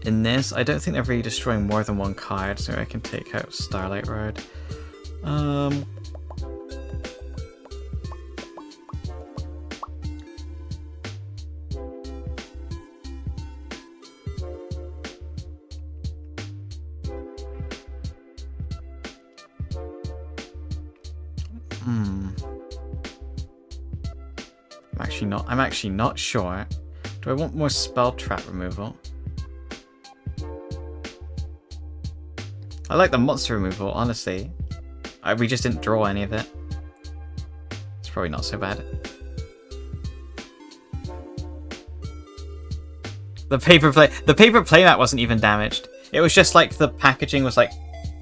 In this, I don't think they're really destroying more than one card, so I can take out Starlight Road. I'm actually not sure. Do I want more spell trap removal? I like the monster removal, honestly. We just didn't draw any of it. It's probably not so bad. The paper playmat wasn't even damaged. It was just like the packaging was like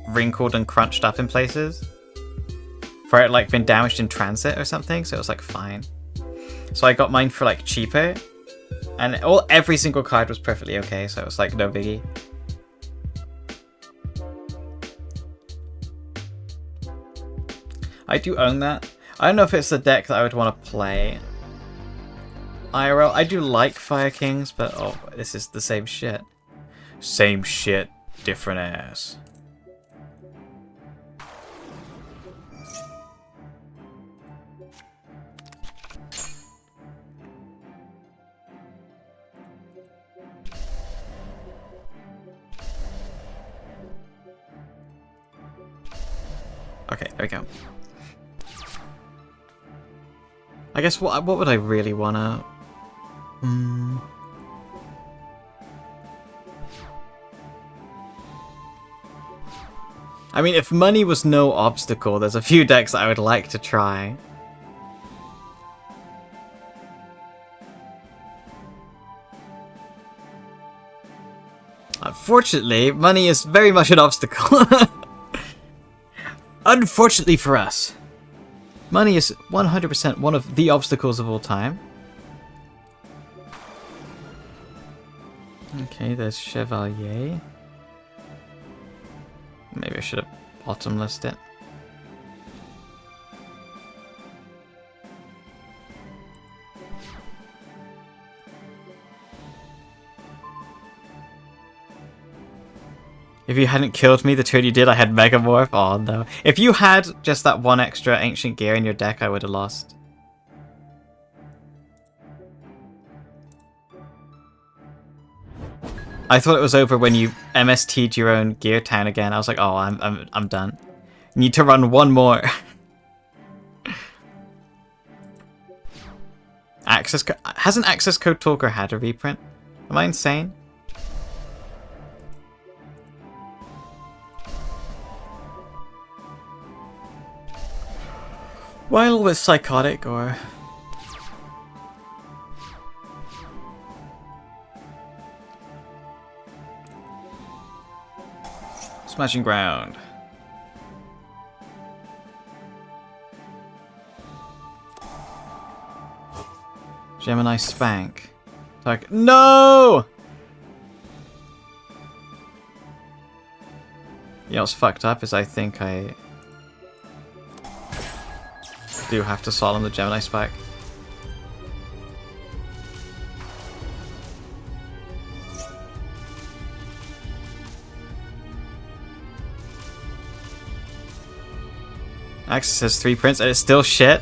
wrinkled and crunched up in places. For it like been damaged in transit or something, so it was like fine. So I got mine for like cheaper. And every single card was perfectly okay, so it was like no biggie. I do own that. I don't know if it's the deck that I would want to play. IRL, I do like Fire Kings, but oh, this is the same shit. Same shit, different ass. Okay, there we go. I guess what would I really wanna? I mean, if money was no obstacle, there's a few decks I would like to try. Unfortunately, money is very much an obstacle. Unfortunately for us. Money is 100% one of the obstacles of all time. Okay, there's Chevalier. Maybe I should have bottomlessed it. If you hadn't killed me the turn you did, I had Megamorph. Oh no. If you had just that one extra Ancient Gear in your deck, I would have lost. I thought it was over when you MST'd your own Gear Town again. I was like, oh, I'm done. You need to run one more. Hasn't Access Code Talker had a reprint? Am I insane? While with Psychotic or... Smashing Ground. Gemini Spank. Like, no! You know what's fucked up is I think I do have to solemn the Gemini Spike. Axis has 3 prints and it's still shit.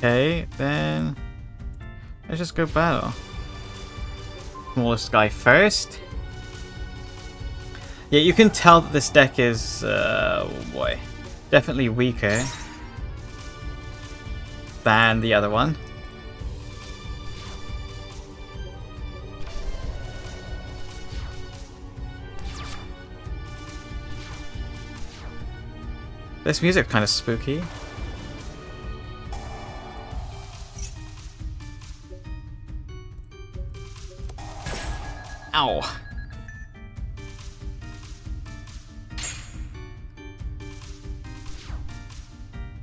Okay, then let's just go battle. Smallest guy first. Yeah, you can tell that this deck is, oh boy, definitely weaker than the other one. This music kind of spooky. Ow.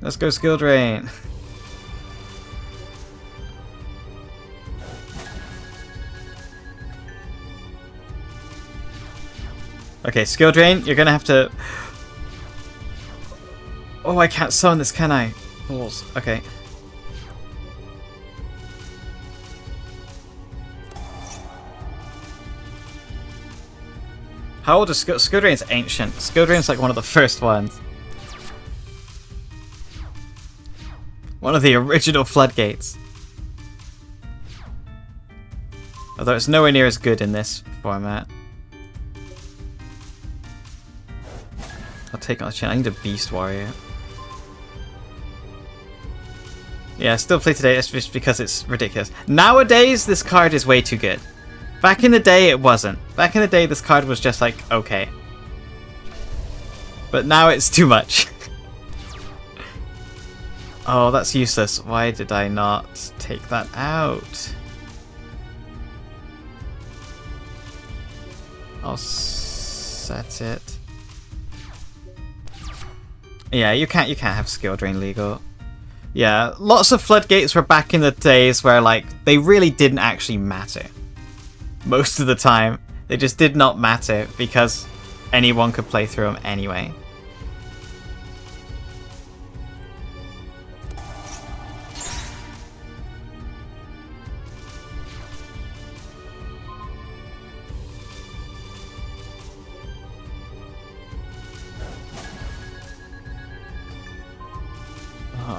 Let's go skill drain. Okay, skill drain, you're gonna have to... Oh, I can't summon this, can I? Balls. Okay. How old is Skill Drain's ancient. Skill Drain's like one of the first ones. One of the original floodgates. Although it's nowhere near as good in this format. I'll take on the chin. I need a Beast Warrior. Yeah, still play today, it's just because it's ridiculous. Nowadays, this card is way too good. Back in the day, it wasn't. Back in the day, this card was just like, okay. But now it's too much. Oh, that's useless. Why did I not take that out? I'll set it. Yeah, you can't have skill drain legal. Yeah, lots of floodgates were back in the days where like they really didn't actually matter. Most of the time, they just did not matter because anyone could play through them anyway.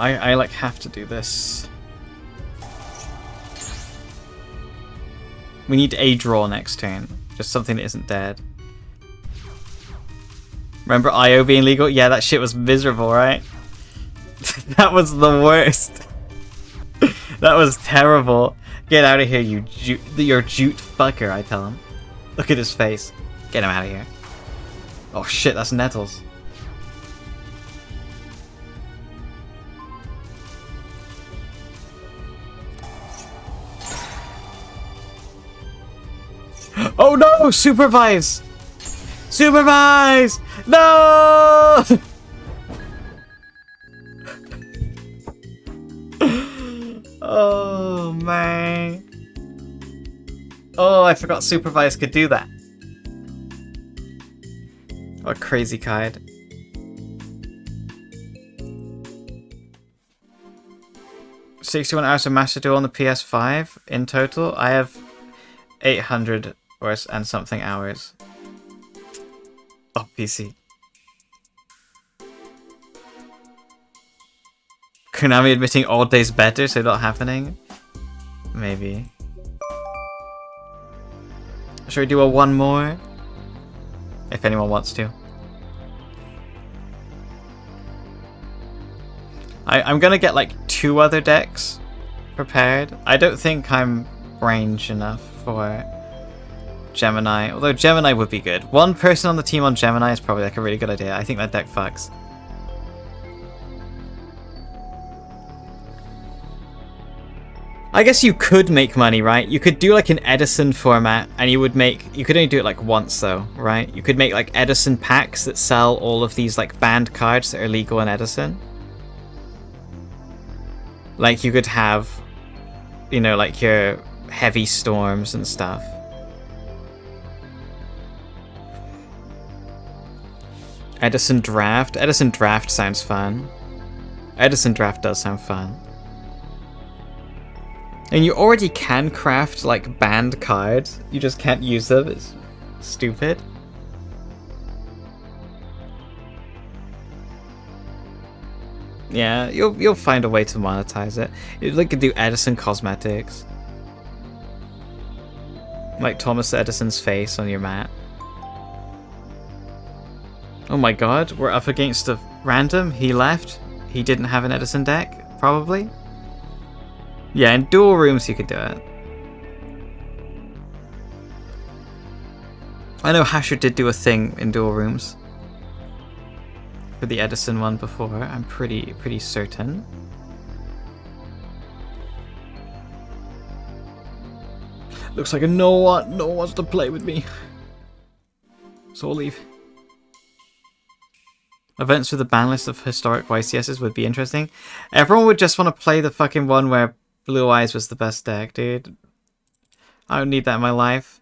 I like have to do this. We need a draw next turn. Just something that isn't dead. Remember IO being legal? Yeah, that shit was miserable, right? That was the worst. That was terrible. Get out of here, you you're jute fucker, I tell him. Look at his face. Get him out of here. Oh shit, that's Nettles. Oh no! Supervise! Supervise! No! Oh man. Oh, I forgot Supervise could do that. What a crazy card. $61 hours of Master Duel on the PS5 in total. I have 800 and something hours. Oh, PC. Konami admitting all days better, so not happening? Maybe. Should we do a one more? If anyone wants to. I'm gonna get like 2 other decks prepared. I don't think I'm range enough for Gemini, although Gemini would be good. One person on the team on Gemini is probably like a really good idea. I think that deck fucks. I guess you could make money, right? You could do like an Edison format and you could only do it like once though, right? You could make like Edison packs that sell all of these like banned cards that are legal in Edison. Like you could have, you know, like your heavy storms and stuff. Edison Draft? Edison Draft sounds fun. Edison Draft does sound fun. And you already can craft, like, banned cards. You just can't use them. It's stupid. Yeah, you'll find a way to monetize it. You could do Edison cosmetics. Like Thomas Edison's face on your mat. Oh my god, we're up against a random. He left. He didn't have an Edison deck, probably. Yeah, in dual rooms you could do it. I know Hasher did do a thing in dual rooms. For the Edison one before, I'm pretty certain. Looks like no one wants to play with me. So I'll leave. Events with a ban list of historic YCSs would be interesting. Everyone would just want to play the fucking one where Blue Eyes was the best deck, dude. I don't need that in my life.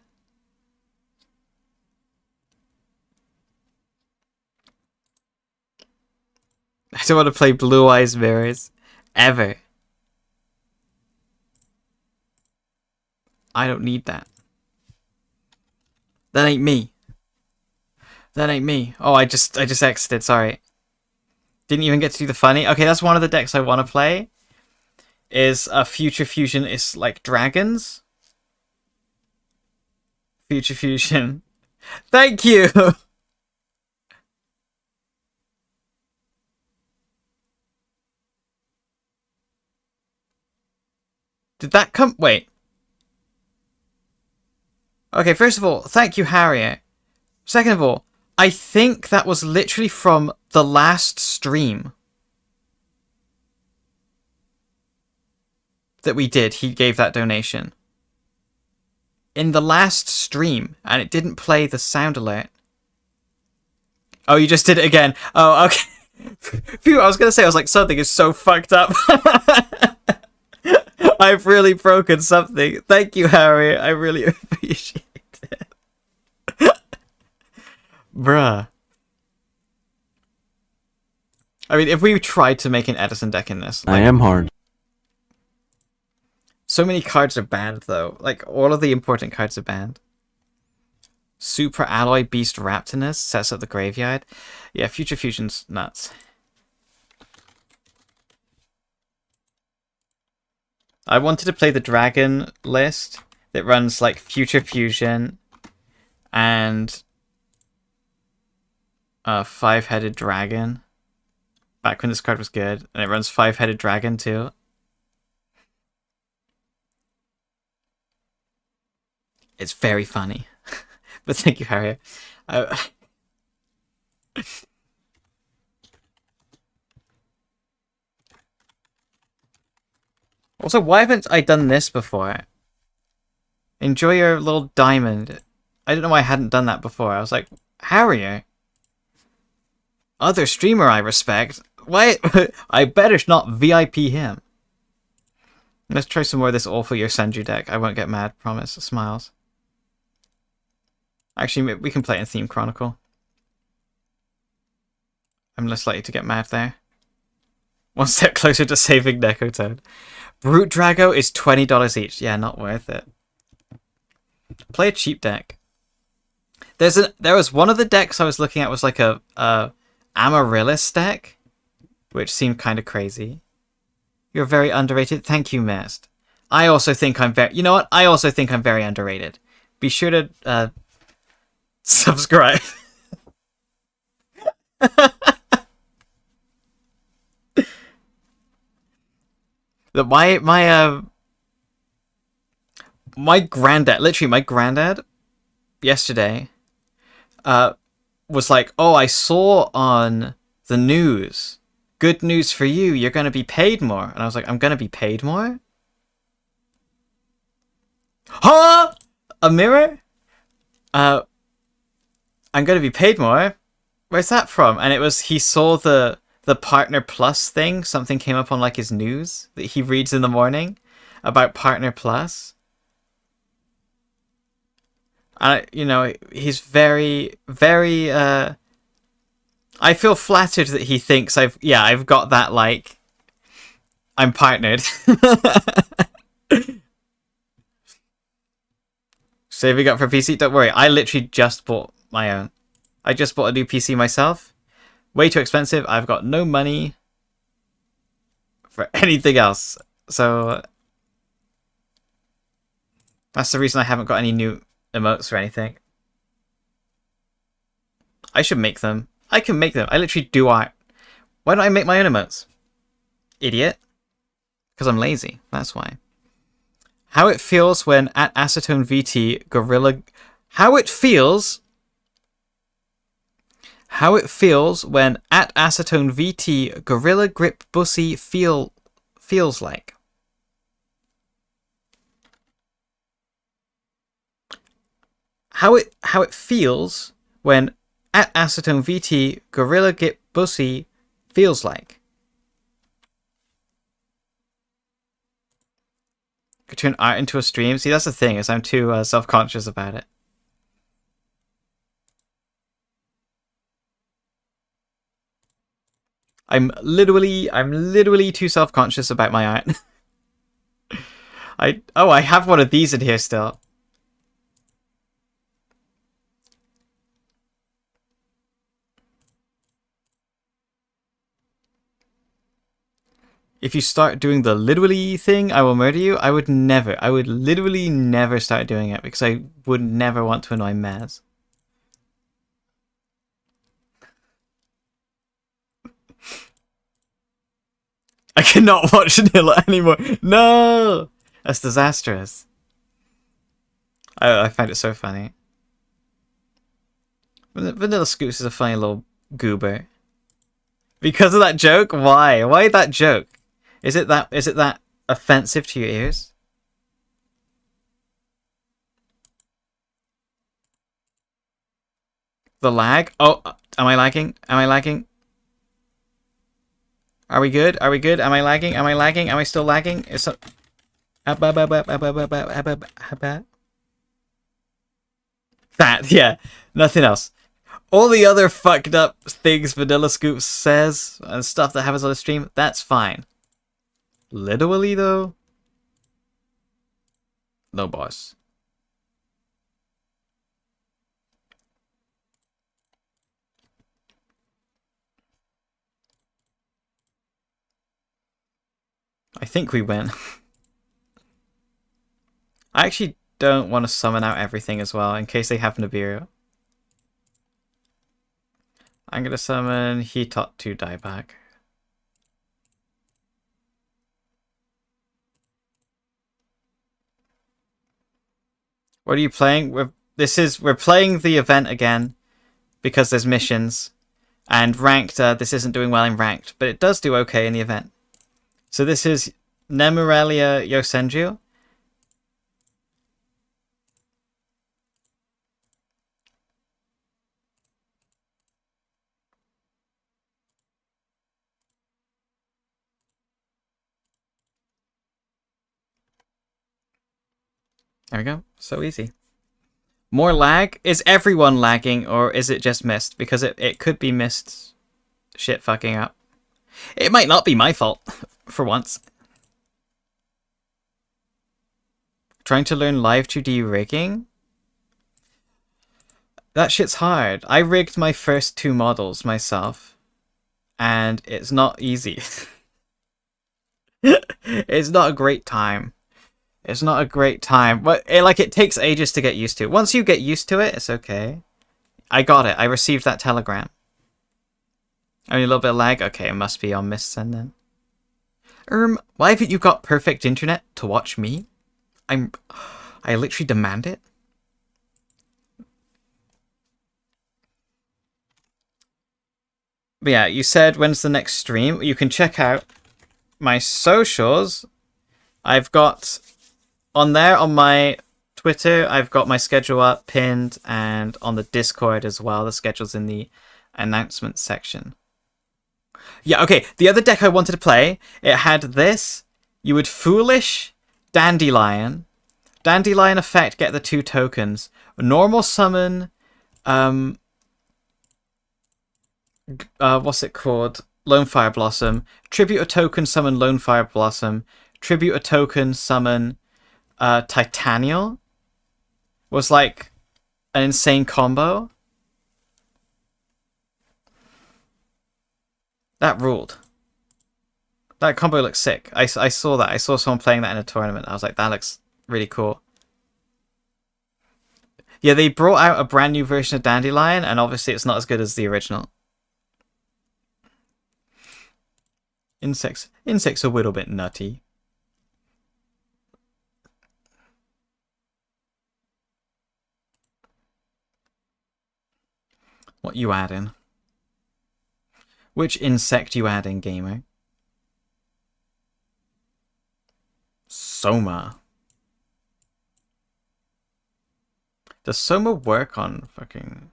I don't want to play Blue Eyes Mirrors. Ever. I don't need that. That ain't me. That ain't me. Oh, I just exited, sorry. Didn't even get to do the funny. Okay, that's one of the decks I want to play. Is a Future Fusion is like dragons. Future Fusion. Thank you! Did that come... Wait. Okay, first of all, thank you, Harriet. Second of all, I think that was literally from the last stream that we did. He gave that donation. In the last stream, and it didn't play the sound alert. Oh, you just did it again. Oh, okay. Phew, I was going to say, I was like, something is so fucked up. I've really broken something. Thank you, Harriet. I really appreciate it. Bruh. I mean, if we tried to make an Edison deck in this... I am hard. So many cards are banned, though. Like, all of the important cards are banned. Super Alloy Beast Raptinus sets up the graveyard. Yeah, Future Fusion's nuts. I wanted to play the dragon list that runs, like, Future Fusion and a 5-headed dragon. Back when this card was good. And it runs 5-headed dragon, too. It's very funny. But thank you, Harriet. Also, why haven't I done this before? Enjoy your little diamond. I don't know why I hadn't done that before. I was like, Harriet? Other streamer I respect. Why? I better not VIP him. Let's try some more of this awful Yosenju deck. I won't get mad, promise. Smiles. Actually, we can play it in Theme Chronicle. I'm less likely to get mad there. One step closer to saving Necotone. Brute Drago is $20 each. Yeah, not worth it. Play a cheap deck. There was one of the decks I was looking at was like a Amaryllis deck, which seemed kind of crazy. You're very underrated. Thank you, Mist. I also think I'm very... You know what? I also think I'm very underrated. Be sure to subscribe. My granddad, literally my granddad, yesterday, was like, "Oh, I saw on the news. Good news for you. You're gonna be paid more." And I was like, "I'm gonna be paid more? Huh? A mirror? I'm gonna be paid more? Where's that from?" And it was, he saw the Partner Plus thing. Something came up on like his news that he reads in the morning about Partner Plus. You know, he's very, very, I feel flattered that he thinks I've got that, like, I'm partnered. Saving up for PC? Don't worry, I literally just bought my own. I just bought a new PC myself. Way too expensive. I've got no money for anything else. So that's the reason I haven't got any new emotes or anything. I should make them. I can make them. I literally do art. Why don't I make my own emotes? Idiot. Because I'm lazy. That's why. How it feels when at Acetone VT Gorilla... How it feels when at Acetone VT Gorilla Grip Bussy feels like. How it feels when at Acetone VT Gorilla Grip Bussy feels like. Could turn art into a stream. See, that's the thing, is I'm too self-conscious about it. I'm literally too self-conscious about my art. I have one of these in here still. If you start doing the literally thing, I will murder you. I would literally never start doing it because I would never want to annoy Maz. I cannot watch Vanilla anymore. No! That's disastrous. I find it so funny. Vanilla Scoops is a funny little goober. Because of that joke? Why? Why that joke? Is it that offensive to your ears? The lag? Oh, am I lagging? Am I lagging? Are we good? Are we good? Am I lagging? Am I lagging? Am I still lagging? It's a... That, yeah. Nothing else. All the other fucked up things Vanilla Scoops says and stuff that happens on the stream, that's fine. Literally, though? No, boss. I think we win. I actually don't want to summon out everything as well, in case they have Nibiru. I'm going to summon Hitottu dieback. What are you playing? We're playing the event again because there's missions, and ranked. This isn't doing well in ranked, but it does do okay in the event. So this is Nemorelia Yosenju. There we go. So easy. More lag? Is everyone lagging, or is it just missed? Because it could be missed shit fucking up. It might not be my fault, for once. Trying to learn live 2D rigging? That shit's hard. I rigged my first 2 models myself, and it's not easy. It's not a great time. It's not a great time. But it takes ages to get used to. Once you get used to it, it's okay. I got it. I received that telegram. Only a little bit of lag? Okay, it must be on Mistsend then. Why haven't you got perfect internet to watch me? I literally demand it. But yeah, you said when's the next stream? You can check out my socials. I've got on there, on my Twitter, I've got my schedule up pinned, and on the Discord as well. The schedule's in the announcements section. Yeah, okay. The other deck I wanted to play, it had this. You would Foolish, Dandelion. Dandelion effect, get the 2 tokens. Normal summon, what's it called? Lone Fire Blossom. Tribute a token, summon Lone Fire Blossom. Tribute a token, summon Titanial. Was like an insane combo. That ruled. That combo looks sick. I saw that. I saw someone playing that in a tournament. I was like, that looks really cool. Yeah, they brought out a brand new version of Dandelion, and obviously it's not as good as the original. Insects are a little bit nutty. What you adding? Which insect you adding, gamer? Soma. Does Soma work on fucking...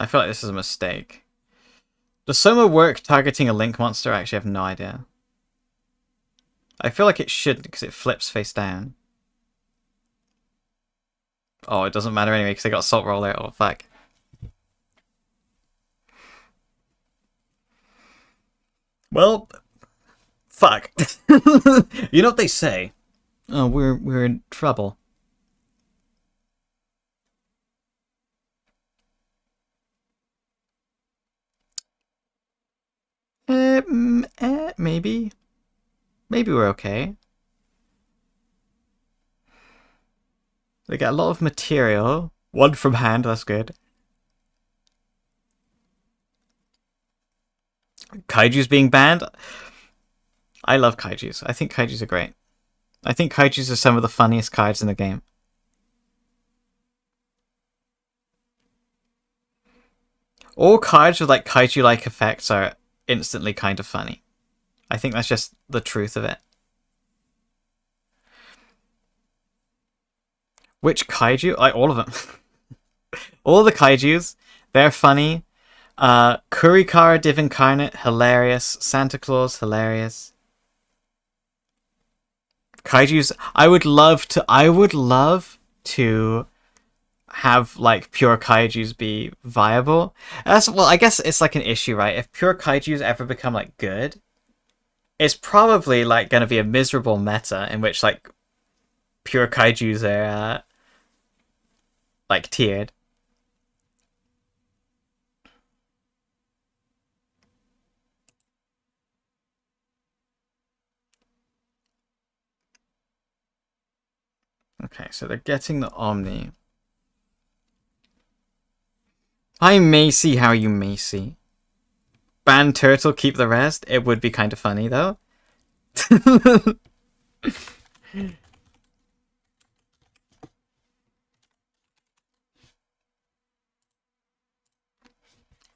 I feel like this is a mistake. Does Soma work targeting a link monster? I actually have no idea. I feel like it should because it flips face down. Oh, it doesn't matter anyway because they got Salt Roller. Oh, fuck. Well, fuck. You know what they say? Oh, we're in trouble. Maybe. Maybe we're okay. They get a lot of material. One from hand, that's good. Kaiju's being banned? I love Kaijus. I think Kaijus are great. I think Kaijus are some of the funniest cards in the game. All cards with like Kaiju-like effects are instantly kind of funny. I think that's just the truth of it. Which Kaiju? Like all of them. All the Kaijus, they're funny. Kurikara Div Incarnate, hilarious. Santa Claus, hilarious. Kaijus, I would love to have like pure Kaijus be viable. Well, I guess it's like an issue, right? If pure Kaijus ever become like good, it's probably like going to be a miserable meta in which like pure Kaijus are like tiered. Okay, so they're getting the Omni. Hi Macy, how are you, Macy? Ban Turtle, keep the rest? It would be kind of funny though.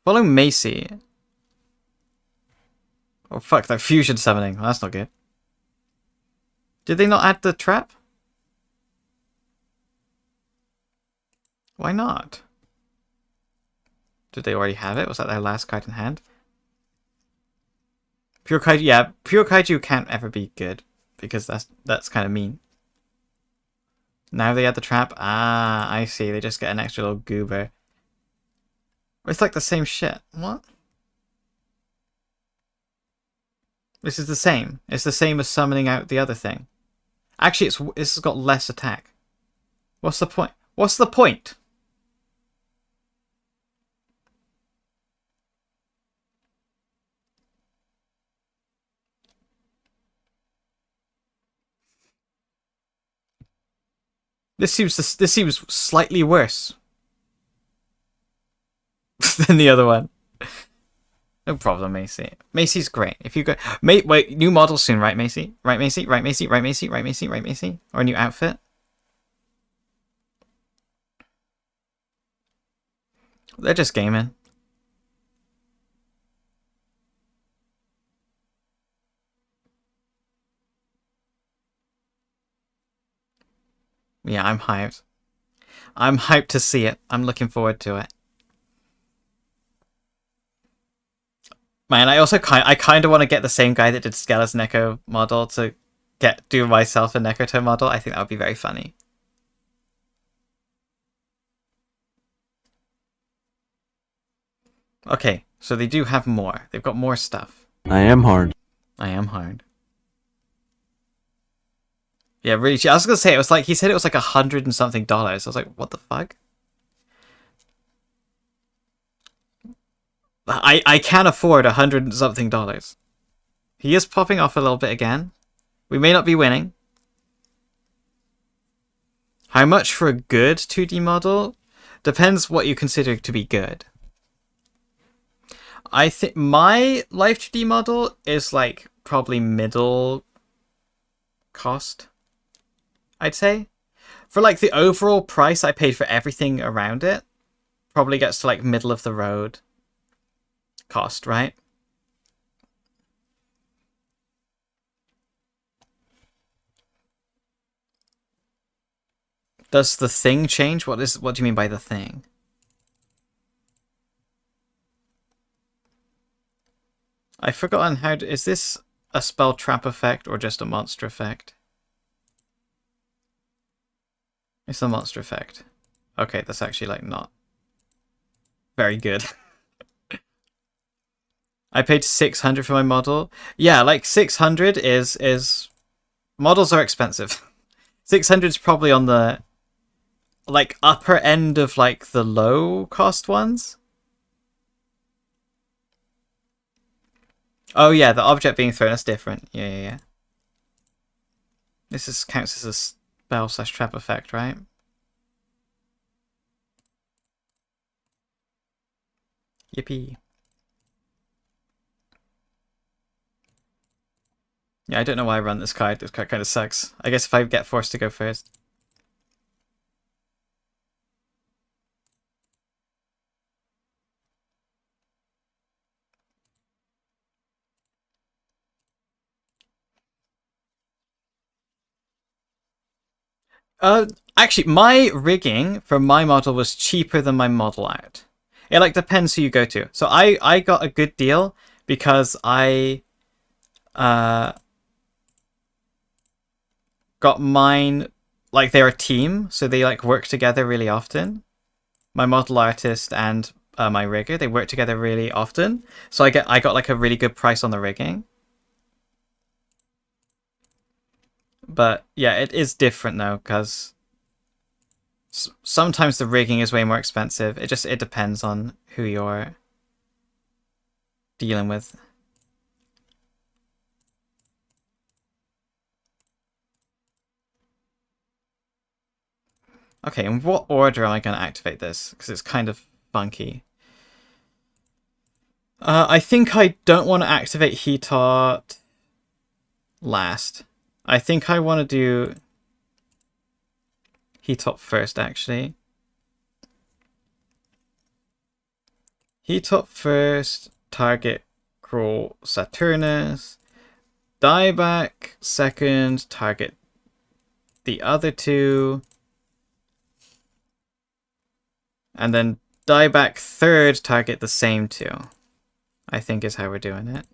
Follow Macy. Oh fuck, they're fusion summoning. Well, that's not good. Did they not add the trap? Why not? Did they already have it? Was that their last card in hand? Pure Kaiju, yeah, Pure Kaiju can't ever be good because that's kind of mean. Now they add the trap. Ah, I see. They just get an extra little goober. It's like the same shit. What? This is the same. It's the same as summoning out the other thing. Actually, this has got less attack. What's the point? What's the point? This seems slightly worse than the other one. No problem, Macy. Macy's great. If you go, wait, new model soon, right, Macy? Right, Macy? Right, Macy? Right, Macy? Right, Macy? Right, Macy? Or a new outfit? They're just gaming. Yeah, I'm hyped. I'm hyped to see it. I'm looking forward to it. Man, I kind of want to get the same guy that did Skella's Neko model to do myself a Nekoto model. I think that would be very funny. Okay, so they do have more. They've got more stuff. I am hard. I am hard. Yeah, really cheap. I was gonna say it was like he said it was like $100 and something. I was like, what the fuck? I can afford $100 and something. He is popping off a little bit again. We may not be winning. How much for a good 2D model? Depends what you consider to be good. I think my live 2D model is like probably middle cost, I'd say. For like the overall price I paid for everything around it, probably gets to like middle of the road cost, right? Does the thing change? What do you mean by the thing? I've forgotten how to, is this a spell trap effect or just a monster effect? It's a monster effect. Okay, that's actually like not very good. I paid 600 for my model. Yeah, like 600 is models are expensive. 600 is probably on the like upper end of like the low cost ones. Oh yeah, the object being thrown is different. Yeah. This counts as a spell / trap effect, right? Yippee. Yeah, I don't know why I run this card. This card kind of sucks. I guess if I get forced to go first. Actually, my rigging for my model was cheaper than my model art. It like depends who you go to. So I got a good deal because I got mine like they're a team, so they like work together really often. My model artist and my rigger, they work together really often. So I got like a really good price on the rigging. But yeah, it is different though, because sometimes the rigging is way more expensive. It depends on who you're dealing with. Okay, in what order am I going to activate this? Because it's kind of funky. I think I don't want to activate Heat-Taught last. I think I want to do Heat-Taught first, actually. Heat-Taught first, target Crawl Saturnus. Dieback second, target the other two. And then dieback third, target the same two. I think is how we're doing it.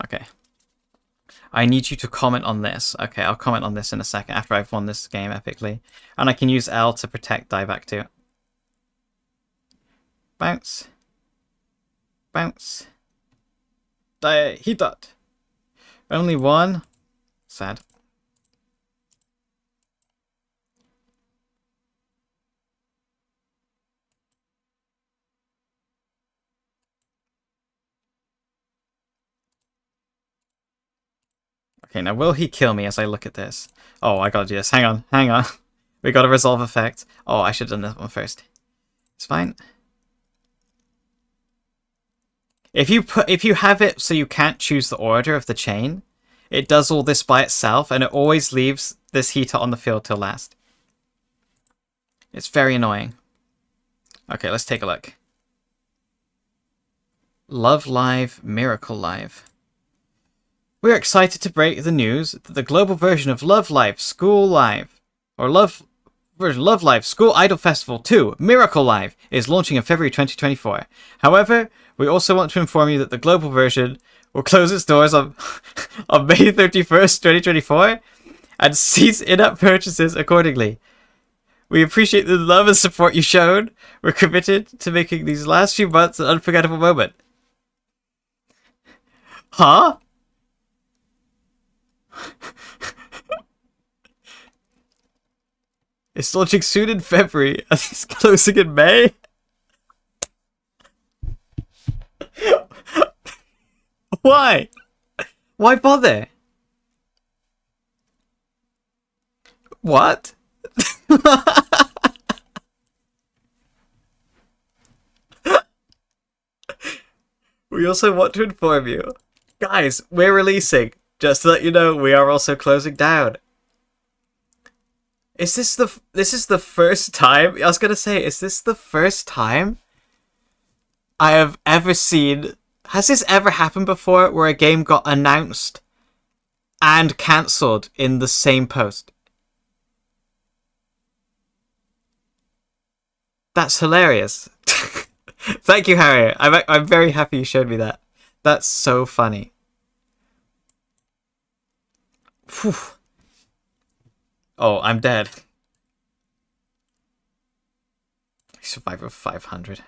Okay. I need you to comment on this. Okay, I'll comment on this in a second after I've won this game epically. And I can use L to protect dieback too. Bounce. Bounce. Heat-Taught. Only one. Sad. Okay, now will he kill me as I look at this? Oh, I gotta do this. Hang on. We got a resolve effect. Oh, I should have done this one first. It's fine. If you have it so you can't choose the order of the chain, it does all this by itself, and it always leaves this heater on the field till last. It's very annoying. Okay, let's take a look. Love Live, Miracle Live. We're excited to break the news that the global version of Love Live School Live, or Love Live School Idol Festival 2, Miracle Live, is launching in February 2024. However, we also want to inform you that the global version will close its doors on May 31st, 2024, and cease in-app purchases accordingly. We appreciate the love and support you've shown. We're committed to making these last few months an unforgettable moment. Huh? It's launching soon in February. I think it's closing in May. Why? Why bother? What? We also want to inform you. Guys, we're releasing. Just to let you know, we are also closing down. This is the first time, I was gonna say, is this the first time I have ever seen, has this ever happened before where a game got announced and cancelled in the same post? That's hilarious. Thank you, Harry. I'm very happy you showed me that. That's so funny. Whew. Oh, I'm dead. Survivor 500.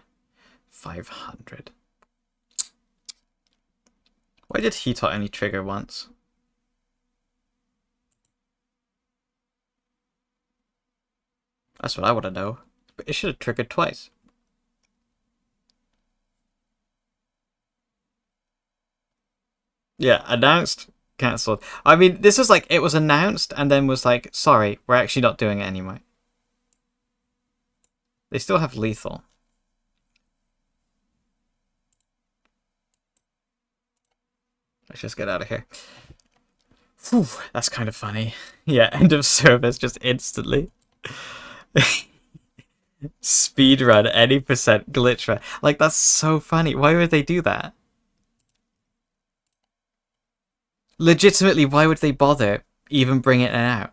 500. Why did Heatot only trigger once? That's what I want to know. But it should have triggered twice. Yeah, announced, cancelled. I mean, this was like, it was announced and then was like, sorry, we're actually not doing it anymore. They still have lethal. Let's just get out of here. Whew, that's kind of funny. Yeah, end of service just instantly. Speedrun, any percent glitch run. Like, that's so funny. Why would they do that? Legitimately, why would they bother even bringing it out?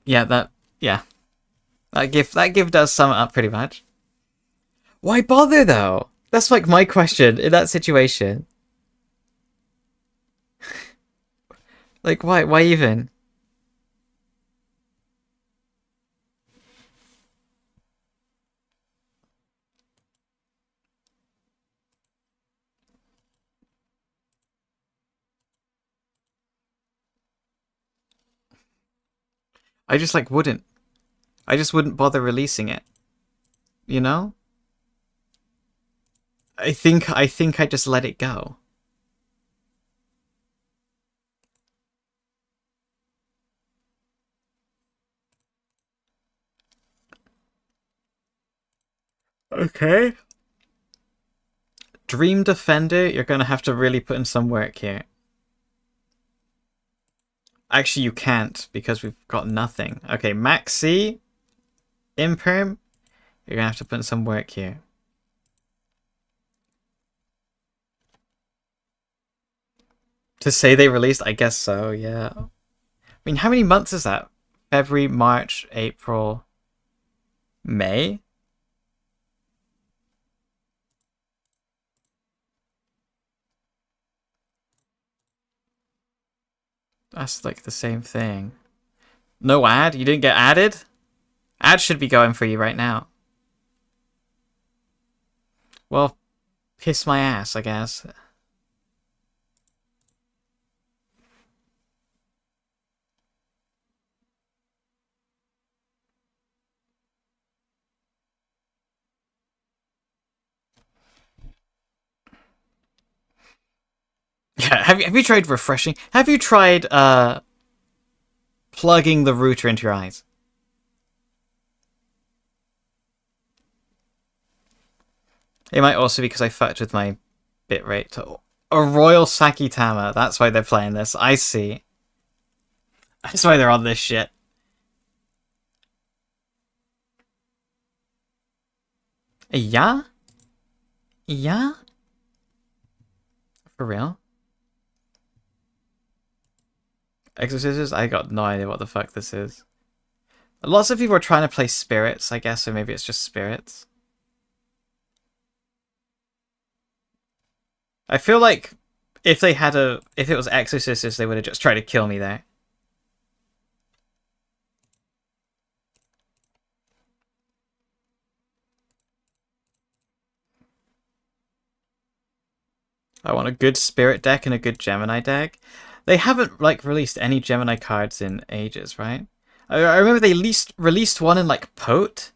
Yeah, that GIF does sum it up pretty much. Why bother though? That's like my question in that situation. Like, why even? I just like wouldn't. I just wouldn't bother releasing it. You know? I think I just let it go. Okay. Dream Defender, you're gonna have to really put in some work here. Actually, you can't because we've got nothing. Okay, Maxi, Imperm, you're gonna have to put in some work here. To say they released, I guess so, yeah. I mean, how many months is that? February, March, April, May? That's like the same thing. No ad? You didn't get added? Ad should be going for you right now. Well, piss my ass, I guess. Yeah, have you tried refreshing? Have you tried plugging the router into your eyes? It might also be because I fucked with my bitrate. A Royal Sakitama, that's why they're playing this. I see. That's why they're on this shit. Yeah? Yeah? For real? Exorcisms? I got no idea what the fuck this is. Lots of people are trying to play spirits, I guess, or maybe it's just spirits. I feel like if it was Exorcists, they would have just tried to kill me there. I want a good Spirit deck and a good Gemini deck. They haven't like released any Gemini cards in ages, right? I remember they released one in like Pote.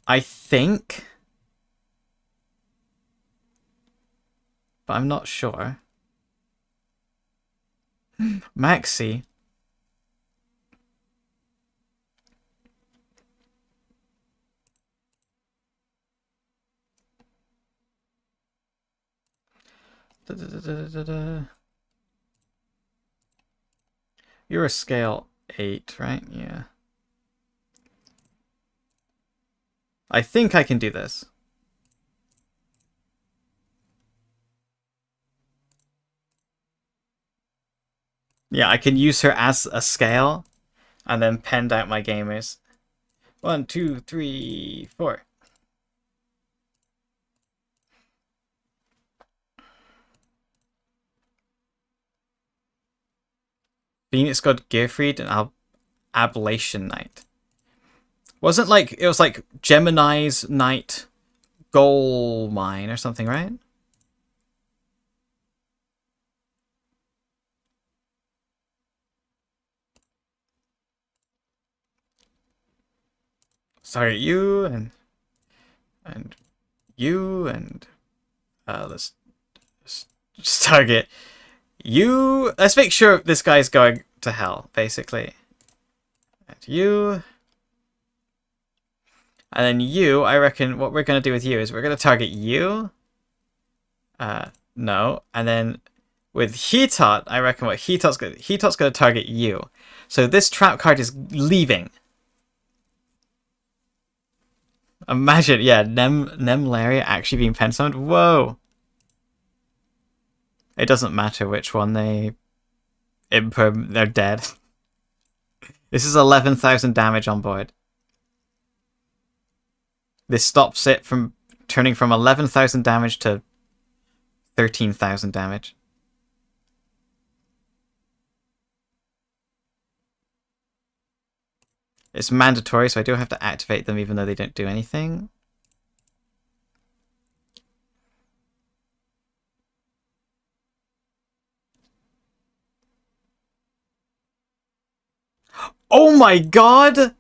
I think. But I'm not sure. Maxi. You're a scale 8, right? Yeah. I think I can do this. Yeah, I can use her as a scale and then pend out my gamers. 1, 2, 3, 4. Phoenix God Gearfried and Ablation Knight. Wasn't like, it was like Gemini's Knight Goal Mine or something, right? Sorry, you and you and let's just target you. Let's make sure this guy's going to hell, basically. And you. And then you, I reckon what we're going to do with you is we're going to target you. No. And then with Hetot, I reckon what Hetot's going to target you. So this trap card is leaving. Imagine, yeah, Nemlaria actually being pen summoned. Whoa. It doesn't matter which one they imperm, they're dead. This is 11,000 damage on board. This stops it from turning from 11,000 damage to 13,000 damage. It's mandatory, so I do have to activate them even though they don't do anything. Oh my god!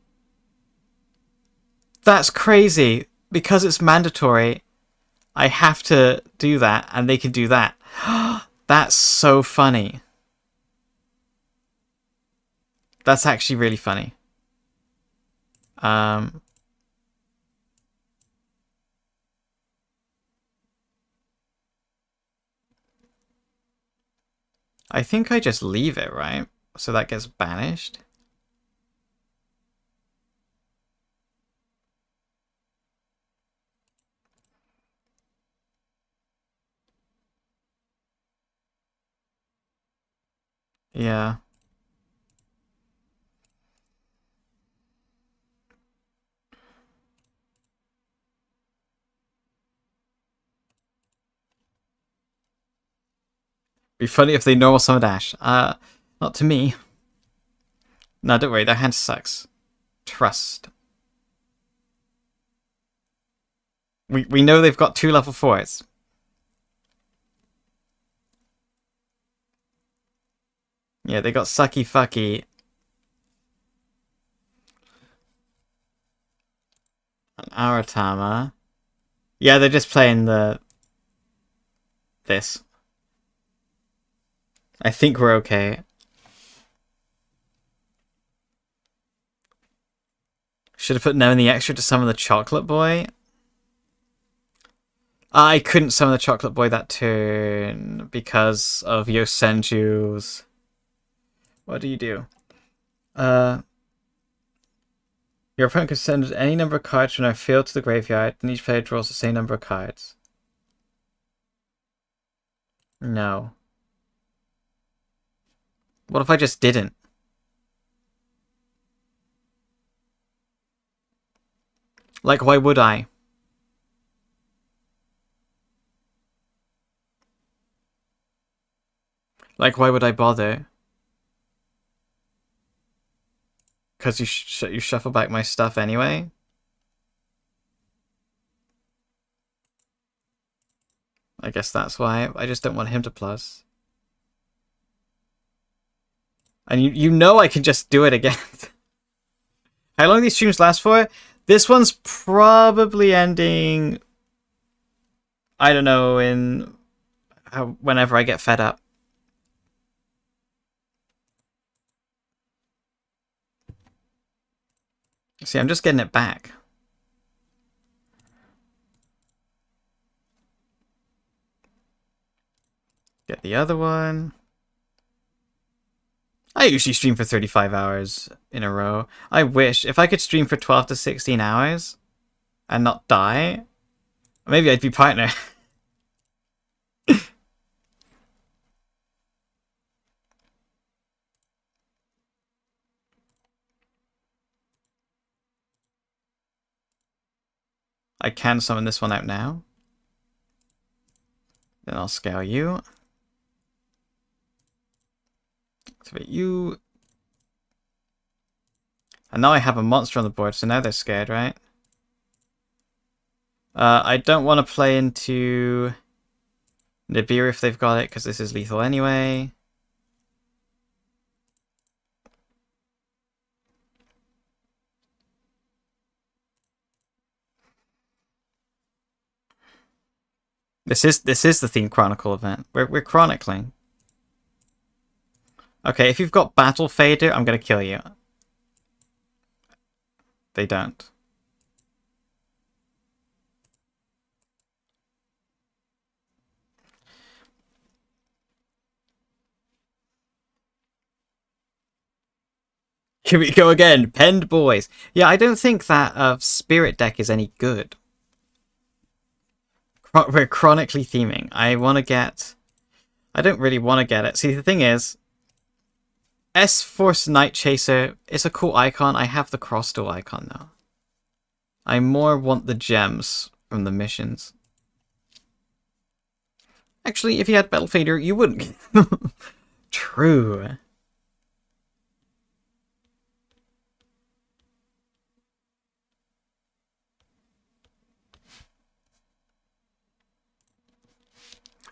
That's crazy. Because it's mandatory, I have to do that, and they can do that. That's so funny. That's actually really funny. I think I just leave it, right? So that gets banished. Yeah. Be funny if they normal summon Ash. Not to me. No, don't worry, their hand sucks. Trust. We know they've got 2 level 4s. Yeah, they got Sucky Fucky. An Aratama. Yeah, they're just playing this. I think we're okay. Should have put no in the extra to summon the Chocolate Boy. I couldn't summon the Chocolate Boy that turn because of Yosenju's. What do you do? Your opponent can send any number of cards from their field to the graveyard, and each player draws the same number of cards. No. What if I just didn't? Like, why would I? Like, why would I bother? Because you shuffle back my stuff anyway? I guess that's why. I just don't want him to plus. And you know I can just do it again. How long do these streams last for? This one's probably ending... I don't know, whenever I get fed up. See, I'm just getting it back. Get the other one. I usually stream for 35 hours in a row. I wish. If I could stream for 12 to 16 hours and not die, maybe I'd be partner. I can summon this one out now. Then I'll scale you. Activate you. And now I have a monster on the board, so now they're scared, right? I don't want to play into Nibiru if they've got it, because this is lethal anyway. This is the Theme Chronicle event. We're chronicling. Okay, if you've got Battle Fader, I'm gonna kill you. They don't. Here we go again, Penned Boys. Yeah, I don't think that Spirit deck is any good. We're chronically theming. I want to get... I don't really want to get it. See, the thing is, S-Force Night Chaser is a cool icon. I have the Crossduel icon now. I more want the gems from the missions. Actually, if you had Battle Fader, you wouldn't. True.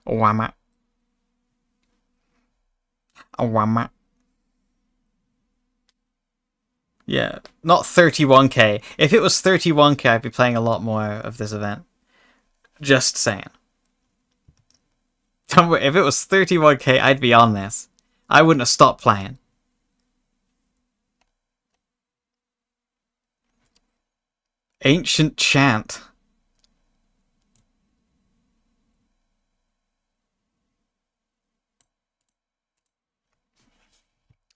Whamma. Whamma. Yeah, not 31k. If it was 31k, I'd be playing a lot more of this event. Just saying. If it was 31k, I'd be on this. I wouldn't have stopped playing. Ancient Chant.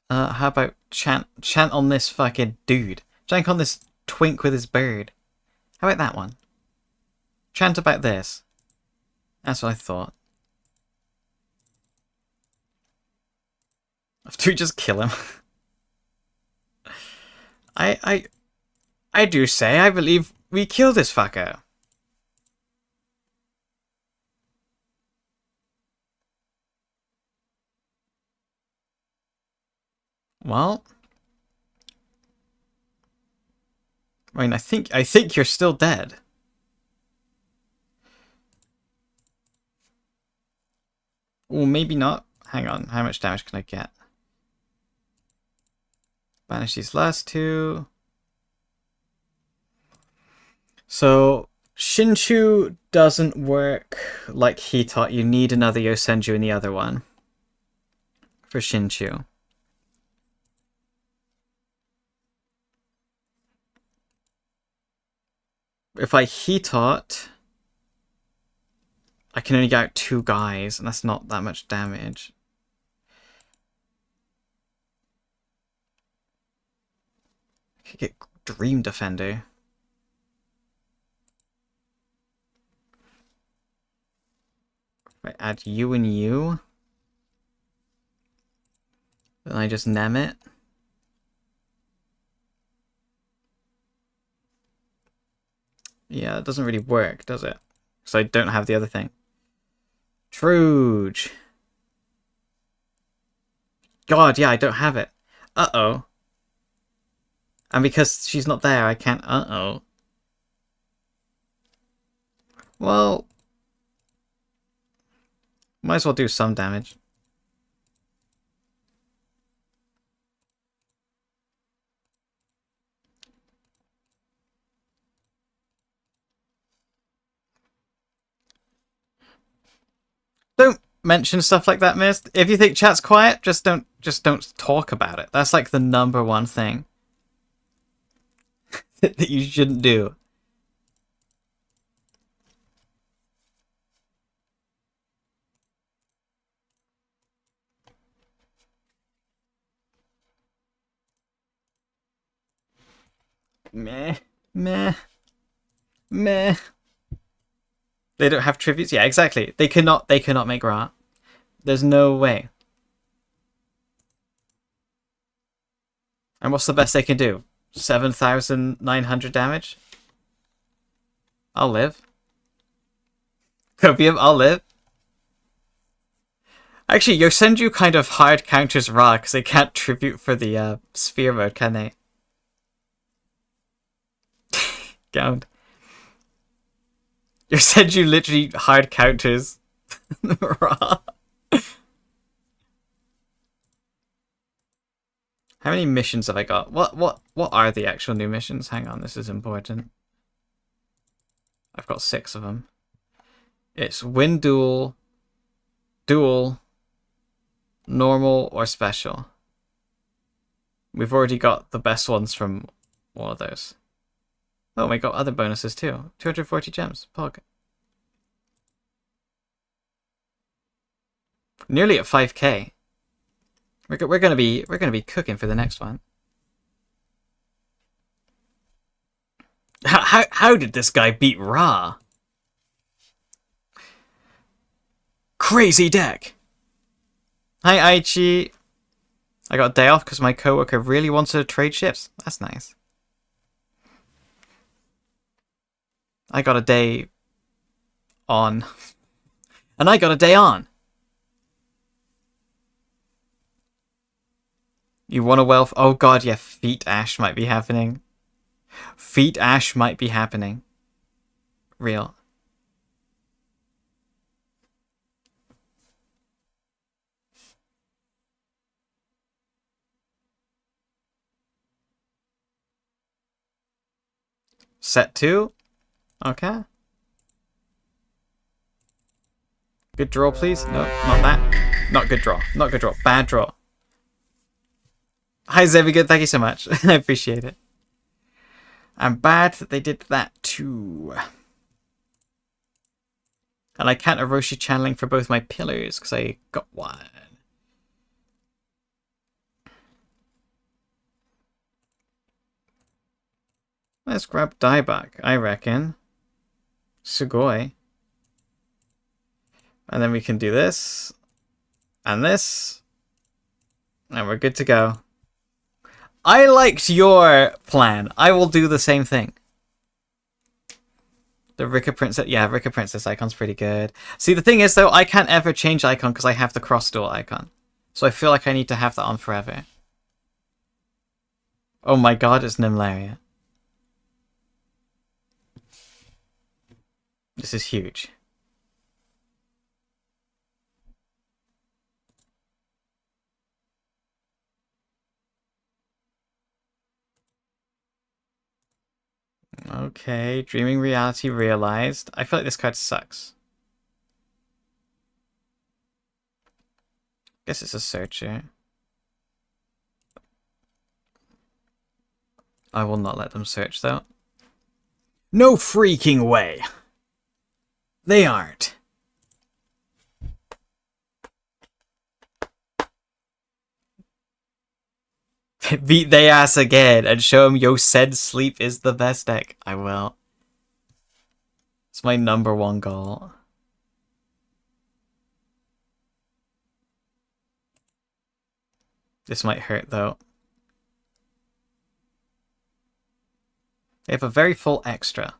How about chant on this fucking dude? Chant on this twink with his bird. How about that one? Chant about this. That's what I thought. Do we just kill him? I do say I believe we kill this fucker. Well, I mean, I think you're still dead. Well, maybe not. Hang on, how much damage can I get? Banish these last two. So, Shinchu doesn't work like he taught. You need another Yosenju in the other one. For Shinchu. If I He-Taught, I can only get out 2 guys, and that's not that much damage. I could get Dream Defender. If I add you and you, then I just nem it. Yeah, it doesn't really work, does it? Because I don't have the other thing. Truge. God, yeah, I don't have it. Uh-oh. And because she's not there, I can't... Uh-oh. Well... Might as well do some damage. Don't mention stuff like that, Mist. If you think chat's quiet, just don't talk about it. That's like the #1 thing that you shouldn't do. Meh. Meh. Meh. They don't have tributes? Yeah, exactly. They cannot make Ra. There's no way. And what's the best they can do? 7,900 damage? I'll live. Copium, I'll live. Actually, Yosenju kind of hard counters Ra because they can't tribute for the sphere mode, can they? Gowned. Yosenju literally hard counters Ra. How many missions have I got? What are the actual new missions? Hang on, this is important. I've got 6 of them. It's win duel, duel, normal, or special. We've already got the best ones from all of those. Oh, we got other bonuses too. 240 gems. Pog. Nearly at 5k. We're gonna be cooking for the next one. How did this guy beat Ra? Crazy deck. Hi Aichi. I got a day off because my coworker really wanted to trade ships. That's nice. I got a day on. And I got a day on. You want a wealth? Oh god, yeah, Feet Ash might be happening. Feet Ash might be happening. Real. Set 2? Okay. Good draw, please. No, not that. Not good draw. Not good draw. Bad draw. Hi, Zevigood. Thank you so much. I appreciate it. And bad that they did that too. And I can't Orochi channeling for both my pillars because I got one. Let's grab dieback, I reckon. Sugoi. And then we can do this. And this. And we're good to go. I liked your plan. I will do the same thing. The Rika Princess. Yeah, Rika Princess icon's pretty good. See, the thing is, though, I can't ever change icon because I have the cross duel icon. So I feel like I need to have that on forever. Oh my god, it's Nimlaria. This is huge. Okay, Dreaming Reality realized. I feel like this card sucks. Guess it's a searcher. I will not let them search, though. No freaking way! They aren't. Beat they ass again and show them Yo said sleep is the best deck. I will. It's my #1 goal. This might hurt though. They have a very full extra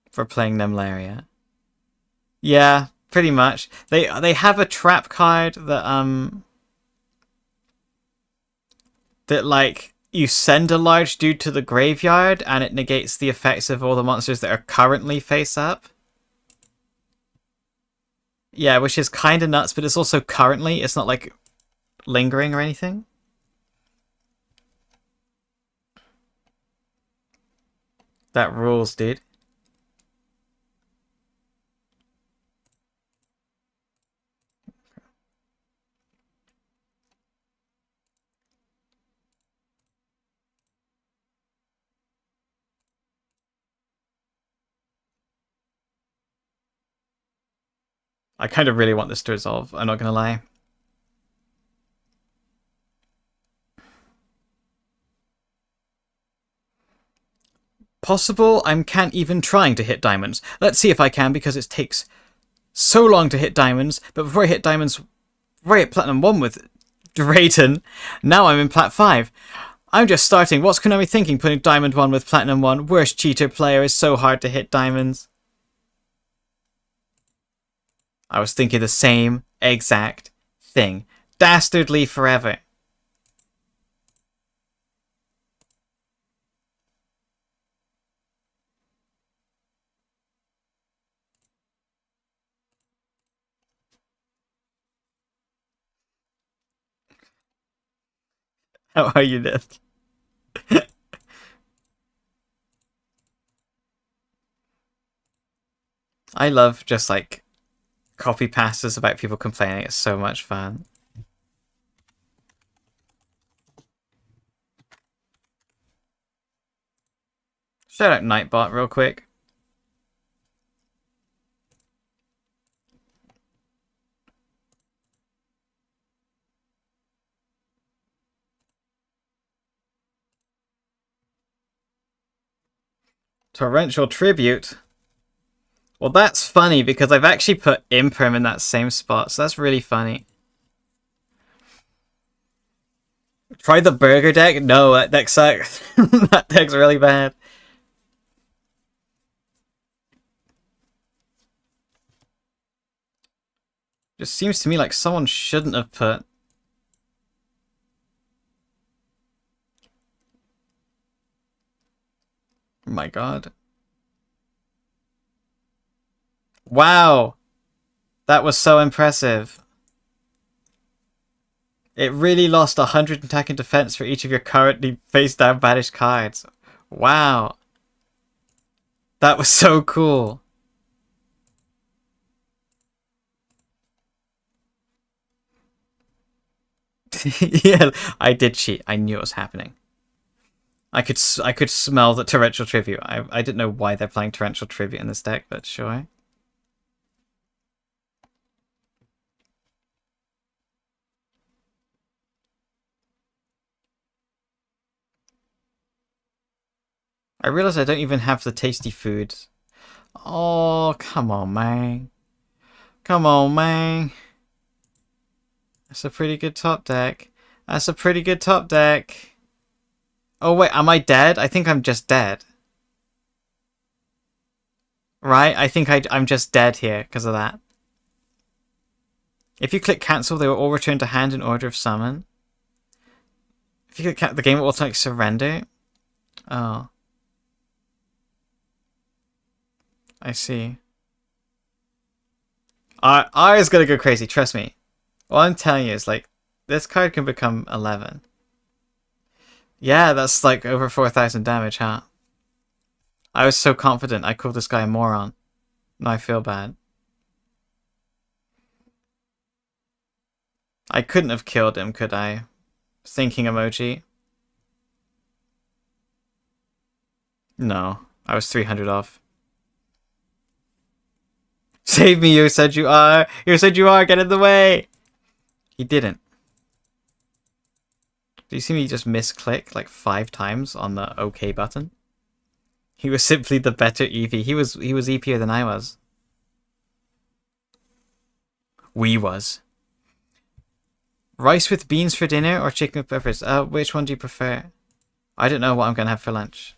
for playing Nemlaria. Yeah, pretty much. They have a trap card that that like you send a large dude to the graveyard and it negates the effects of all the monsters that are currently face up. Yeah, which is kind of nuts, but it's also currently. It's not like lingering or anything. That rules, dude. I kind of really want this to resolve, I'm not gonna lie. Possible I can't even trying to hit diamonds. Let's see if I can, because it takes so long to hit diamonds, but before I hit diamonds, before I hit Platinum 1 with Drayton, now I'm in Plat 5. I'm just starting. What's Konami thinking putting Diamond 1 with Platinum 1? Worst cheater player, is so hard to hit diamonds. I was thinking the same exact thing. Dastardly forever. How are you, Nift? I love just like copy pastas about people complaining. It's so much fun. Shout out Nightbot real quick. Torrential Tribute. Well, that's funny because I've actually put Imperm in that same spot, so that's really funny. Try the burger deck? No, that deck sucks. That deck's really bad. Just seems to me like someone shouldn't have put... Oh my god. Wow! That was so impressive. It really lost 100 attack and defense for each of your currently face-down banished cards. Wow. That was so cool. Yeah, I did cheat. I knew it was happening. I could smell the Torrential Tribute. I didn't know why they're playing Torrential Tribute in this deck, but sure. I realize I don't even have the tasty food. Oh, come on, man. Come on, man. That's a pretty good top deck. That's a pretty good top deck. Oh, wait, am I dead? I think I'm just dead. Right? I think I'm just dead here because of that. If you click cancel, they will all return to hand in order of summon. If you click the game will automatically surrender. Oh. I see. R is gonna go crazy, trust me. What I'm telling you is, like, this card can become 11. Yeah, that's like over 4,000 damage, huh? I was so confident I called this guy a moron. Now I feel bad. I couldn't have killed him, could I? Thinking emoji. No, I was 300 off. Save me, you said you are! You said you are, get in the way! He didn't. Do you see me just misclick like 5 times on the OK button? He was simply the better Eevee. He was EPer than I was. We was. Rice with beans for dinner or chicken with peppers? Which one do you prefer? I don't know what I'm gonna have for lunch.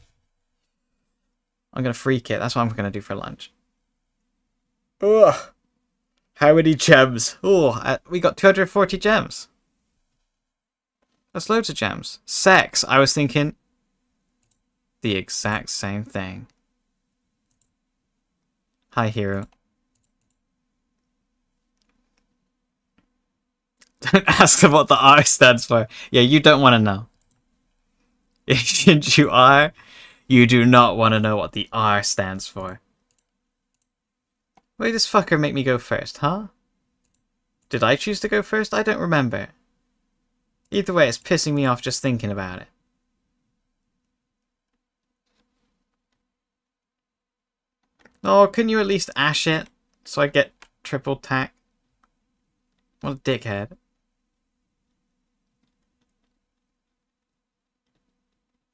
I'm gonna freak it. That's what I'm gonna do for lunch. Ugh. How many gems? Oh, we got 240 gems. That's loads of gems. Sex. I was thinking the exact same thing. Hi, hero. Don't ask them what the R stands for. Yeah, you don't want to know. Since you are, you do not want to know what the R stands for. Why does fucker make me go first, huh? Did I choose to go first? I don't remember. Either way, it's pissing me off just thinking about it. Oh, couldn't you at least ash it so I get triple tack? What a dickhead.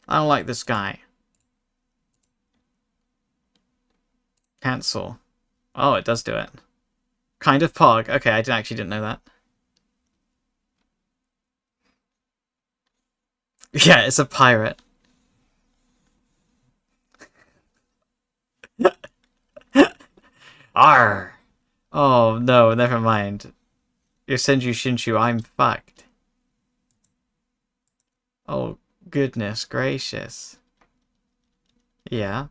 I don't like this guy. Cancel. Oh, it does do it. Kind of pog. Okay, I actually didn't know that. Yeah, it's a pirate. Arr! Oh, no, never mind. Your Senju Shinshu, I'm fucked. Oh, goodness gracious. Yeah.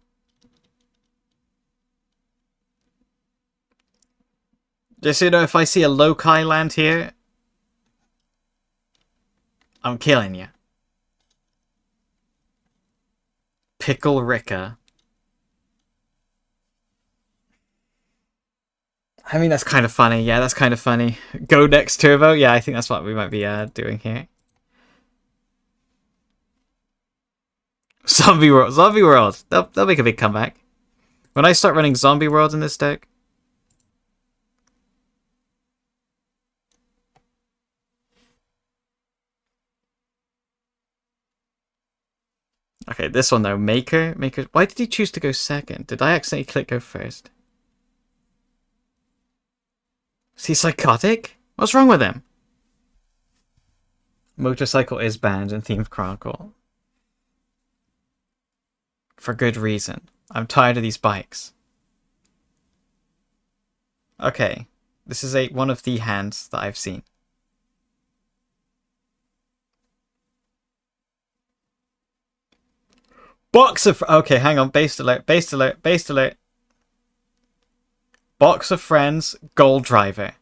Just so you know, if I see a Lokai land here, I'm killing you. Pickle Ricka. I mean, that's kind of funny. Yeah, that's kind of funny. Go next Turbo. Yeah, I think that's what we might be doing here. Zombie World. Zombie World. They'll make a big comeback. When I start running Zombie World in this deck. Okay, this one though. Maker. Why did he choose to go second? Did I accidentally click go first? Is he psychotic? What's wrong with him? Motorcycle is banned in Themed Chronicle. For good reason. I'm tired of these bikes. Okay. This is one of the hands that I've seen. Box of... Okay, hang on. Based alert. Based alert. Based alert. Box of Friends. Gold Driver.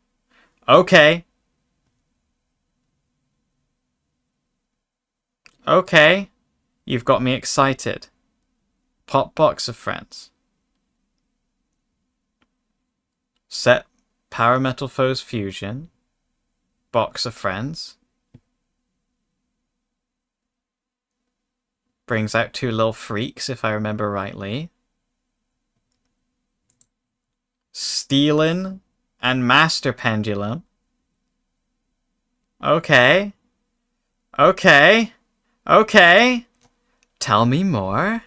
Okay. Okay. You've got me excited. Pop Box of Friends. Set Power Metal Foes Fusion. Box of Friends. Brings out two little freaks, if I remember rightly. Stealin' and Master Pendulum. Okay. Okay. Okay. Tell me more.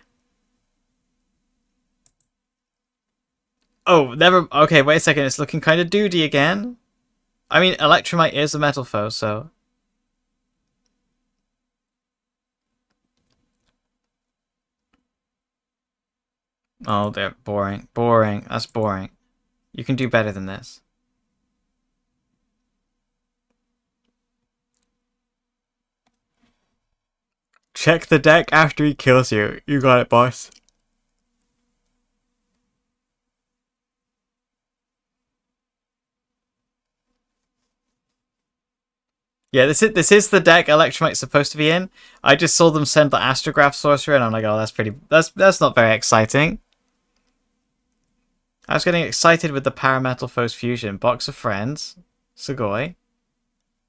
Oh, never... Okay, wait a second. It's looking kind of doody again. I mean, Electromite is a metal foe, so... Oh, they're boring. Boring. That's boring. You can do better than this. Check the deck after he kills you. You got it, boss. Yeah, this is the deck Electromite's supposed to be in. I just saw them send the Astrograph Sorcerer, and I'm like, oh, that's not very exciting. I was getting excited with the Parametal Foes Fusion. Box of Friends. Sugoi.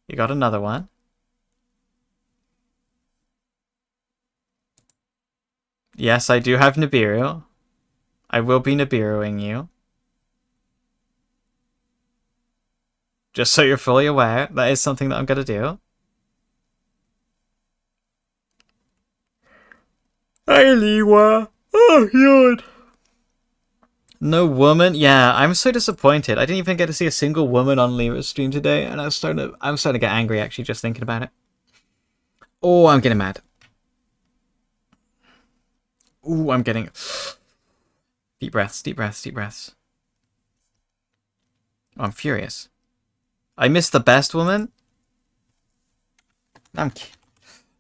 You got another one. Yes, I do have Nibiru. I will be Nibiruing you. Just so you're fully aware, that is something that I'm going to do. Hey, Liwa. Oh, God. No woman? Yeah, I'm so disappointed. I didn't even get to see a single woman on Liwa's stream today, and I'm starting to get angry, actually, just thinking about it. Oh, I'm getting mad. Ooh, I'm getting... Deep breaths, deep breaths, deep breaths. Oh, I'm furious. I missed the best woman? Now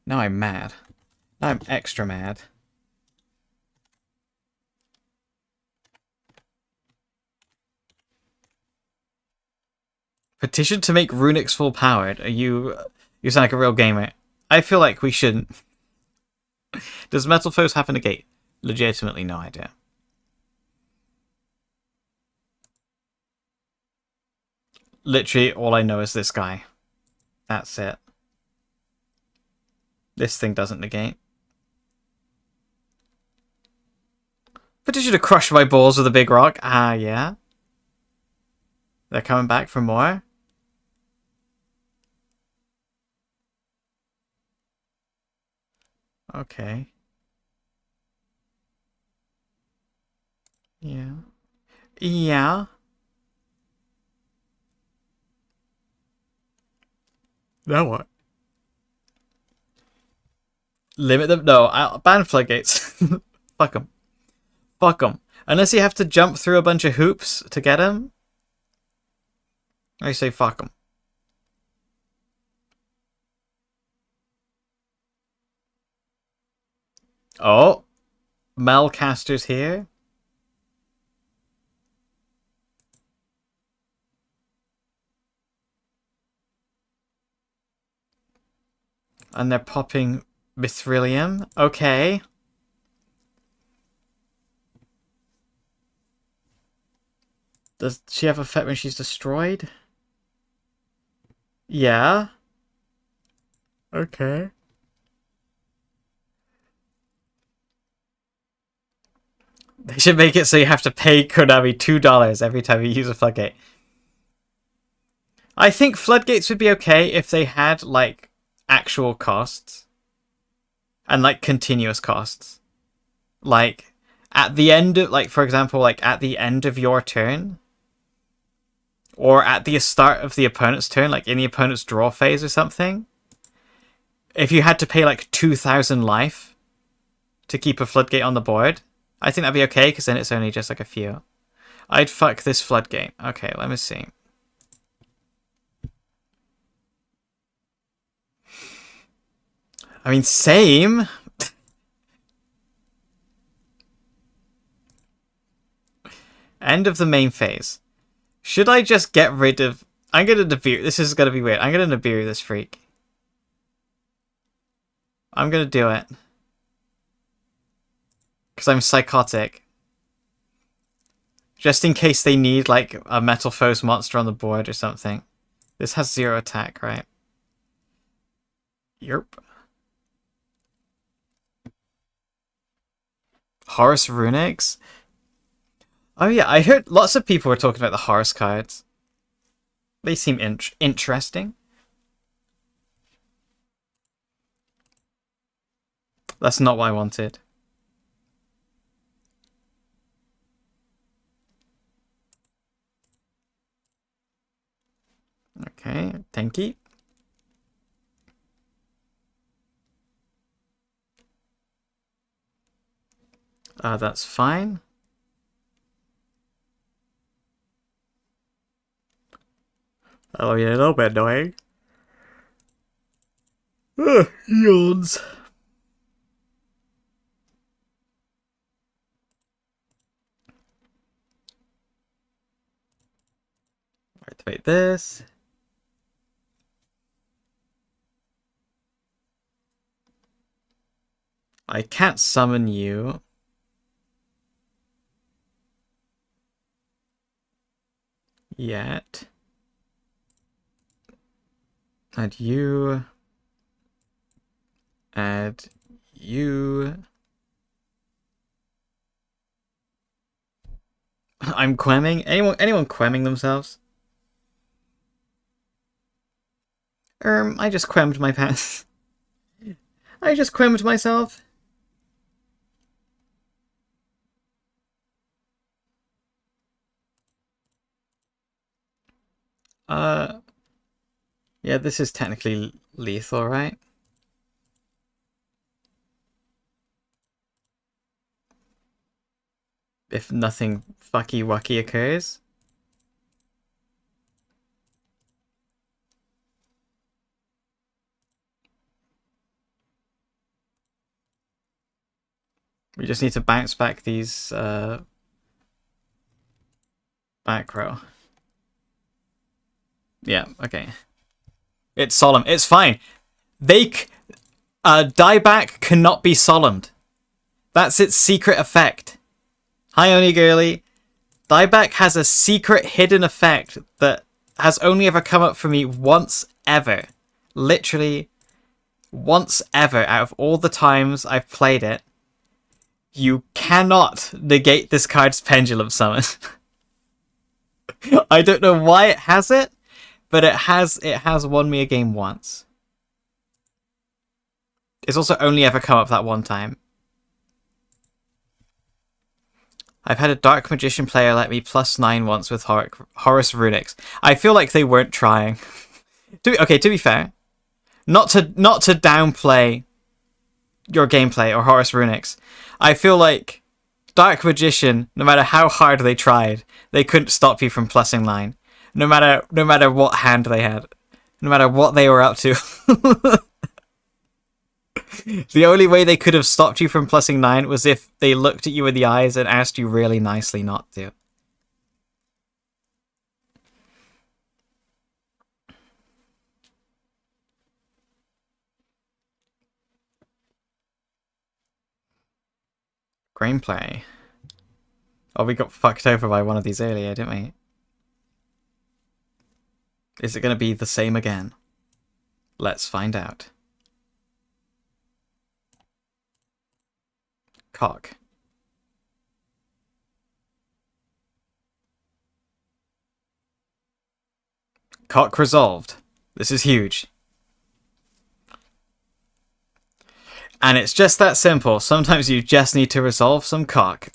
I'm mad. Now I'm extra mad. Petition to make Runix full powered. Are you? You sound like a real gamer. I feel like we shouldn't. Does Metal Foes have a negate? Legitimately no idea. Literally all I know is this guy. That's it. This thing doesn't negate. Petition to crush my balls with a big rock. Ah, yeah. They're coming back for more. Okay. Yeah. Yeah. Now what? Limit them? No, I'll ban floodgates. Fuck them. Fuck them. Unless you have to jump through a bunch of hoops to get them. I say fuck them. Oh. Melcaster's here. And they're popping Mithrilium. Okay. Does she have effect when she's destroyed? Yeah. Okay. They should make it so you have to pay Konami $2 every time you use a floodgate. I think floodgates would be okay if they had, like, actual costs. And, like, continuous costs. Like, at the end of, like, for example, like, at the end of your turn, or at the start of the opponent's turn, like, in the opponent's draw phase or something, if you had to pay, like, 2,000 life to keep a floodgate on the board, I think that'd be okay, because then it's only just, like, a few. I'd fuck this floodgate. Okay, let me see. I mean, same. End of the main phase. Should I just get rid of... I'm going to Nibiru. This is going to be weird. I'm going to Nibiru this freak. I'm going to do it. Because I'm psychotic. Just in case they need, like, a Metal Foes monster on the board or something. This has 0 attack, right? Yerp. Horus Runix? Oh yeah, I heard lots of people were talking about the Horus cards. They seem interesting. That's not what I wanted. Okay, thank you. That's fine. Oh yeah, a little bit annoying. Yawns. Activate this. I can't summon you. Yet. Add you. Add you. I'm quemming. Anyone quemming themselves? I just quemmed my pants. I just quemmed myself. Yeah, this is technically lethal, right? If nothing fucky-wucky occurs. We just need to bounce back these back row. Yeah, okay. It's solemn. It's fine. Dieback cannot be solemned. That's its secret effect. Hi, Oni Girly. Dieback has a secret hidden effect that has only ever come up for me once ever. Literally once ever out of all the times I've played it. You cannot negate this card's pendulum summon. I don't know why it has it, but it has won me a game once. It's also only ever come up that one time. I've had a Dark Magician player let me +9 once with Horus Runics. I feel like they weren't trying. To be fair, not to downplay your gameplay or Horus Runics, I feel like Dark Magician, no matter how hard they tried, they couldn't stop you from +ing 9. No matter what hand they had. No matter what they were up to. The only way they could have stopped you from +ing 9 was if they looked at you in the eyes and asked you really nicely not to. Gameplay. Oh, we got fucked over by one of these earlier, didn't we? Is it going to be the same again? Let's find out. Cock. Cock resolved. This is huge. And it's just that simple. Sometimes you just need to resolve some cock.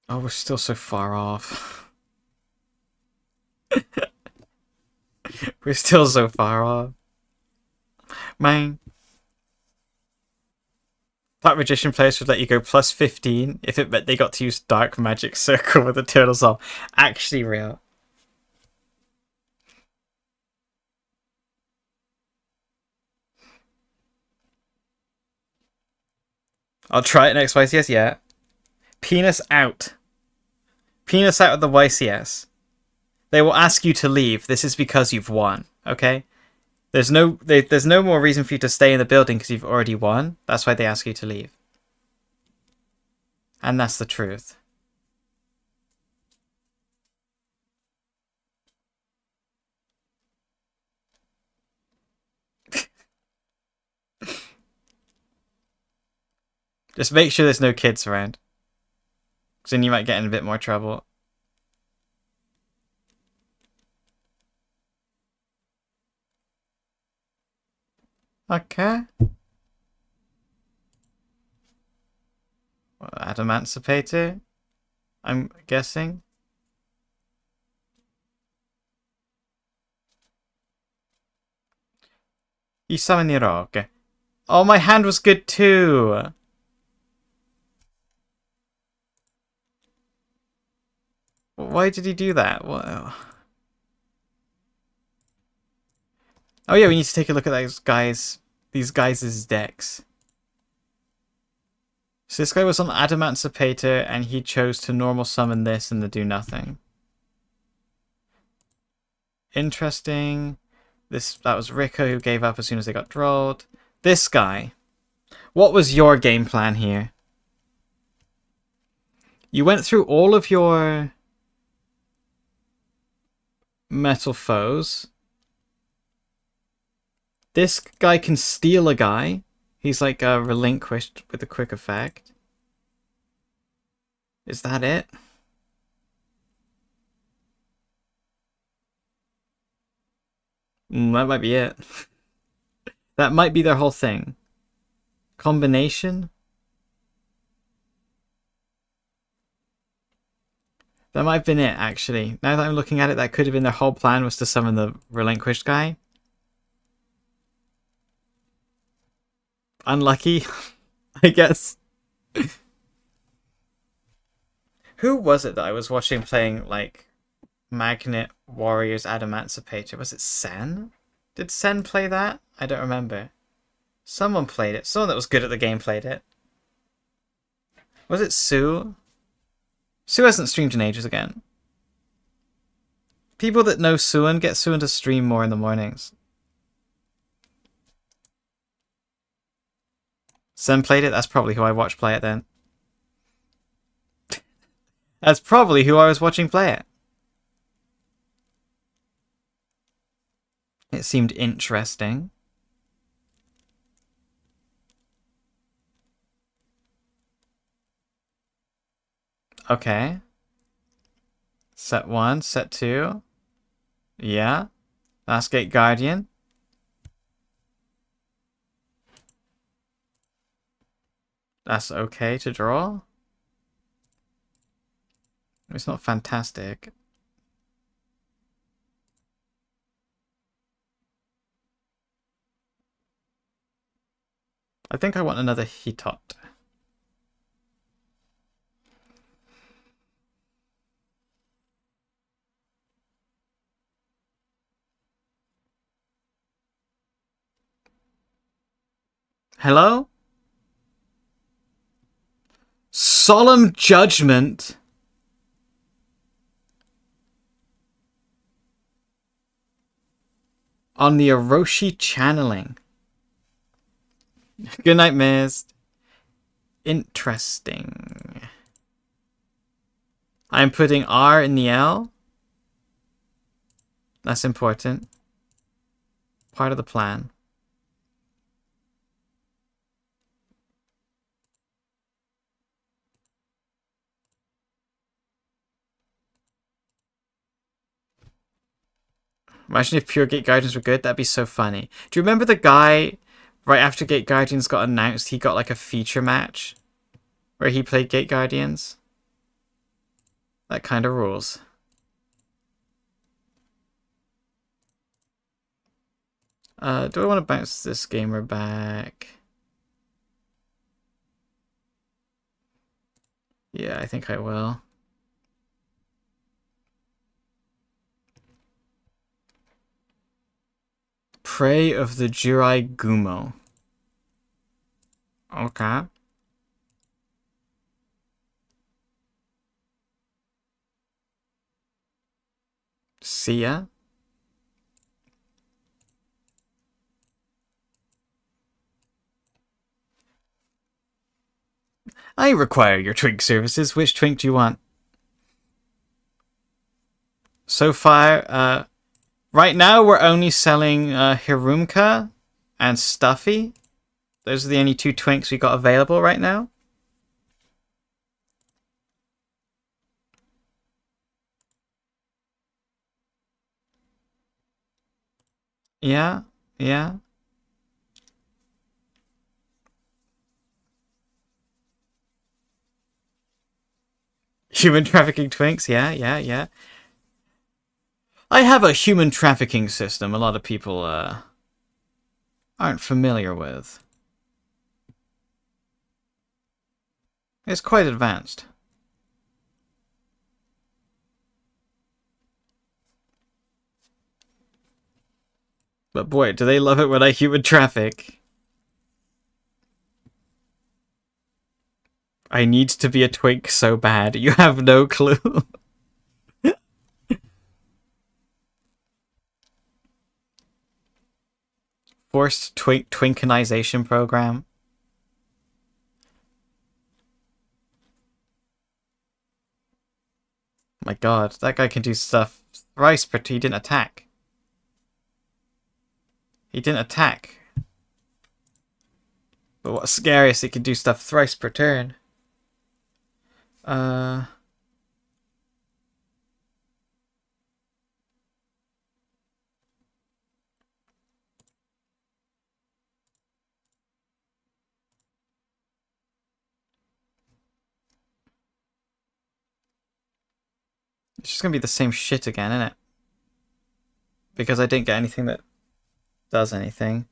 Oh, we're still so far off. We're still so far off. Man. Dark Magician players would let you go +15 if it meant they got to use Dark Magic Circle with Eternal Soul. Actually real. I'll try it next YCS, yeah. Penis out. Penis out of the YCS. They will ask you to leave. This is because you've won, okay? There's no more reason for you to stay in the building because you've already won. That's why they ask you to leave. And that's the truth. Just make sure there's no kids around. Because then you might get in a bit more trouble. Okay. Well, Adamancipator, I'm guessing. You summon the rock. Oh, my hand was good too. Why did he do that? What? Oh yeah, we need to take a look at these guys' decks. So this guy was on Adamancipator and he chose to normal summon this and to do nothing. Interesting. That was Rico who gave up as soon as they got drawled. This guy. What was your game plan here? You went through all of your metal foes. This guy can steal a guy. He's like relinquished with a quick effect. Is that it? That might be it. That might be their whole thing. Combination? That might have been it, actually. Now that I'm looking at it, that could have been their whole plan, was to summon the relinquished guy. Unlucky, I guess. Who was it that I was watching playing, like, Magnet Warriors Adamancipator? Was it Sen? Did Sen play that? I don't remember. Someone played it. Someone that was good at the game played it. Was it Sue? Sue hasn't streamed in ages again. People that know Suan get Suan to stream more in the mornings. Sen played it? That's probably who I watched play it then. That's probably who I was watching play it. It seemed interesting. Okay. Set 1, set 2. Yeah. Last Gate Guardian. That's okay to draw. It's not fantastic. I think I want another Hitot. Hello? Solemn Judgment. On the Orochi channeling. Good night, Mist. Interesting. I'm putting R in the L. That's important. Part of the plan. Imagine if Pure Gate Guardians were good. That'd be so funny. Do you remember the guy right after Gate Guardians got announced? He got like a feature match where he played Gate Guardians. That kind of rules. Do I want to bounce this gamer back? Yeah, I think I will. Prey of the Jirai Gumo. Okay. See ya. I require your TWIINK services. Which TWIINK do you want? So far, right now we're only selling Hirumka and Stuffy. Those are the only two TWIINKs we got available right now. Yeah, yeah. Human trafficking TWIINKs, yeah, yeah, yeah. I have a human trafficking system a lot of people aren't familiar with. It's quite advanced. But boy, do they love it when I human traffic. I need to be a TWIINK so bad. You have no clue. Forced twinkanization program. My god, that guy can do stuff thrice per he didn't attack. He didn't attack. But what's scariest, he can do stuff thrice per turn. It's just gonna be the same shit again, isn't it? Because I didn't get anything that does anything.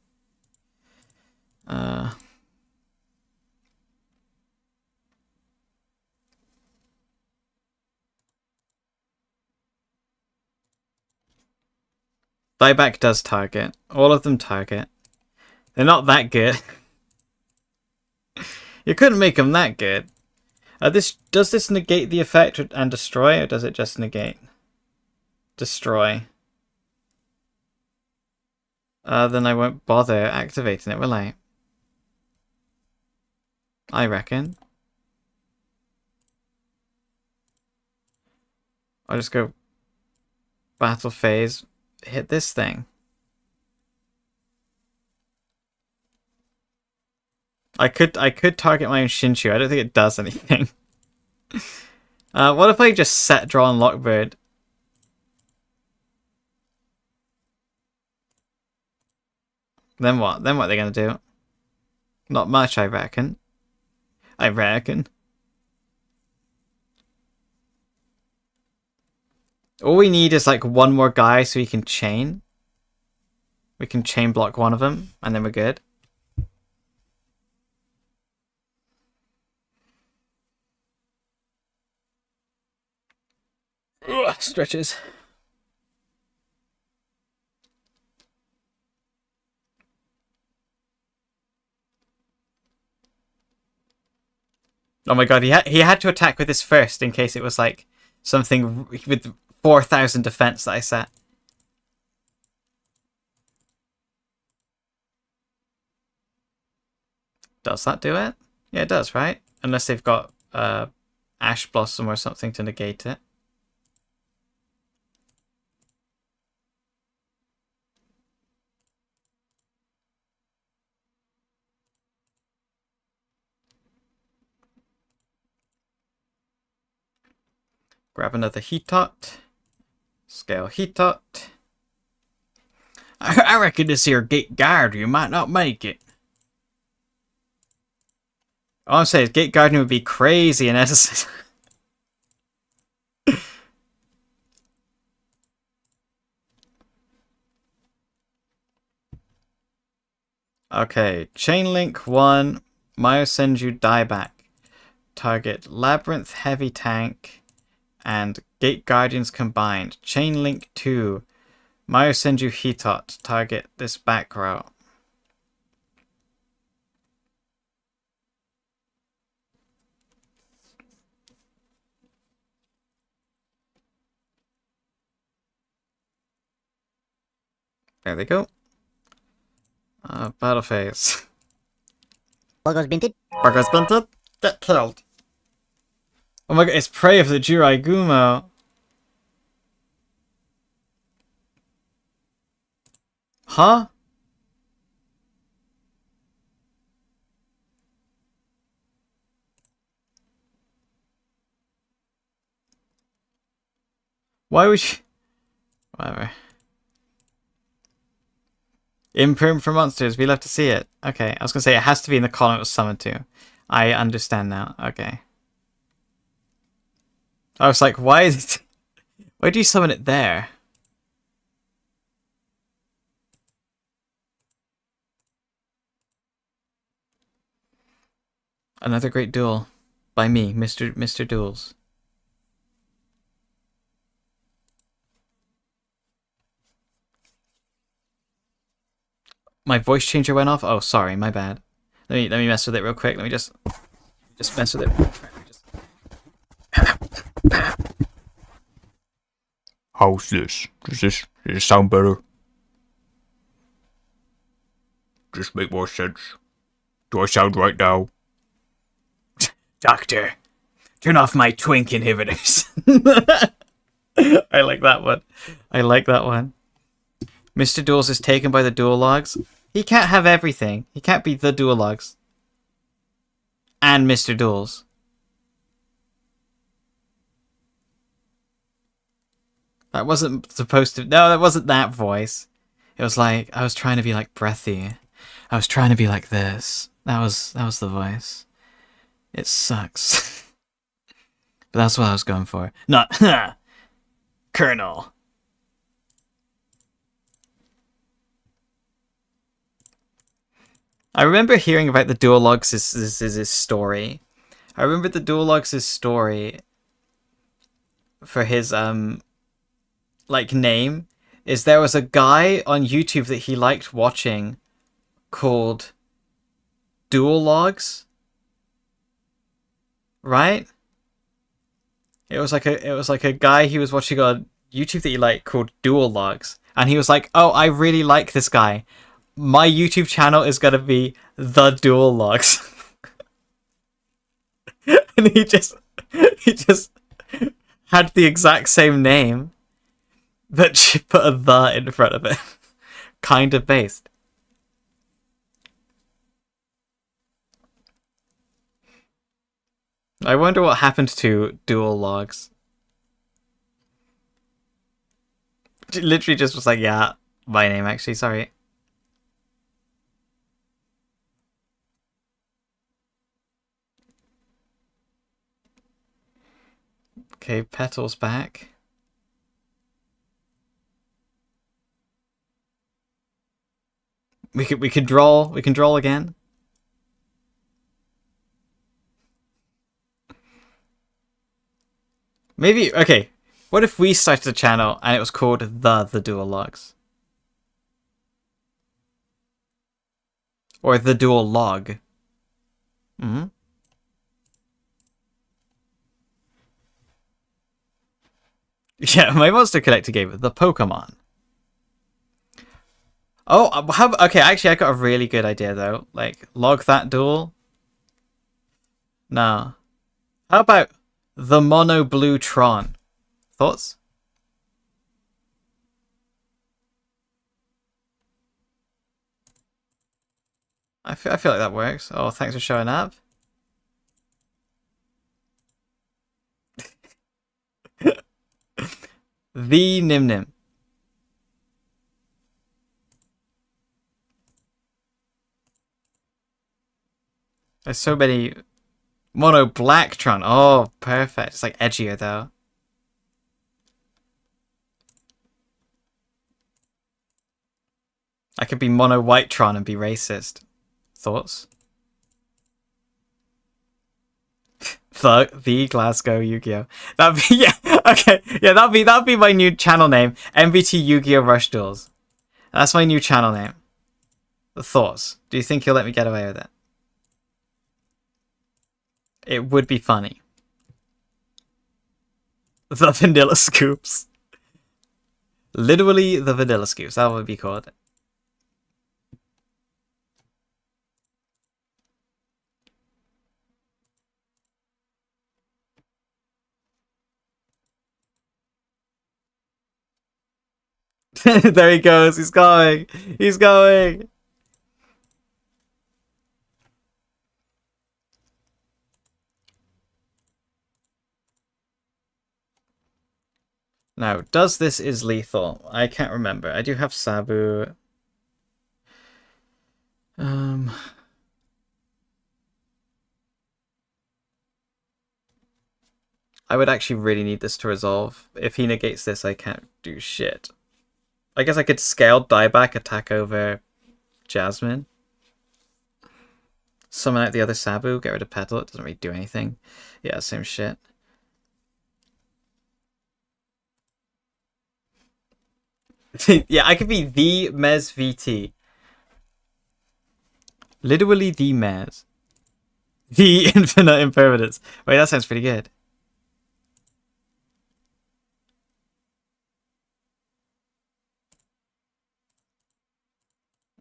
Dieback does target. All of them target. They're not that good. You couldn't make them that good. Does this negate the effect and destroy, or does it just negate? Destroy. Then I won't bother activating it, will I? I reckon. I'll just go battle phase, hit this thing. I could target my own Shinshu. I don't think it does anything. What if I just set draw on Lockbird? Then what? Then what are they gonna do? Not much, I reckon. I reckon. All we need is like one more guy so we can chain. We can chain block one of them, and then we're good. Ugh, stretches. Oh my god, he had to attack with this first in case it was like something with 4,000 defense that I set. Does that do it? Yeah, it does, right? Unless they've got Ash Blossom or something to negate it. Grab another Heatot. Scale Heatot. I reckon this here Gate Guard, you might not make it. All I'm saying is Gate Guardian would be crazy in SS. Okay, Chain Link 1, Myosenju Dieback. Target Labyrinth Heavy Tank and Gate Guardians combined. Chain Link 2, Myosenju Heatot. Target this back row. There they go. Battle phase. Burgos Binted. Burgos Binted? Get killed. Oh my god, it's Prey of the Jurai Gumo. Huh? Why would you... Whatever. Imperm for monsters, we love to see it. Okay, I was gonna say it has to be in the column it was summoned to. I understand now. Okay. I was like, why is it... Why do you summon it there? Another great duel. By me, Mr. Duels. My voice changer went off? Oh, sorry, my bad. Let me mess with it real quick. Let me just mess with it. How's this? Does this sound better? Does this make more sense? Do I sound right now? Doctor, turn off my TWIINK inhibitors. I like that one. I like that one. Mr. Duels is taken by the dual logs. He can't have everything. He can't be the dual logs. And Mr. Duels. That wasn't supposed to... No, that wasn't that voice. It was like, I was trying to be like breathy. I was trying to be like this. That was the voice. It sucks. But that's what I was going for. Not, Colonel. I remember hearing about the dual logs is his story. I remember the dual logs' story for his like name is there was a guy on YouTube that he liked watching called Dual Logs, right? It was like a guy he was watching on YouTube that he liked called Dual Logs, and he was like, "Oh, I really like this guy. My YouTube channel is gonna be the Dual Logs," and he just had the exact same name, but she put a "the" in front of it, kind of based. I wonder what happened to Dual Logs. Literally just was like, yeah, my name actually, sorry. Okay, Petal's back. We could draw again. Maybe okay. What if we started a channel and it was called the Dual Logs? Or the Dual Log? Hmm. Yeah, my Monster Collector gave it the Pokemon. Oh, okay, actually I got a really good idea though. Like, log that duel. No. How about the Mono Blue Tron? Thoughts? I feel like that works. Oh, thanks for showing up. The Nim Nim. There's so many. Mono Blacktron. Oh, perfect. It's like edgier though. I could be Mono Whitetron and be racist. Thoughts? The Glasgow Yu-Gi-Oh. That'd be yeah. Okay, yeah. That'd be my new channel name. MBT Yu-Gi-Oh Rush Duels. That's my new channel name. The thoughts. Do you think you'll let me get away with it? It would be funny. The Vanilla Scoops. Literally the Vanilla Scoops. That would be called. There he goes. He's going. He's going. Now, does this is lethal? I can't remember. I do have Sabu. I would actually really need this to resolve. If he negates this, I can't do shit. I guess I could scale dieback, attack over Jasmine. Summon out the other Sabu, get rid of Petal. It doesn't really do anything. Yeah, same shit. Yeah, I could be the Mez VT. Literally the Mez. The Infinite Impermanence. Wait, that sounds pretty good.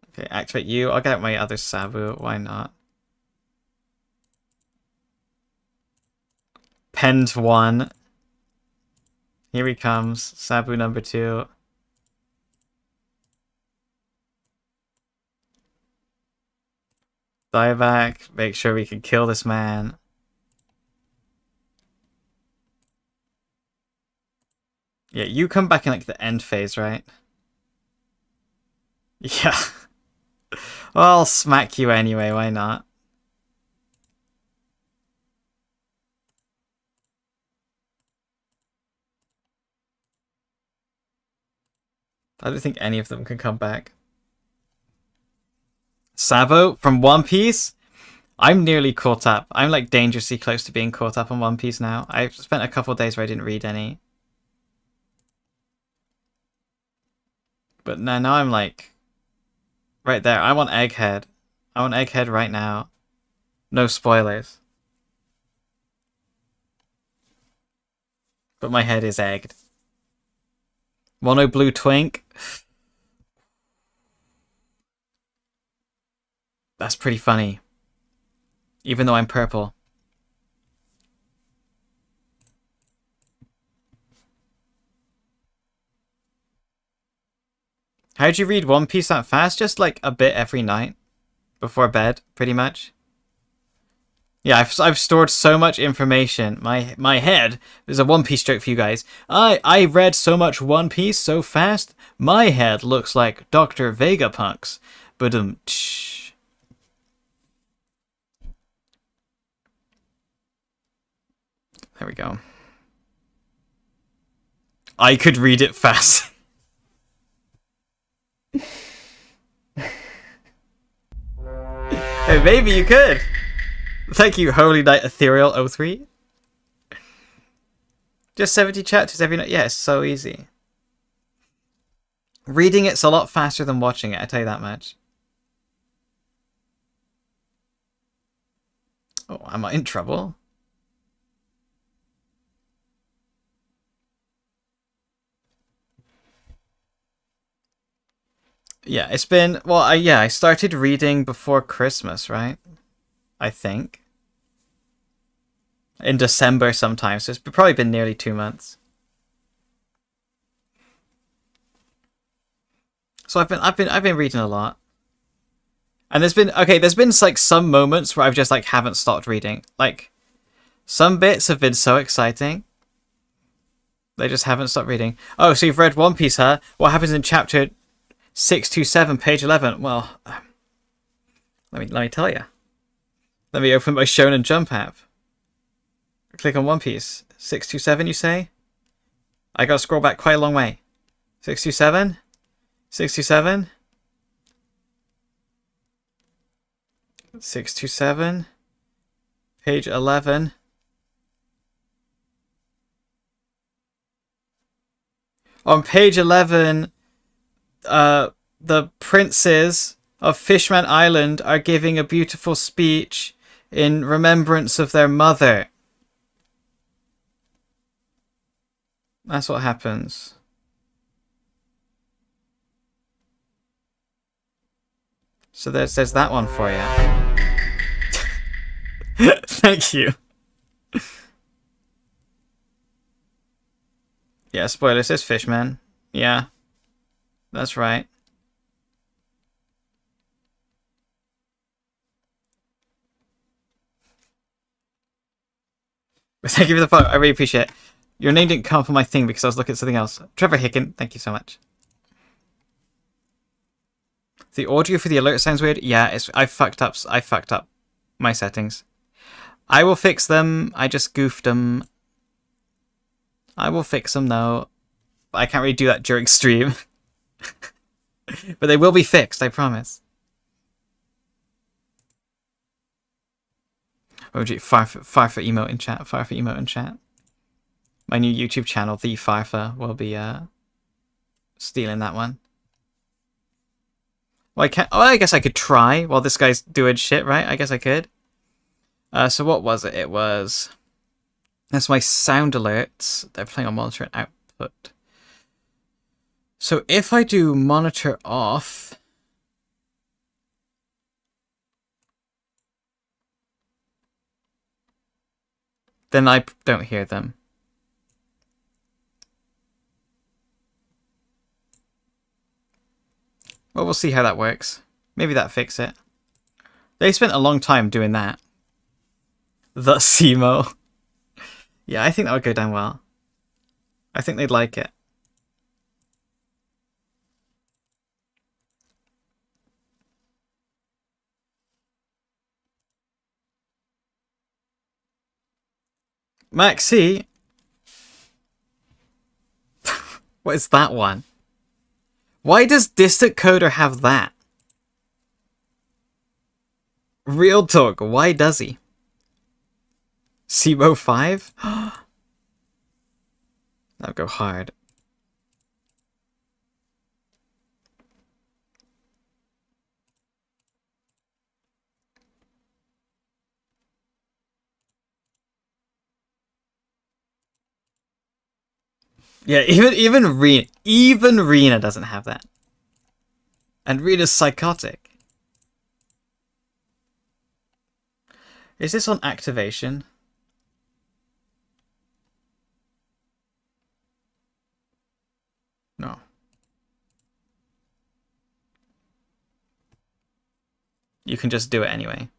Okay, activate you. I'll get out my other Sabu. Why not? Penned 1. Here he comes. Sabu number 2. Dieback. Make sure we can kill this man. Yeah, you come back in like the end phase, right? Yeah. Well, I'll smack you anyway, why not? I don't think any of them can come back. Sabo from One Piece? I'm nearly caught up. I'm like dangerously close to being caught up on One Piece now. I've spent a couple of days where I didn't read any. But now I'm like right there. I want Egghead. I want Egghead right now. No spoilers. but my head is egged. Mono blue twink. That's pretty funny. Even though I'm purple. How'd you read One Piece that fast? Just like a bit every night. Before bed, pretty much. Yeah, I've stored so much information. My head, there's a One Piece joke for you guys. I read so much One Piece so fast, my head looks like Dr. Vegapunk's. Badum-tsh. There we go. I could read it fast. Hey, maybe you could. Thank you, Holy Knight Ethereal 03. Just 70 chapters every night. Yeah, it's so easy. Reading it's a lot faster than watching it, I tell you that much. Oh, am I in trouble? Yeah, it's been... Well, I started reading before Christmas, right? I think. In December sometime, so it's probably been nearly 2 months. So I've been reading a lot. And there's been like some moments where I've just like haven't stopped reading. Like some bits have been so exciting. They just haven't stopped reading. Oh, so you've read One Piece, huh? What happens in chapter 627, page 11? Well, let me tell you. Let me open my Shonen Jump app. Click on One Piece. 627, you say? I gotta scroll back quite a long way. 627? 627? 627? Page 11. On page 11, the princes of Fishman Island are giving a beautiful speech in remembrance of their mother. That's what happens. So there's that one for you. Thank you. Yeah, spoilers, it's Fishman. Yeah. That's right. Thank you for the follow. I really appreciate it. Your name didn't come up on my thing because I was looking at something else. Trevor Hicken, thank you so much. The audio for the alert sounds weird. Yeah, I fucked up my settings. I will fix them. I just goofed them. I will fix them though. I can't really do that during stream. But they will be fixed, I promise. OG, Farfa emote in chat. Farfa emote in chat. My new YouTube channel, The Farfa, will be stealing that one. Well, I guess I could try while this guy's doing shit, right? I guess I could. So what was it? It was... That's my sound alerts. They're playing on monitor and output. So if I do monitor off... Then I don't hear them. Well, we'll see how that works. Maybe that'll fix it. They spent a long time doing that. The Simo. Yeah, I think that would go down well. I think they'd like it. Maxi? What is that one? Why does Distant Coder have that? Real talk, why does he? Simo 5? That'll go hard. Yeah, even Rena doesn't have that. And Rena's psychotic. Is this on activation? No. You can just do it anyway.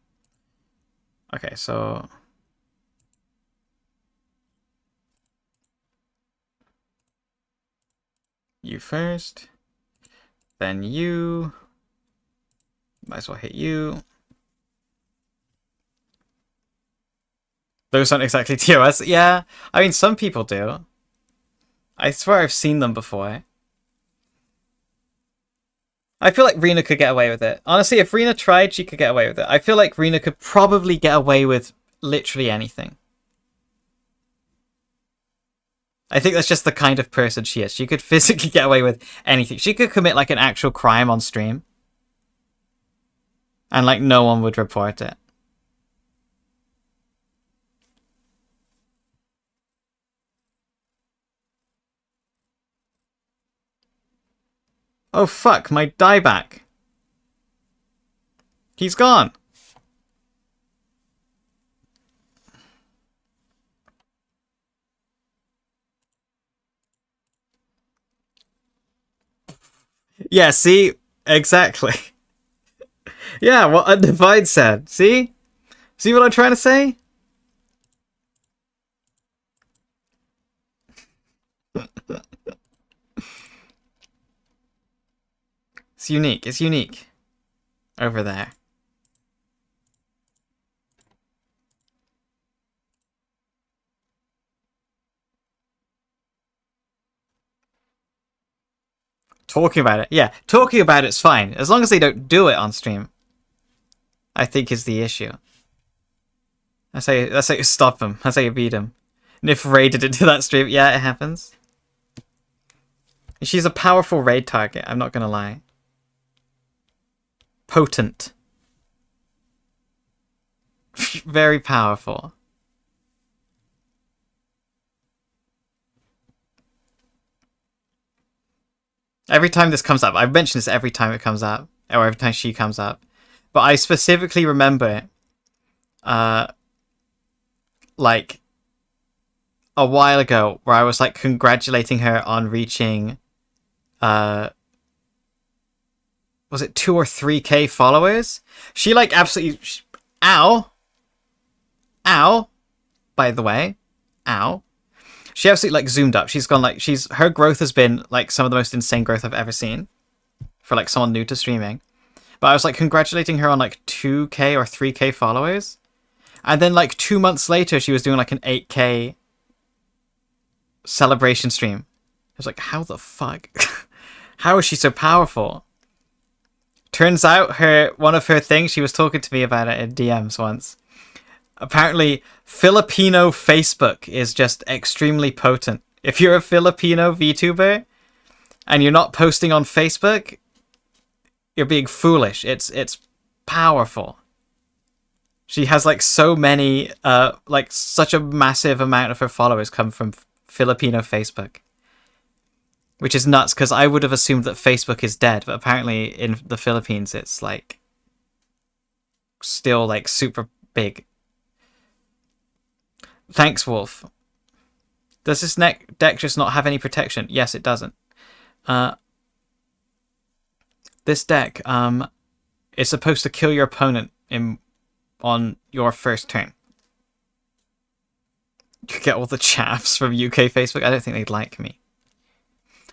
Okay, so... You first. Then you. Might as well hit you. Those aren't exactly TOS. Yeah, I mean, some people do. I swear I've seen them before. I feel like Rena could get away with it. Honestly, if Rena tried, she could get away with it. I feel like Rena could probably get away with literally anything. I think that's just the kind of person she is. She could physically get away with anything. She could commit like an actual crime on stream. And like no one would report it. Oh fuck, my dieback. He's gone. Yeah, see? Exactly. Yeah, what Undivided said. See? See what I'm trying to say? It's unique. It's unique. Over there. Talking about it. Yeah, talking about it's fine. As long as they don't do it on stream. I think is the issue. That's how you stop him. That's how you beat him. Nif raided into that stream. Yeah, it happens. She's a powerful raid target, I'm not gonna lie. Potent. Very powerful. Every time this comes up, I've mentioned this every time it comes up, or every time she comes up, but I specifically remember, like, a while ago where I was like congratulating her on reaching, was it 2 or 3K followers? She like absolutely, ow, by the way, ow. She absolutely like zoomed up. She's gone like, her growth has been like some of the most insane growth I've ever seen for like someone new to streaming. But I was like congratulating her on like 2K or 3K followers. And then like 2 months later, she was doing like an 8K celebration stream. I was like, how the fuck? How is she so powerful? Turns out one of her things, she was talking to me about it in DMs once. Apparently, Filipino Facebook is just extremely potent. If you're a Filipino VTuber and you're not posting on Facebook, you're being foolish. It's powerful. She has like so many, like such a massive amount of her followers come from Filipino Facebook. Which is nuts, because I would have assumed that Facebook is dead, but apparently in the Philippines it's like still like super big. Thanks, Wolf. Does this deck just not have any protection? Yes, it doesn't. This deck is supposed to kill your opponent on your first turn. You get all the chaffs from UK Facebook. I don't think they'd like me.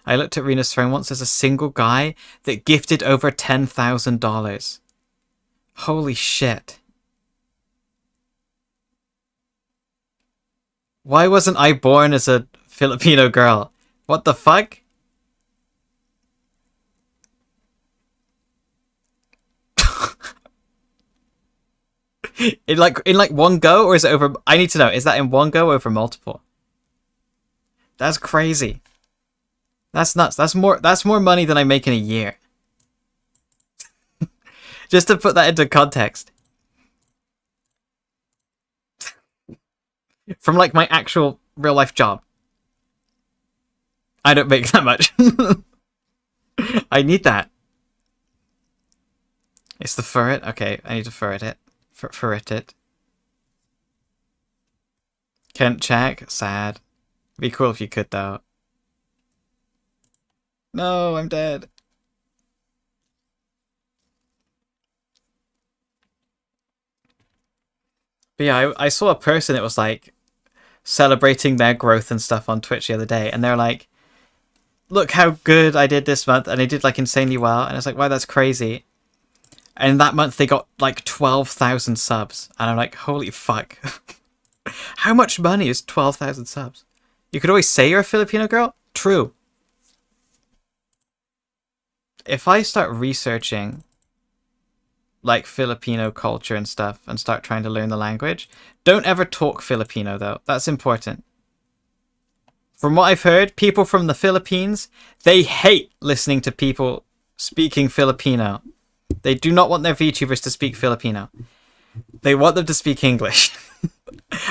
I looked at Rena's throne once. There's a single guy that gifted over $10,000. Holy shit. Why wasn't I born as a Filipino girl? What the fuck? in like one go, or is it over? I need to know. Is that in one go or over multiple? That's crazy. That's nuts. That's more money than I make in a year. Just to put that into context. From like my actual real life job. I don't make that much. I need that. It's the ferret. Okay, I need to ferret it. Ferret it. Can't check. Sad. Be cool if you could though. No, I'm dead. But yeah, I saw a person that was like celebrating their growth and stuff on Twitch the other day, and they're like, look how good I did this month, and I did like insanely well, and it's like, wow, that's crazy. And that month they got like 12,000 subs, and I'm like, holy fuck. How much money is 12,000 subs? You could always say you're a Filipino girl. True. If I start researching like Filipino culture and stuff and start trying to learn the language, don't ever talk Filipino though. That's important. From what I've heard, people from the Philippines, they hate listening to people speaking Filipino. They do not want their VTubers to speak Filipino. They want them to speak English.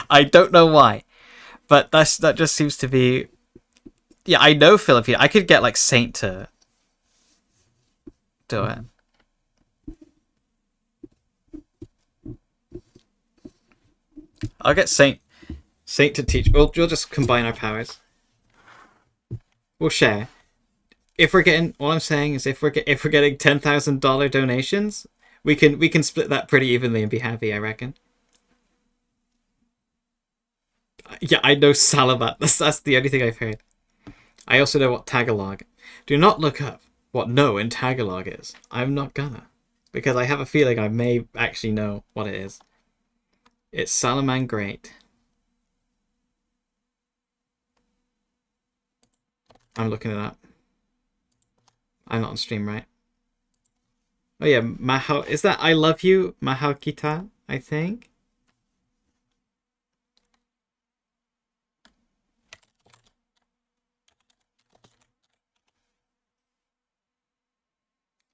I don't know why, but that just seems to be... Yeah, I know Filipino. I could get like Saint to do it. I'll get Saint to teach. We'll just combine our powers. We'll share. If we're getting, all I'm saying is if we're getting $10,000 donations, we can split that pretty evenly and be happy. I reckon. Yeah, I know Salamat. That's the only thing I've heard. I also know what Tagalog. Do not look up what no in Tagalog is. I'm not gonna, because I have a feeling I may actually know what it is. It's Salaman Great. I'm looking it up. I'm not on stream, right? Oh yeah, Mahal. Is that I love you, Mahal Kita? I think.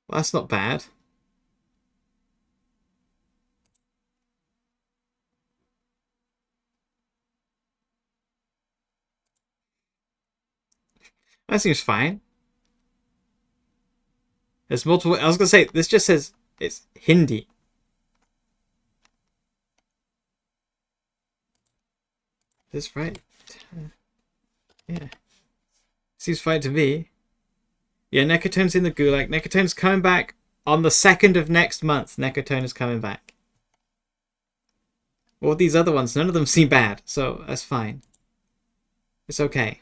Well, that's not bad. That seems fine. There's multiple. I was gonna say this just says it's Hindi. Is this right? Yeah. Seems fine to me. Yeah, Nekatone's in the gulag. Nekatone's coming back on the 2nd of next month. Nekatone is coming back. All these other ones, none of them seem bad, so that's fine. It's okay.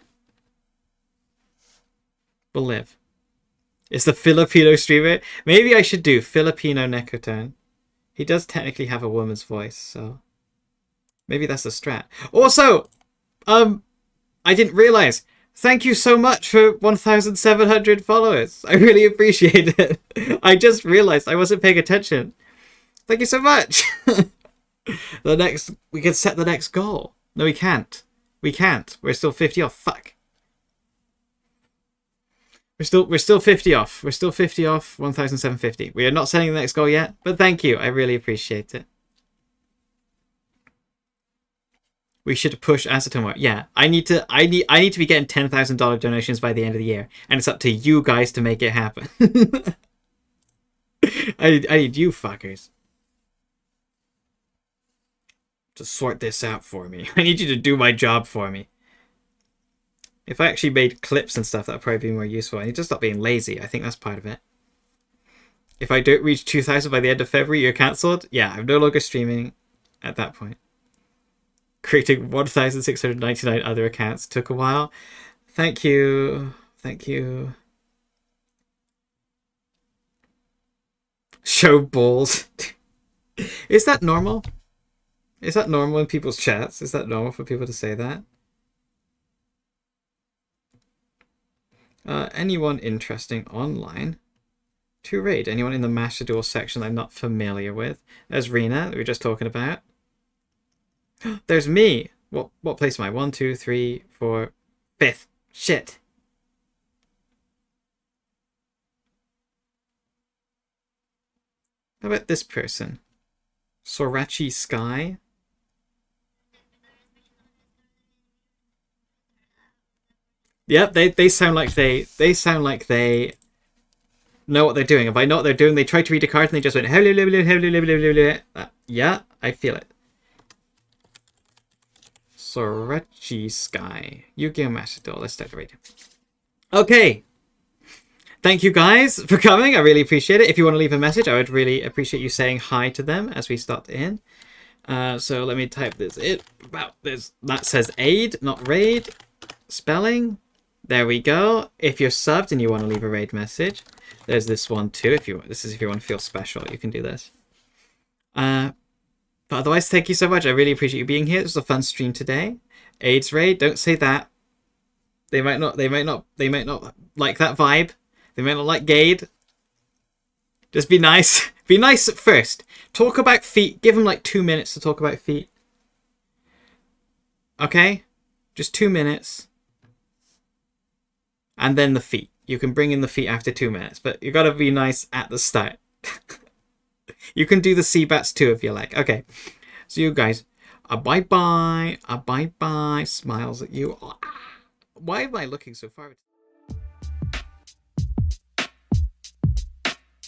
We'll live. It's the Filipino streamer. Maybe I should do Filipino Nekatone. He does technically have a woman's voice, so maybe that's a strat. Also, I didn't realize. Thank you so much for 1,700 followers. I really appreciate it. I just realized I wasn't paying attention. Thank you so much. We can set the next goal. No, we can't. We can't. We're still 50 off. Fuck. We're still 50 off. We're still 50 off 1,750. We are not setting the next goal yet, but thank you. I really appreciate it. We should push acetone more. Yeah, I need to be getting $10,000 donations by the end of the year, and it's up to you guys to make it happen. I need you fuckers to sort this out for me. I need you to do my job for me. If I actually made clips and stuff, that would probably be more useful. I need to stop being lazy. I think that's part of it. If I don't reach 2,000 by the end of February, you're cancelled. Yeah, I'm no longer streaming at that point. Creating 1,699 other accounts took a while. Thank you. Thank you. Show balls. Is that normal? Is that normal in people's chats? Is that normal for people to say that? Anyone interesting online to raid? Anyone in the Master Duel section I'm not familiar with? There's Rena, that we were just talking about. There's me. What place am I? 1, 2, 3, 4, 5th. Shit. How about this person? Sorachi Sky? Yep, they sound like they know what they're doing. If I know what they're doing, they try to read a card and they just went yeah, I feel it. Sorachi Sky. Yu-Gi-Oh! Master Duel. Let's start the raid. Okay. Thank you guys for coming. I really appreciate it. If you want to leave a message, I would really appreciate you saying hi to them as we start in. So let me type this in. Wow, that says aid, not raid. Spelling. There we go. If you're subbed and you want to leave a raid message, there's this one too. If you want to feel special, you can do this. But otherwise, thank you so much. I really appreciate you being here. It was a fun stream today. AIDS raid. Don't say that. They might not like that vibe. They might not like Gade. Just be nice. Be nice at first. Talk about feet. Give them like 2 minutes to talk about feet. Okay? Just 2 minutes. And then the feet. You can bring in the feet after 2 minutes. But you got to be nice at the start. You can do the C-bats too if you like. Okay. So you guys. Bye-bye. Bye-bye. Smiles at you. Why am I looking so far?